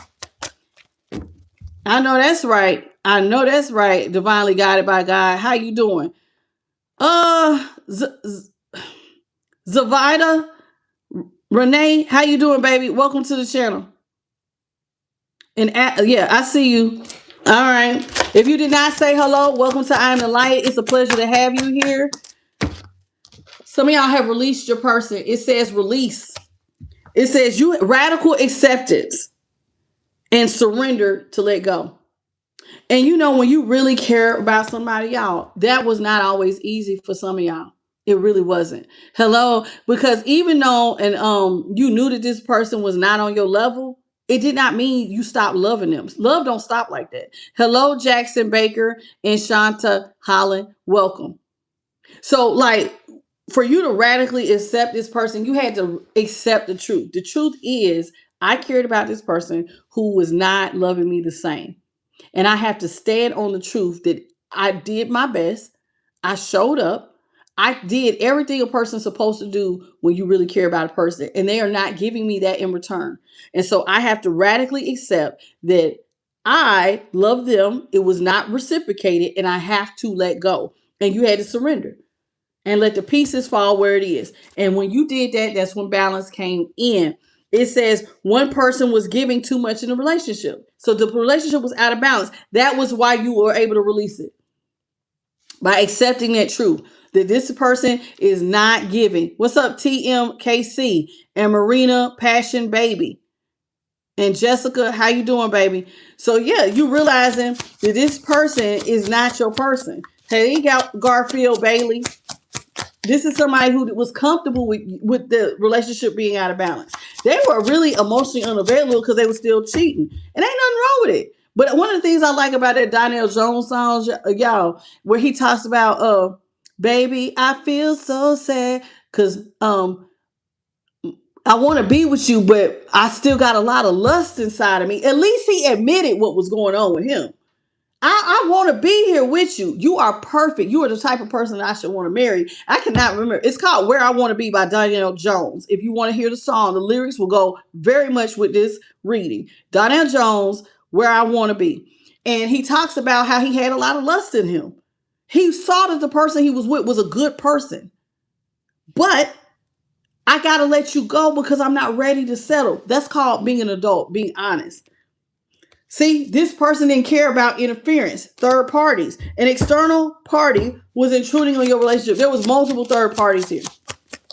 I know that's right. I know that's right. Divinely guided by God. How you doing? Zavida Renee, how you doing, baby? Welcome to the channel. And yeah, I see you. All right. If you did not say hello, welcome to I Am the Light. It's a pleasure to have you here. Some of y'all have released your person. It says release. It says you radical acceptance and surrender to let go. And when you really care about somebody, y'all, that was not always easy for some of y'all. It really wasn't. Hello, because even though you knew that this person was not on your level, it did not mean you stopped loving them. Love don't stop like that. Hello, Jackson Baker and Shanta Holland. Welcome. So, for you to radically accept this person, you had to accept the truth. The truth is, I cared about this person who was not loving me the same. And I have to stand on the truth that I did my best. I showed up. I did everything a person's supposed to do when you really care about a person, and they are not giving me that in return. And so I have to radically accept that I love them. It was not reciprocated, and I have to let go. And you had to surrender and let the pieces fall where it is. And when you did that, that's when balance came in. It says one person was giving too much in the relationship. So the relationship was out of balance. That was why you were able to release it, by accepting that truth that this person is not giving. What's up, TMKC and Marina Passion Baby and Jessica? How you doing, baby? So yeah, you realizing that this person is not your person. Hey, you got Garfield Bailey. This is somebody who was comfortable with the relationship being out of balance. They were really emotionally unavailable because they were still cheating. And ain't nothing wrong with it. But one of the things I like about that Donnell Jones song, y'all, where he talks about, baby, I feel so sad because I want to be with you, but I still got a lot of lust inside of me. At least he admitted what was going on with him. I want to be here with you. You are perfect. You are the type of person that I should want to marry. I cannot remember. It's called Where I Want to Be by Donnell Jones. If you want to hear the song, the lyrics will go very much with this reading. Donnell Jones, Where I Want to Be. And he talks about how he had a lot of lust in him. He saw that the person he was with was a good person. But I got to let you go because I'm not ready to settle. That's called being an adult, being honest. See, this person didn't care about interference, third parties. An external party was intruding on your relationship. There was multiple third parties here.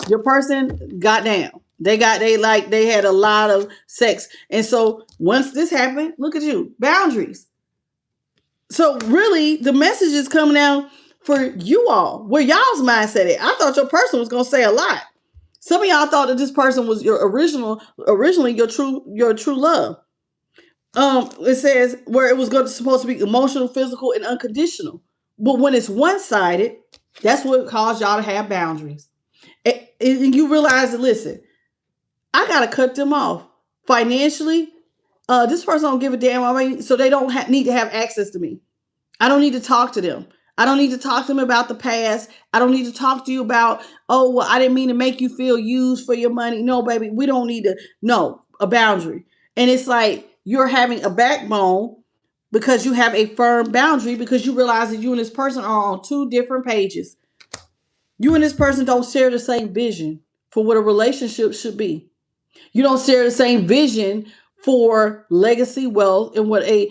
Your person got down. They had a lot of sex. And so once this happened, look at you, boundaries. So really, the message is coming out for you all. Where y'all's mindset at? I thought your person was going to say a lot. Some of y'all thought that this person was your originally your true love. It says where it was supposed to be emotional, physical, and unconditional. But when it's one-sided, that's what caused y'all to have boundaries. And you realize that, listen, I got to cut them off financially. This person don't give a damn about me, so they don't need to have access to me. I don't need to talk to them. I don't need to talk to them about the past. I don't need to talk to you about, oh, well, I didn't mean to make you feel used for your money. No, baby, we don't need to. No, a boundary. And it's like you're having a backbone because you have a firm boundary because you realize that you and this person are on two different pages. You and this person don't share the same vision for what a relationship should be. You don't share the same vision for legacy wealth and what a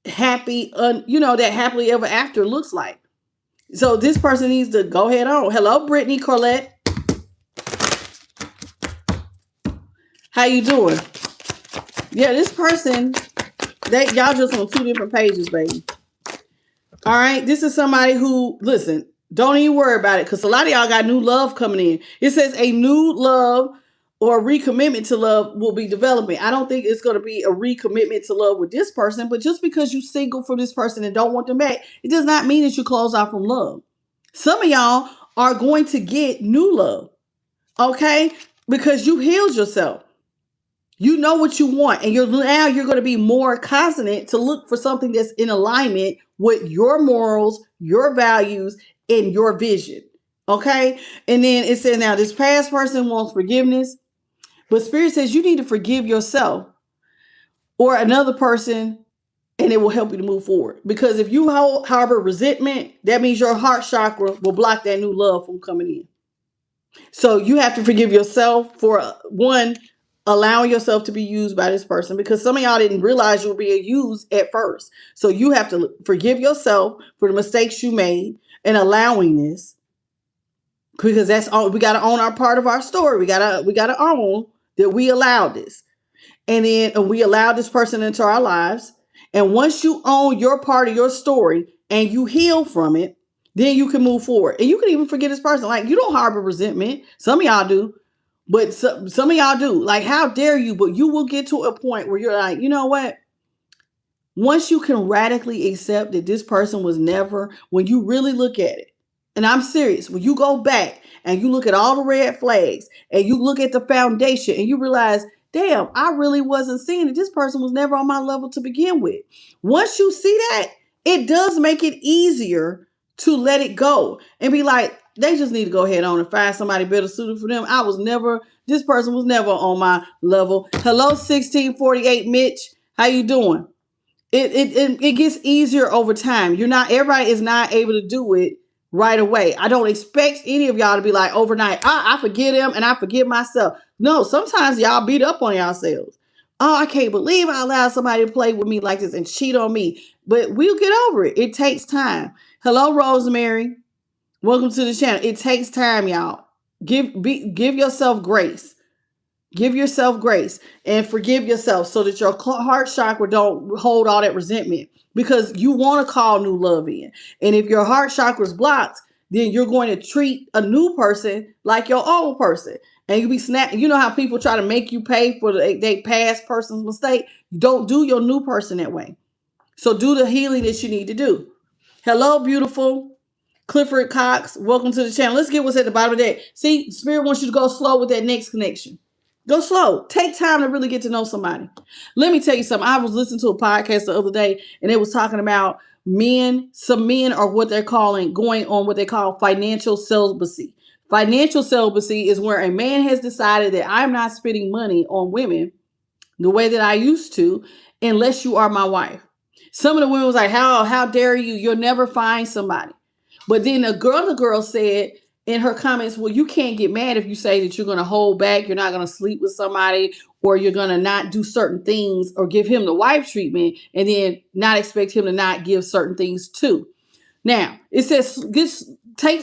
happy, that happily ever after looks like. So this person needs to go head on. Hello, Brittany Corlette. How you doing? Yeah, this person, y'all just on two different pages, baby. All right, this is somebody who, listen, don't even worry about it because a lot of y'all got new love coming in. It says a new love or recommitment to love will be developing. I don't think it's going to be a recommitment to love with this person, but just because you single for this person and don't want them back, it does not mean that you close off from love. Some of y'all are going to get new love, okay? Because you healed yourself. You know what you want, and you're going to be more confident to look for something that's in alignment with your morals, your values, and your vision. Okay? And then it says now this past person wants forgiveness, but Spirit says you need to forgive yourself or another person, and it will help you to move forward. Because if you harbor resentment, that means your heart chakra will block that new love from coming in. So you have to forgive yourself for one, allowing yourself to be used by this person, because some of y'all didn't realize you were being used at first. So you have to forgive yourself for the mistakes you made and allowing this, because that's all we got to own. Our part of our story. We gotta own that we allowed this, and then we allowed this person into our lives. And once you own your part of your story and you heal from it, then you can move forward. And you can even forget this person. Like, you don't harbor resentment. Some of y'all do. But some of y'all do. Like, how dare you? But you will get to a point where you're like, you know what? Once you can radically accept that this person was never, when you really look at it, and I'm serious, when you go back and you look at all the red flags and you look at the foundation and you realize, damn, I really wasn't seeing it. This person was never on my level to begin with. Once you see that, it does make it easier to let it go and be like, they just need to go ahead on and find somebody better suited for them. This person was never on my level. Hello, 1648 Mitch. How you doing? It gets easier over time. Everybody is not able to do it right away. I don't expect any of y'all to be like overnight, I forget him and I forget myself. No, sometimes y'all beat up on yourselves. Oh, I can't believe I allowed somebody to play with me like this and cheat on me. But we'll get over it. It takes time. Hello, Rosemary. Welcome to the channel. It takes time, y'all. Give yourself grace. Give yourself grace and forgive yourself so that your heart chakra don't hold all that resentment, because you want to call new love in. And if your heart chakra is blocked, then you're going to treat a new person like your old person. And you be you know how people try to make you pay for their past person's mistake? Don't do your new person that way. So do the healing that you need to do. Hello, beautiful. Clifford Cox, welcome to the channel. Let's get what's at the bottom of that. See, Spirit wants you to go slow with that next connection. Go slow. Take time to really get to know somebody. Let me tell you something. I was listening to a podcast the other day, and it was talking about men. Some men are what they're going on what they call financial celibacy. Financial celibacy is where a man has decided that I'm not spending money on women the way that I used to unless you are my wife. Some of the women was like, how dare you? You'll never find somebody. But then the girl said in her comments, well, you can't get mad if you say that you're going to hold back, you're not going to sleep with somebody, or you're going to not do certain things or give him the wife treatment and then not expect him to not give certain things too. Now, it says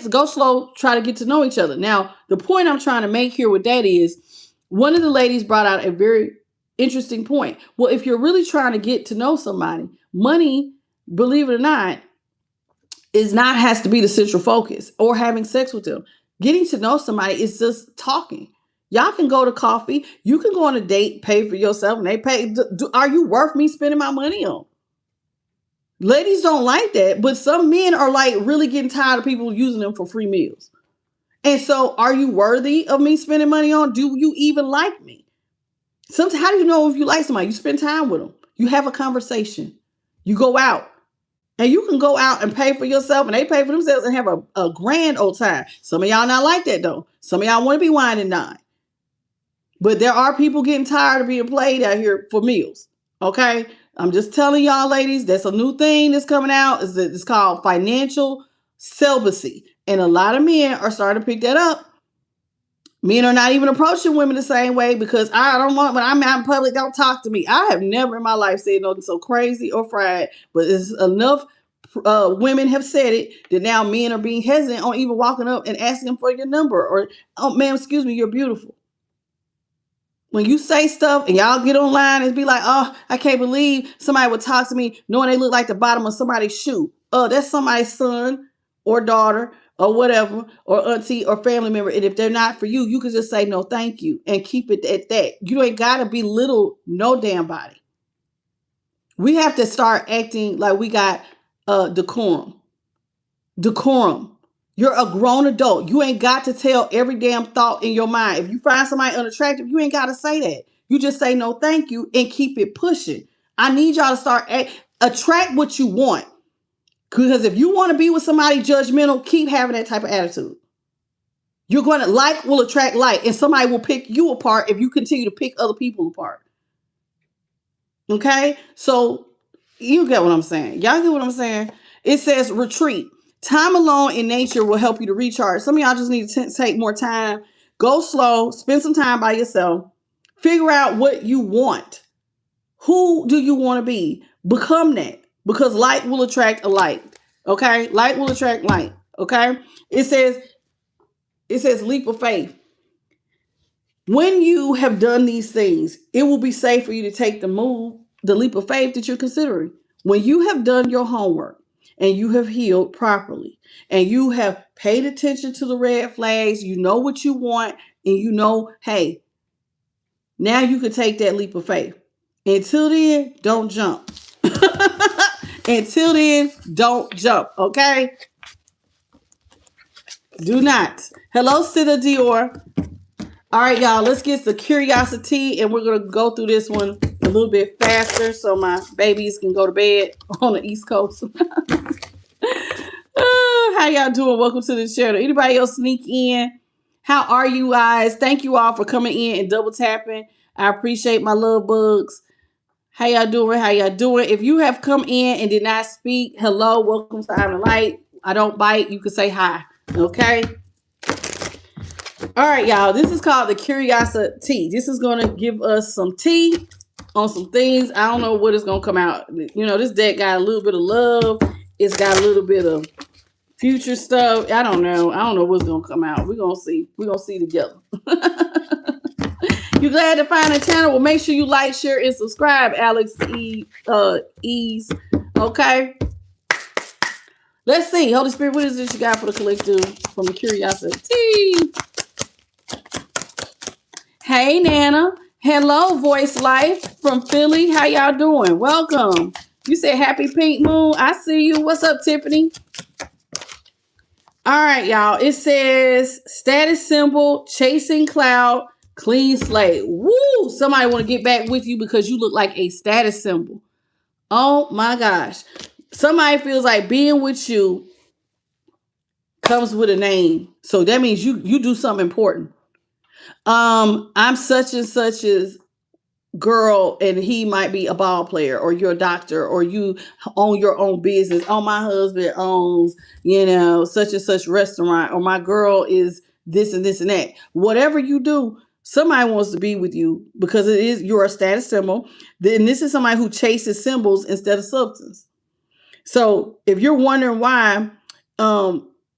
go slow, try to get to know each other. Now, the point I'm trying to make here with that is one of the ladies brought out a very interesting point. Well, if you're really trying to get to know somebody, money, believe it or not, has to be the central focus, or having sex with them. Getting to know somebody is just talking. Y'all can go to coffee. You can go on a date, pay for yourself, and they pay. Are you worth me spending my money on? Ladies don't like that, but some men are like really getting tired of people using them for free meals. And so, are you worthy of me spending money on? Do you even like me? Sometimes, how do you know if you like somebody? You spend time with them. You have a conversation. You go out. And you can go out and pay for yourself, and they pay for themselves and have a grand old time. Some of y'all not like that, though. Some of y'all want to be wine and dine. But there are people getting tired of being played out here for meals. Okay? I'm just telling y'all, ladies, that's a new thing that's coming out. It's called financial celibacy. And a lot of men are starting to pick that up. Men are not even approaching women the same way because I don't want, when I'm out in public, don't talk to me. I have never in my life said nothing so crazy or fried, but it's enough women have said it that now men are being hesitant on even walking up and asking for your number or, oh, ma'am, excuse me, you're beautiful. When you say stuff and y'all get online and be like, oh, I can't believe somebody would talk to me knowing they look like the bottom of somebody's shoe. Oh, that's somebody's son or daughter or whatever, or auntie or family member. And if they're not for you, you can just say no, thank you, and keep it at that. You ain't got to belittle no damn body. We have to start acting like we got decorum. Decorum. You're a grown adult. You ain't got to tell every damn thought in your mind. If you find somebody unattractive, you ain't got to say that. You just say no, thank you, and keep it pushing. I need y'all to start attract what you want. Because if you want to be with somebody judgmental, keep having that type of attitude. You're going to will attract like, and somebody will pick you apart if you continue to pick other people apart. Okay? So you get what I'm saying. Y'all get what I'm saying? It says retreat. Time alone in nature will help you to recharge. Some of y'all just need to take more time. Go slow. Spend some time by yourself. Figure out what you want. Who do you want to be? Become that. Because light will attract a light. Okay? Light will attract light. Okay? It says leap of faith. When you have done these things, it will be safe for you to take the leap of faith that you're considering. When you have done your homework and you have healed properly and you have paid attention to the red flags, you know what you want, and you know, hey, now you can take that leap of faith. Until then, don't jump. Until then, don't jump, okay? Do not. Hello, Sita Dior. All right, y'all, let's get the curiosity, and we're going to go through this one a little bit faster so my babies can go to bed on the East Coast. How y'all doing? Welcome to the channel. Anybody else sneak in? How are you guys? Thank you all for coming in and double tapping. I appreciate my love bugs. How y'all doing? How y'all doing? If you have come in and did not speak, hello, welcome to tDimYourLight. I don't bite. You can say hi. Okay? All right, y'all. This is called the curiosity. This is going to give us some tea on some things. I don't know what is going to come out. You know, this deck got a little bit of love. It's got a little bit of future stuff. I don't know. I don't know what's going to come out. We're going to see. We're going to see together. You glad to find the channel? Well, make sure you like, share, and subscribe, Alex Ease. Okay? Let's see. Holy Spirit, what is this you got for the collective from the curiosity? Hey, Nana. Hello, Voice Life from Philly. How y'all doing? Welcome. You said happy pink moon. I see you. What's up, Tiffany? All right, y'all. It says status symbol, chasing cloud, clean slate. Woo! Somebody want to get back with you because you look like a status symbol. Oh my gosh. Somebody feels like being with you comes with a name. So that means you do something important. I'm such and such as girl, and he might be a ball player, or you're a doctor, or you own your own business. Oh, my husband owns, such and such restaurant, or my girl is this and this and that. Whatever you do, somebody wants to be with you because you're a status symbol. Then this is somebody who chases symbols instead of substance. So if you're wondering why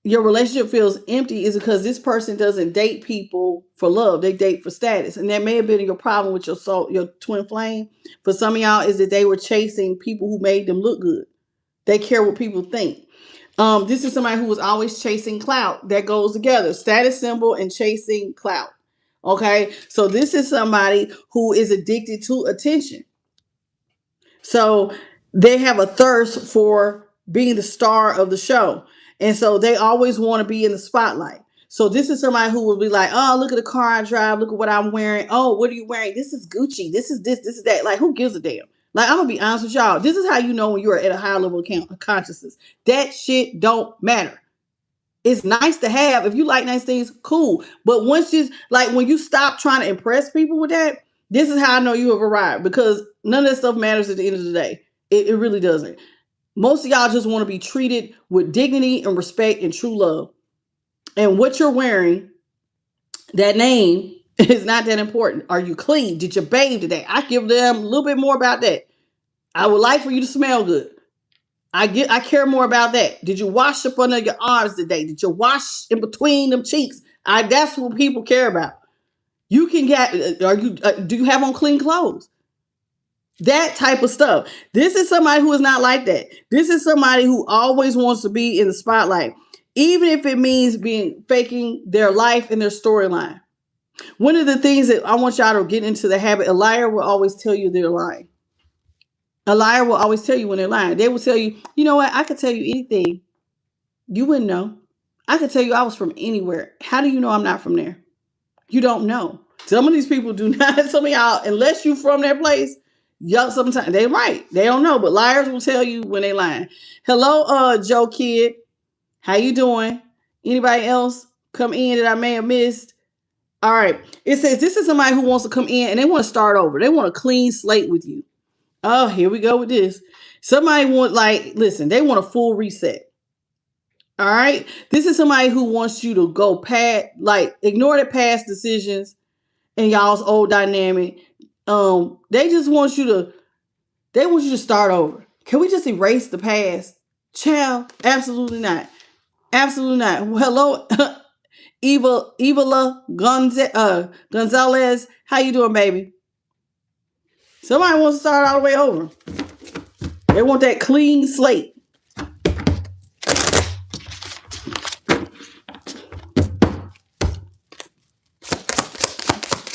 your relationship feels empty, is because this person doesn't date people for love. They date for status. And that may have been your problem with your soul, your twin flame. For some of y'all, is that they were chasing people who made them look good. They care what people think. This is somebody who was always chasing clout. That goes together. Status symbol and chasing clout. Okay. So this is somebody who is addicted to attention. So they have a thirst for being the star of the show. And so they always want to be in the spotlight. So this is somebody who will be like, oh, look at the car I drive. Look at what I'm wearing. Oh, what are you wearing? This is Gucci. This is this is that. Like, who gives a damn? Like, I'm going to be honest with y'all. This is how you know when you're at a high level of consciousness. That shit don't matter. It's nice to have. If you like nice things, cool. But once you, like, when you stop trying to impress people with that, this is how I know you have arrived, because none of that stuff matters at the end of the day. It really doesn't. Most of y'all just want to be treated with dignity and respect and true love. And what you're wearing, that name, is not that important. Are you clean? Did you bathe today? I give them a little bit more about that. I would like for you to smell good. I care more about that. Did you wash up under your arms today? Did you wash in between them cheeks? That's what people care about. You can get. Do you have on clean clothes? That type of stuff. This is somebody who is not like that. This is somebody who always wants to be in the spotlight, even if it means faking their life and their storyline. One of the things that I want y'all to get into the habit, a liar will always tell you they're lying. A liar will always tell you when they're lying. They will tell you, you know what? I could tell you anything. You wouldn't know. I could tell you I was from anywhere. How do you know I'm not from there? You don't know. Some of these people do not. Some of y'all, unless you from their place, y'all sometimes they right. They don't know, but liars will tell you when they lying. Hello, Joe Kid. How you doing? Anybody else come in that I may have missed? All right. It says this is somebody who wants to come in and they want to start over. They want a clean slate with you. Oh, here we go with this. Somebody listen, they want a full reset. All right. This is somebody who wants you to go ignore the past decisions and y'all's old dynamic. They just want you to start over. Can we just erase the past? Child, absolutely not. Absolutely not. Well, hello, Evala Gonzalez. How you doing, baby? Somebody wants to start all the way over. They want that clean slate.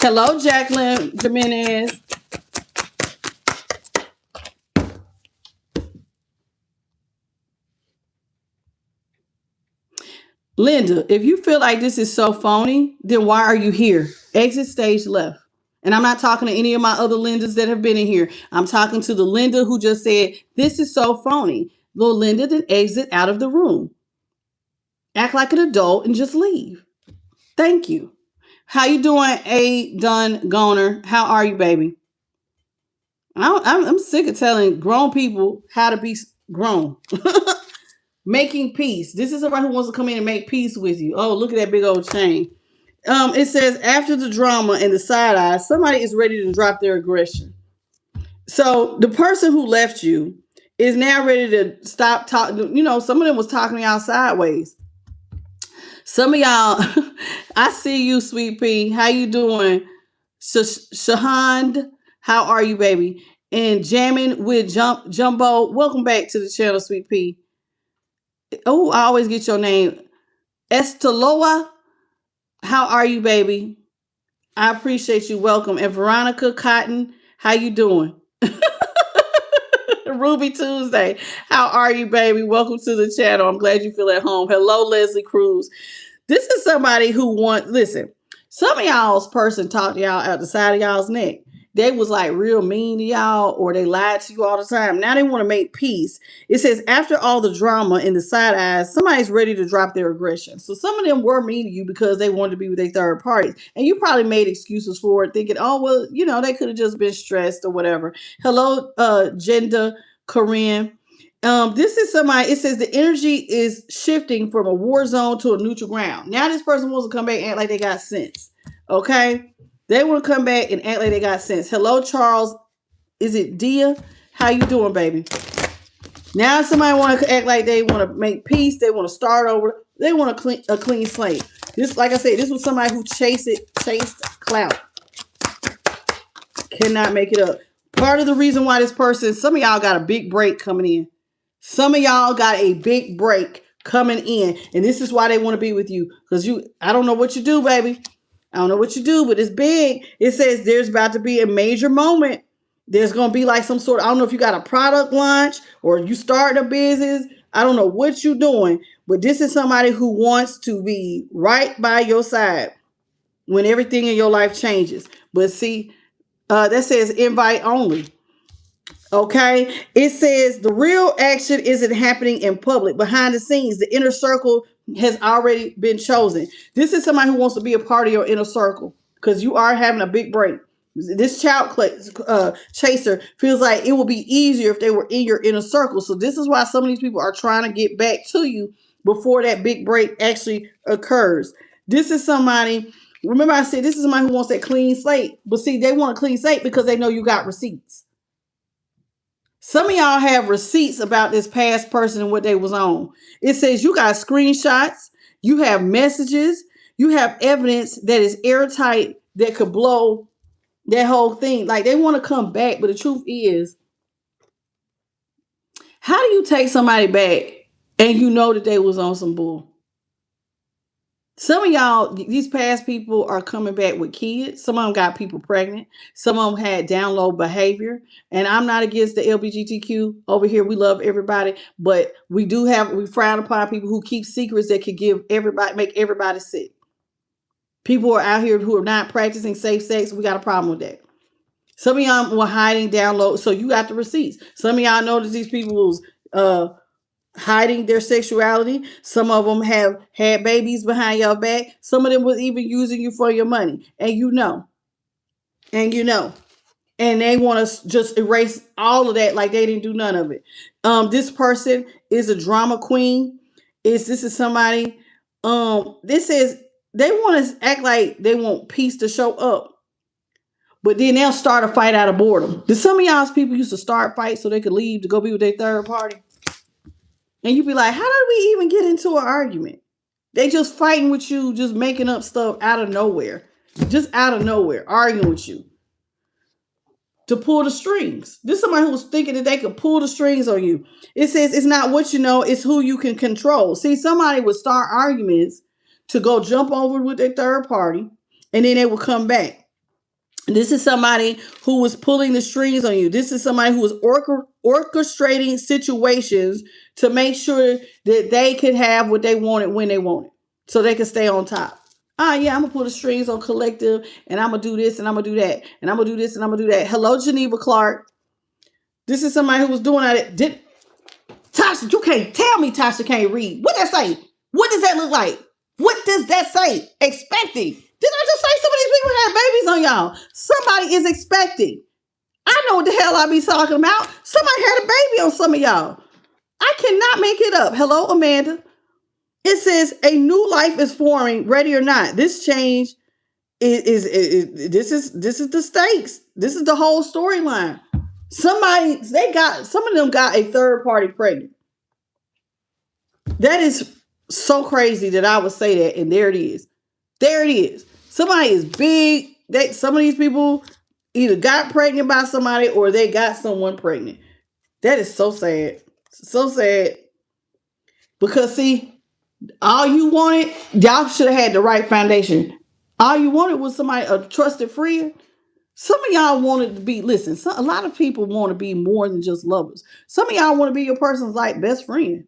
Hello, Jacqueline Jimenez. Linda, if you feel like this is so phony, then why are you here? Exit stage left. And I'm not talking to any of my other Lindas that have been in here. I'm talking to the Linda who just said, this is so phony. Little Linda, then exit out of the room. Act like an adult and just leave. Thank you. How you doing, A. Dunn Goner? How are you, baby? I'm sick of telling grown people how to be grown. Making peace. This is somebody who wants to come in and make peace with you. Oh, look at that big old chain. It says after the drama and the side eye, somebody is ready to drop their aggression. So the person who left you is now ready to stop talking. You know, some of them was talking to y'all sideways. Some of y'all, I see you, Sweet Pea. How you doing? Shahand, how are you, baby? And jamming with Jumbo. Welcome back to the channel, Sweet Pea. Oh, I always get your name. Estaloa, how are you, baby? I appreciate you. Welcome. And Veronica Cotton, how you doing? Ruby Tuesday, how are you, baby? Welcome to the channel. I'm glad you feel at home. Hello, Leslie Cruz. This is somebody who listen, some of y'all's person talked to y'all out the side of y'all's neck. They was like real mean to y'all, or they lied to you all the time. Now they want to make peace. It says after all the drama in the side eyes, somebody's ready to drop their aggression. So some of them were mean to you because they wanted to be with their third parties. And you probably made excuses for it, thinking, oh, well, you know, they could have just been stressed or whatever. Hello, Jenda Corinne. This is somebody, it says the energy is shifting from a war zone to a neutral ground. Now this person wants to come back and act like they got sense. Okay? They want to come back and act like they got sense. Hello, Charles. Is it Dia? How you doing, baby? Now somebody want to act like they want to make peace. They want to start over. They want a clean slate. This, like I said, this was somebody who chased clout. Cannot make it up. Part of the reason why this person, some of y'all got a big break coming in. Some of y'all got a big break coming in. And this is why they want to be with you. Because I don't know what you do, baby. I don't know what you do, but it's big. It says there's about to be a major moment. There's going to be like some sort of, I don't know if you got a product launch or you start a business. I don't know what you're doing, but this is somebody who wants to be right by your side when everything in your life changes. But see, that says invite only. Okay. It says the real action isn't happening in public. Behind the scenes, the inner circle has already been chosen. This is somebody who wants to be a part of your inner circle because you are having a big break. This child chaser feels like it will be easier if they were in your inner circle. So this is why some of these people are trying to get back to you before that big break actually occurs. This is somebody, remember I said this is somebody who wants that clean slate. But see, they want a clean slate because they know you got receipts. Some of y'all have receipts about this past person and what they was on. It says you got screenshots, you have messages, you have evidence that is airtight that could blow that whole thing. Like they want to come back, but the truth is, how do you take somebody back and you know that they was on some bull? Some of y'all, these past people are coming back with kids. Some of them got people pregnant. Some of them had down low behavior. And I'm not against the LGBTQ over here. We love everybody, but we frown upon people who keep secrets that could make everybody sick. People are out here who are not practicing safe sex. We got a problem with that. Some of y'all were hiding down low. So you got the receipts. Some of y'all know that these people was hiding their sexuality. Some of them have had babies behind your back. Some of them was even using you for your money. And you know. And they want to just erase all of that like they didn't do none of it. This person is a drama queen. This is somebody, this says they want to act like they want peace to show up. But then they'll start a fight out of boredom. Did some of y'all's people used to start fights so they could leave to go be with their third party? And you'd be like, how did we even get into an argument? They just fighting with you, just making up stuff out of nowhere. Just out of nowhere, arguing with you. To pull the strings. This is somebody who was thinking that they could pull the strings on you. It says it's not what you know, it's who you can control. See, somebody would start arguments to go jump over with their third party, and then they will come back. This is somebody who was pulling the strings on you. This is somebody who was orchestrating situations to make sure that they could have what they wanted when they wanted, so they could stay on top. Yeah, I'm gonna pull the strings on collective, and I'm gonna do this, and I'm gonna do that, and I'm gonna do this, and I'm gonna do that. Hello, Geneva Clark. This is somebody who was doing that. Did Tasha? You can't tell me Tasha can't read. What that say? What does that look like? What does that say? Expecting. Did I just say some of these people had babies on y'all? Somebody is expecting. I know what the hell I be talking about. Somebody had a baby on some of y'all. I cannot make it up. Hello, Amanda. It says a new life is forming, ready or not. This change this is the stakes. This is the whole storyline. Some of them got a third party pregnant. That is so crazy that I would say that, and there it is. There it is. Somebody is big. Some of these people either got pregnant by somebody or they got someone pregnant. That is so sad. So sad. Because see, all you wanted, y'all should have had the right foundation. All you wanted was somebody, a trusted friend. Some of y'all wanted to be, listen, a lot of people want to be more than just lovers. Some of y'all want to be your person's like best friend.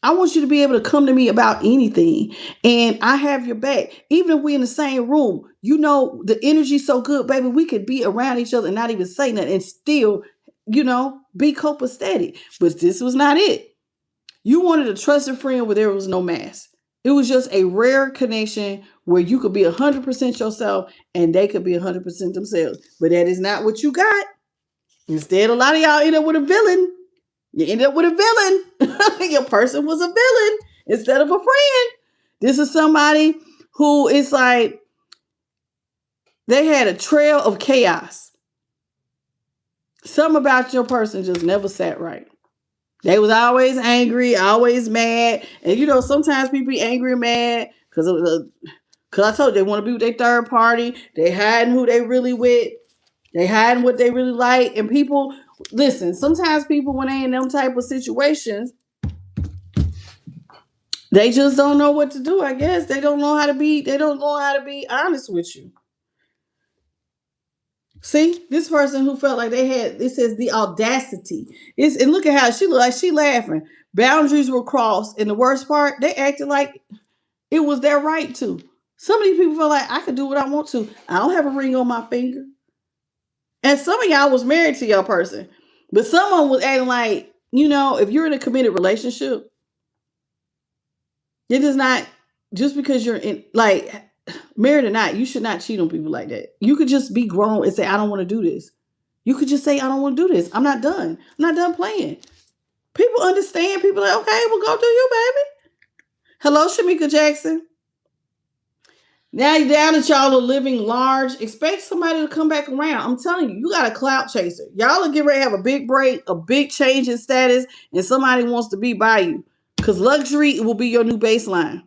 I want you to be able to come to me about anything, and I have your back. Even if we're in the same room, you know, the energy's so good, baby, we could be around each other and not even say nothing and still, be copacetic. But this was not it. You wanted a trusted friend where there was no mask. It was just a rare connection where you could be 100% yourself and they could be 100% themselves. But that is not what you got. Instead, a lot of y'all end up with a villain. You end up with a villain. Your person was a villain instead of a friend. This is somebody who is like, they had a trail of chaos. Something about your person just never sat right. They was always angry, always mad. And sometimes people be angry and mad because I told you they want to be with their third party. They hiding who they really with. They hiding what they really like. And people, listen, sometimes people, when they in them type of situations, they just don't know what to do, I guess. They don't know how to be honest with you. See, this person who felt like it says the audacity. And look at how she looked like she laughing. Boundaries were crossed. And the worst part, they acted like it was their right to. Some of these people feel like I can do what I want to. I don't have a ring on my finger. And some of y'all was married to your person. But someone was acting like, if you're in a committed relationship, it does not, just because you're in, like, married or not, you should not cheat on people like that. You could just be grown and say, I don't want to do this. You could just say, I don't want to do this. I'm not done. I'm not done playing. People understand. People are like, okay, well, go do you, baby. Hello, Shamika Jackson. Now that y'all are living large, expect somebody to come back around. I'm telling you, you got a clout chaser. Y'all are getting ready to have a big break, a big change in status, and somebody wants to be by you. Because luxury will be your new baseline.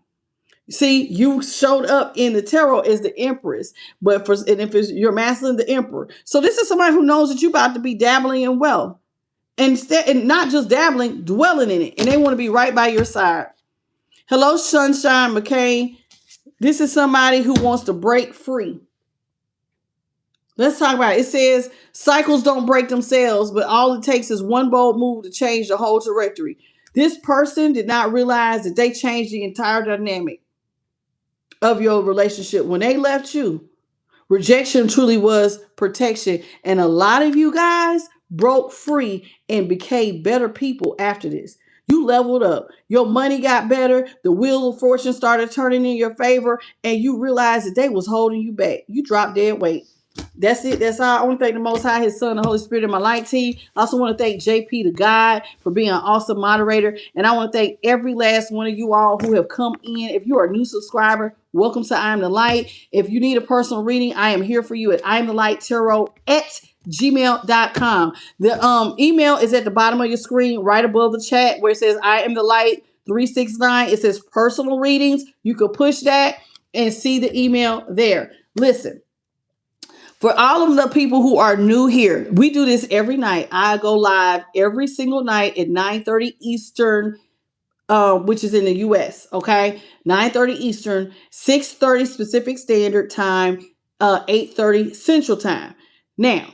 See, you showed up in the tarot as the Empress, and if it's your masculine, the Emperor. So this is somebody who knows that you're about to be dabbling in wealth, and not just dabbling, dwelling in it, and they want to be right by your side. Hello, Sunshine McCain. This is somebody who wants to break free. Let's talk about it. It says cycles don't break themselves, but all it takes is one bold move to change the whole trajectory. This person did not realize that they changed the entire dynamic of your relationship. When they left you, rejection truly was protection. And a lot of you guys broke free and became better people after this. You leveled up. Your money got better. The wheel of fortune started turning in your favor. And you realized that they was holding you back. You dropped dead weight. That's it. That's all. I want to thank the Most High, His Son, the Holy Spirit, and my light team. I also want to thank JP, the God, for being an awesome moderator. And I want to thank every last one of you all who have come in. If you are a new subscriber, welcome to I Am the Light. If you need a personal reading, I am here for you at IamTheLightTarot@gmail.com. The email is at the bottom of your screen, right above the chat, where it says I Am the Light 369. It says personal readings. You could push that and see the email there. Listen. For all of the people who are new here, we do this every night. I go live every single night at 9:30 Eastern, which is in the U.S., okay? 9:30 Eastern, 6:30 Pacific Standard Time, 8:30 Central Time. Now,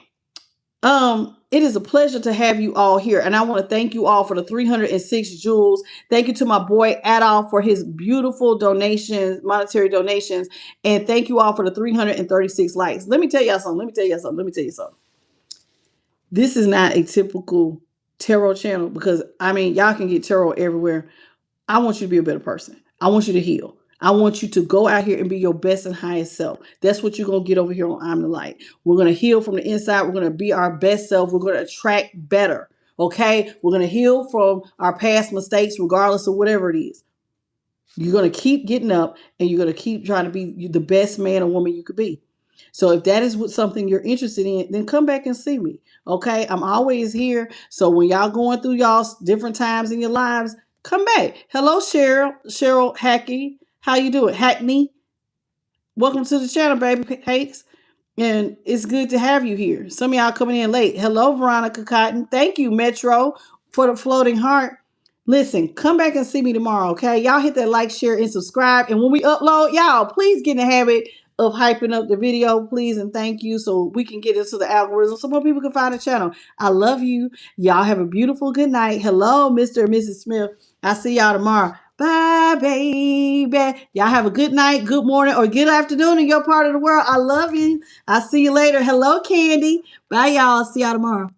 It is a pleasure to have you all here. And I want to thank you all for the 306 jewels. Thank you to my boy Adolf for his beautiful donations, monetary donations. And thank you all for the 336 likes. Let me tell y'all something. This is not a typical tarot channel because, I mean, y'all can get tarot everywhere. I want you to be a better person. I want you to heal. I want you to go out here and be your best and highest self. That's what you're going to get over here on I'm the Light. We're going to heal from the inside. We're going to be our best self. We're going to attract better. Okay? We're going to heal from our past mistakes, regardless of whatever it is. You're going to keep getting up and you're going to keep trying to be the best man or woman you could be. So if that is something you're interested in, then come back and see me. Okay? I'm always here. So when y'all going through y'all's different times in your lives, come back. Hello, Cheryl Hackney. How you doing? Hackney. Welcome to the channel, baby cakes. And it's good to have you here. Some of y'all coming in late. Hello, Veronica Cotton. Thank you, Metro, for the floating heart. Listen, come back and see me tomorrow, okay? Y'all hit that like, share, and subscribe. And when we upload, y'all, please get in the habit of hyping up the video, please, and thank you, so we can get into the algorithm so more people can find the channel. I love you. Y'all have a beautiful good night. Hello, Mr. and Mrs. Smith. I'll see y'all tomorrow. Bye, baby. Y'all have a good night, good morning, or good afternoon in your part of the world. I love you. I'll see you later. Hello, Candy. Bye, y'all. See y'all tomorrow.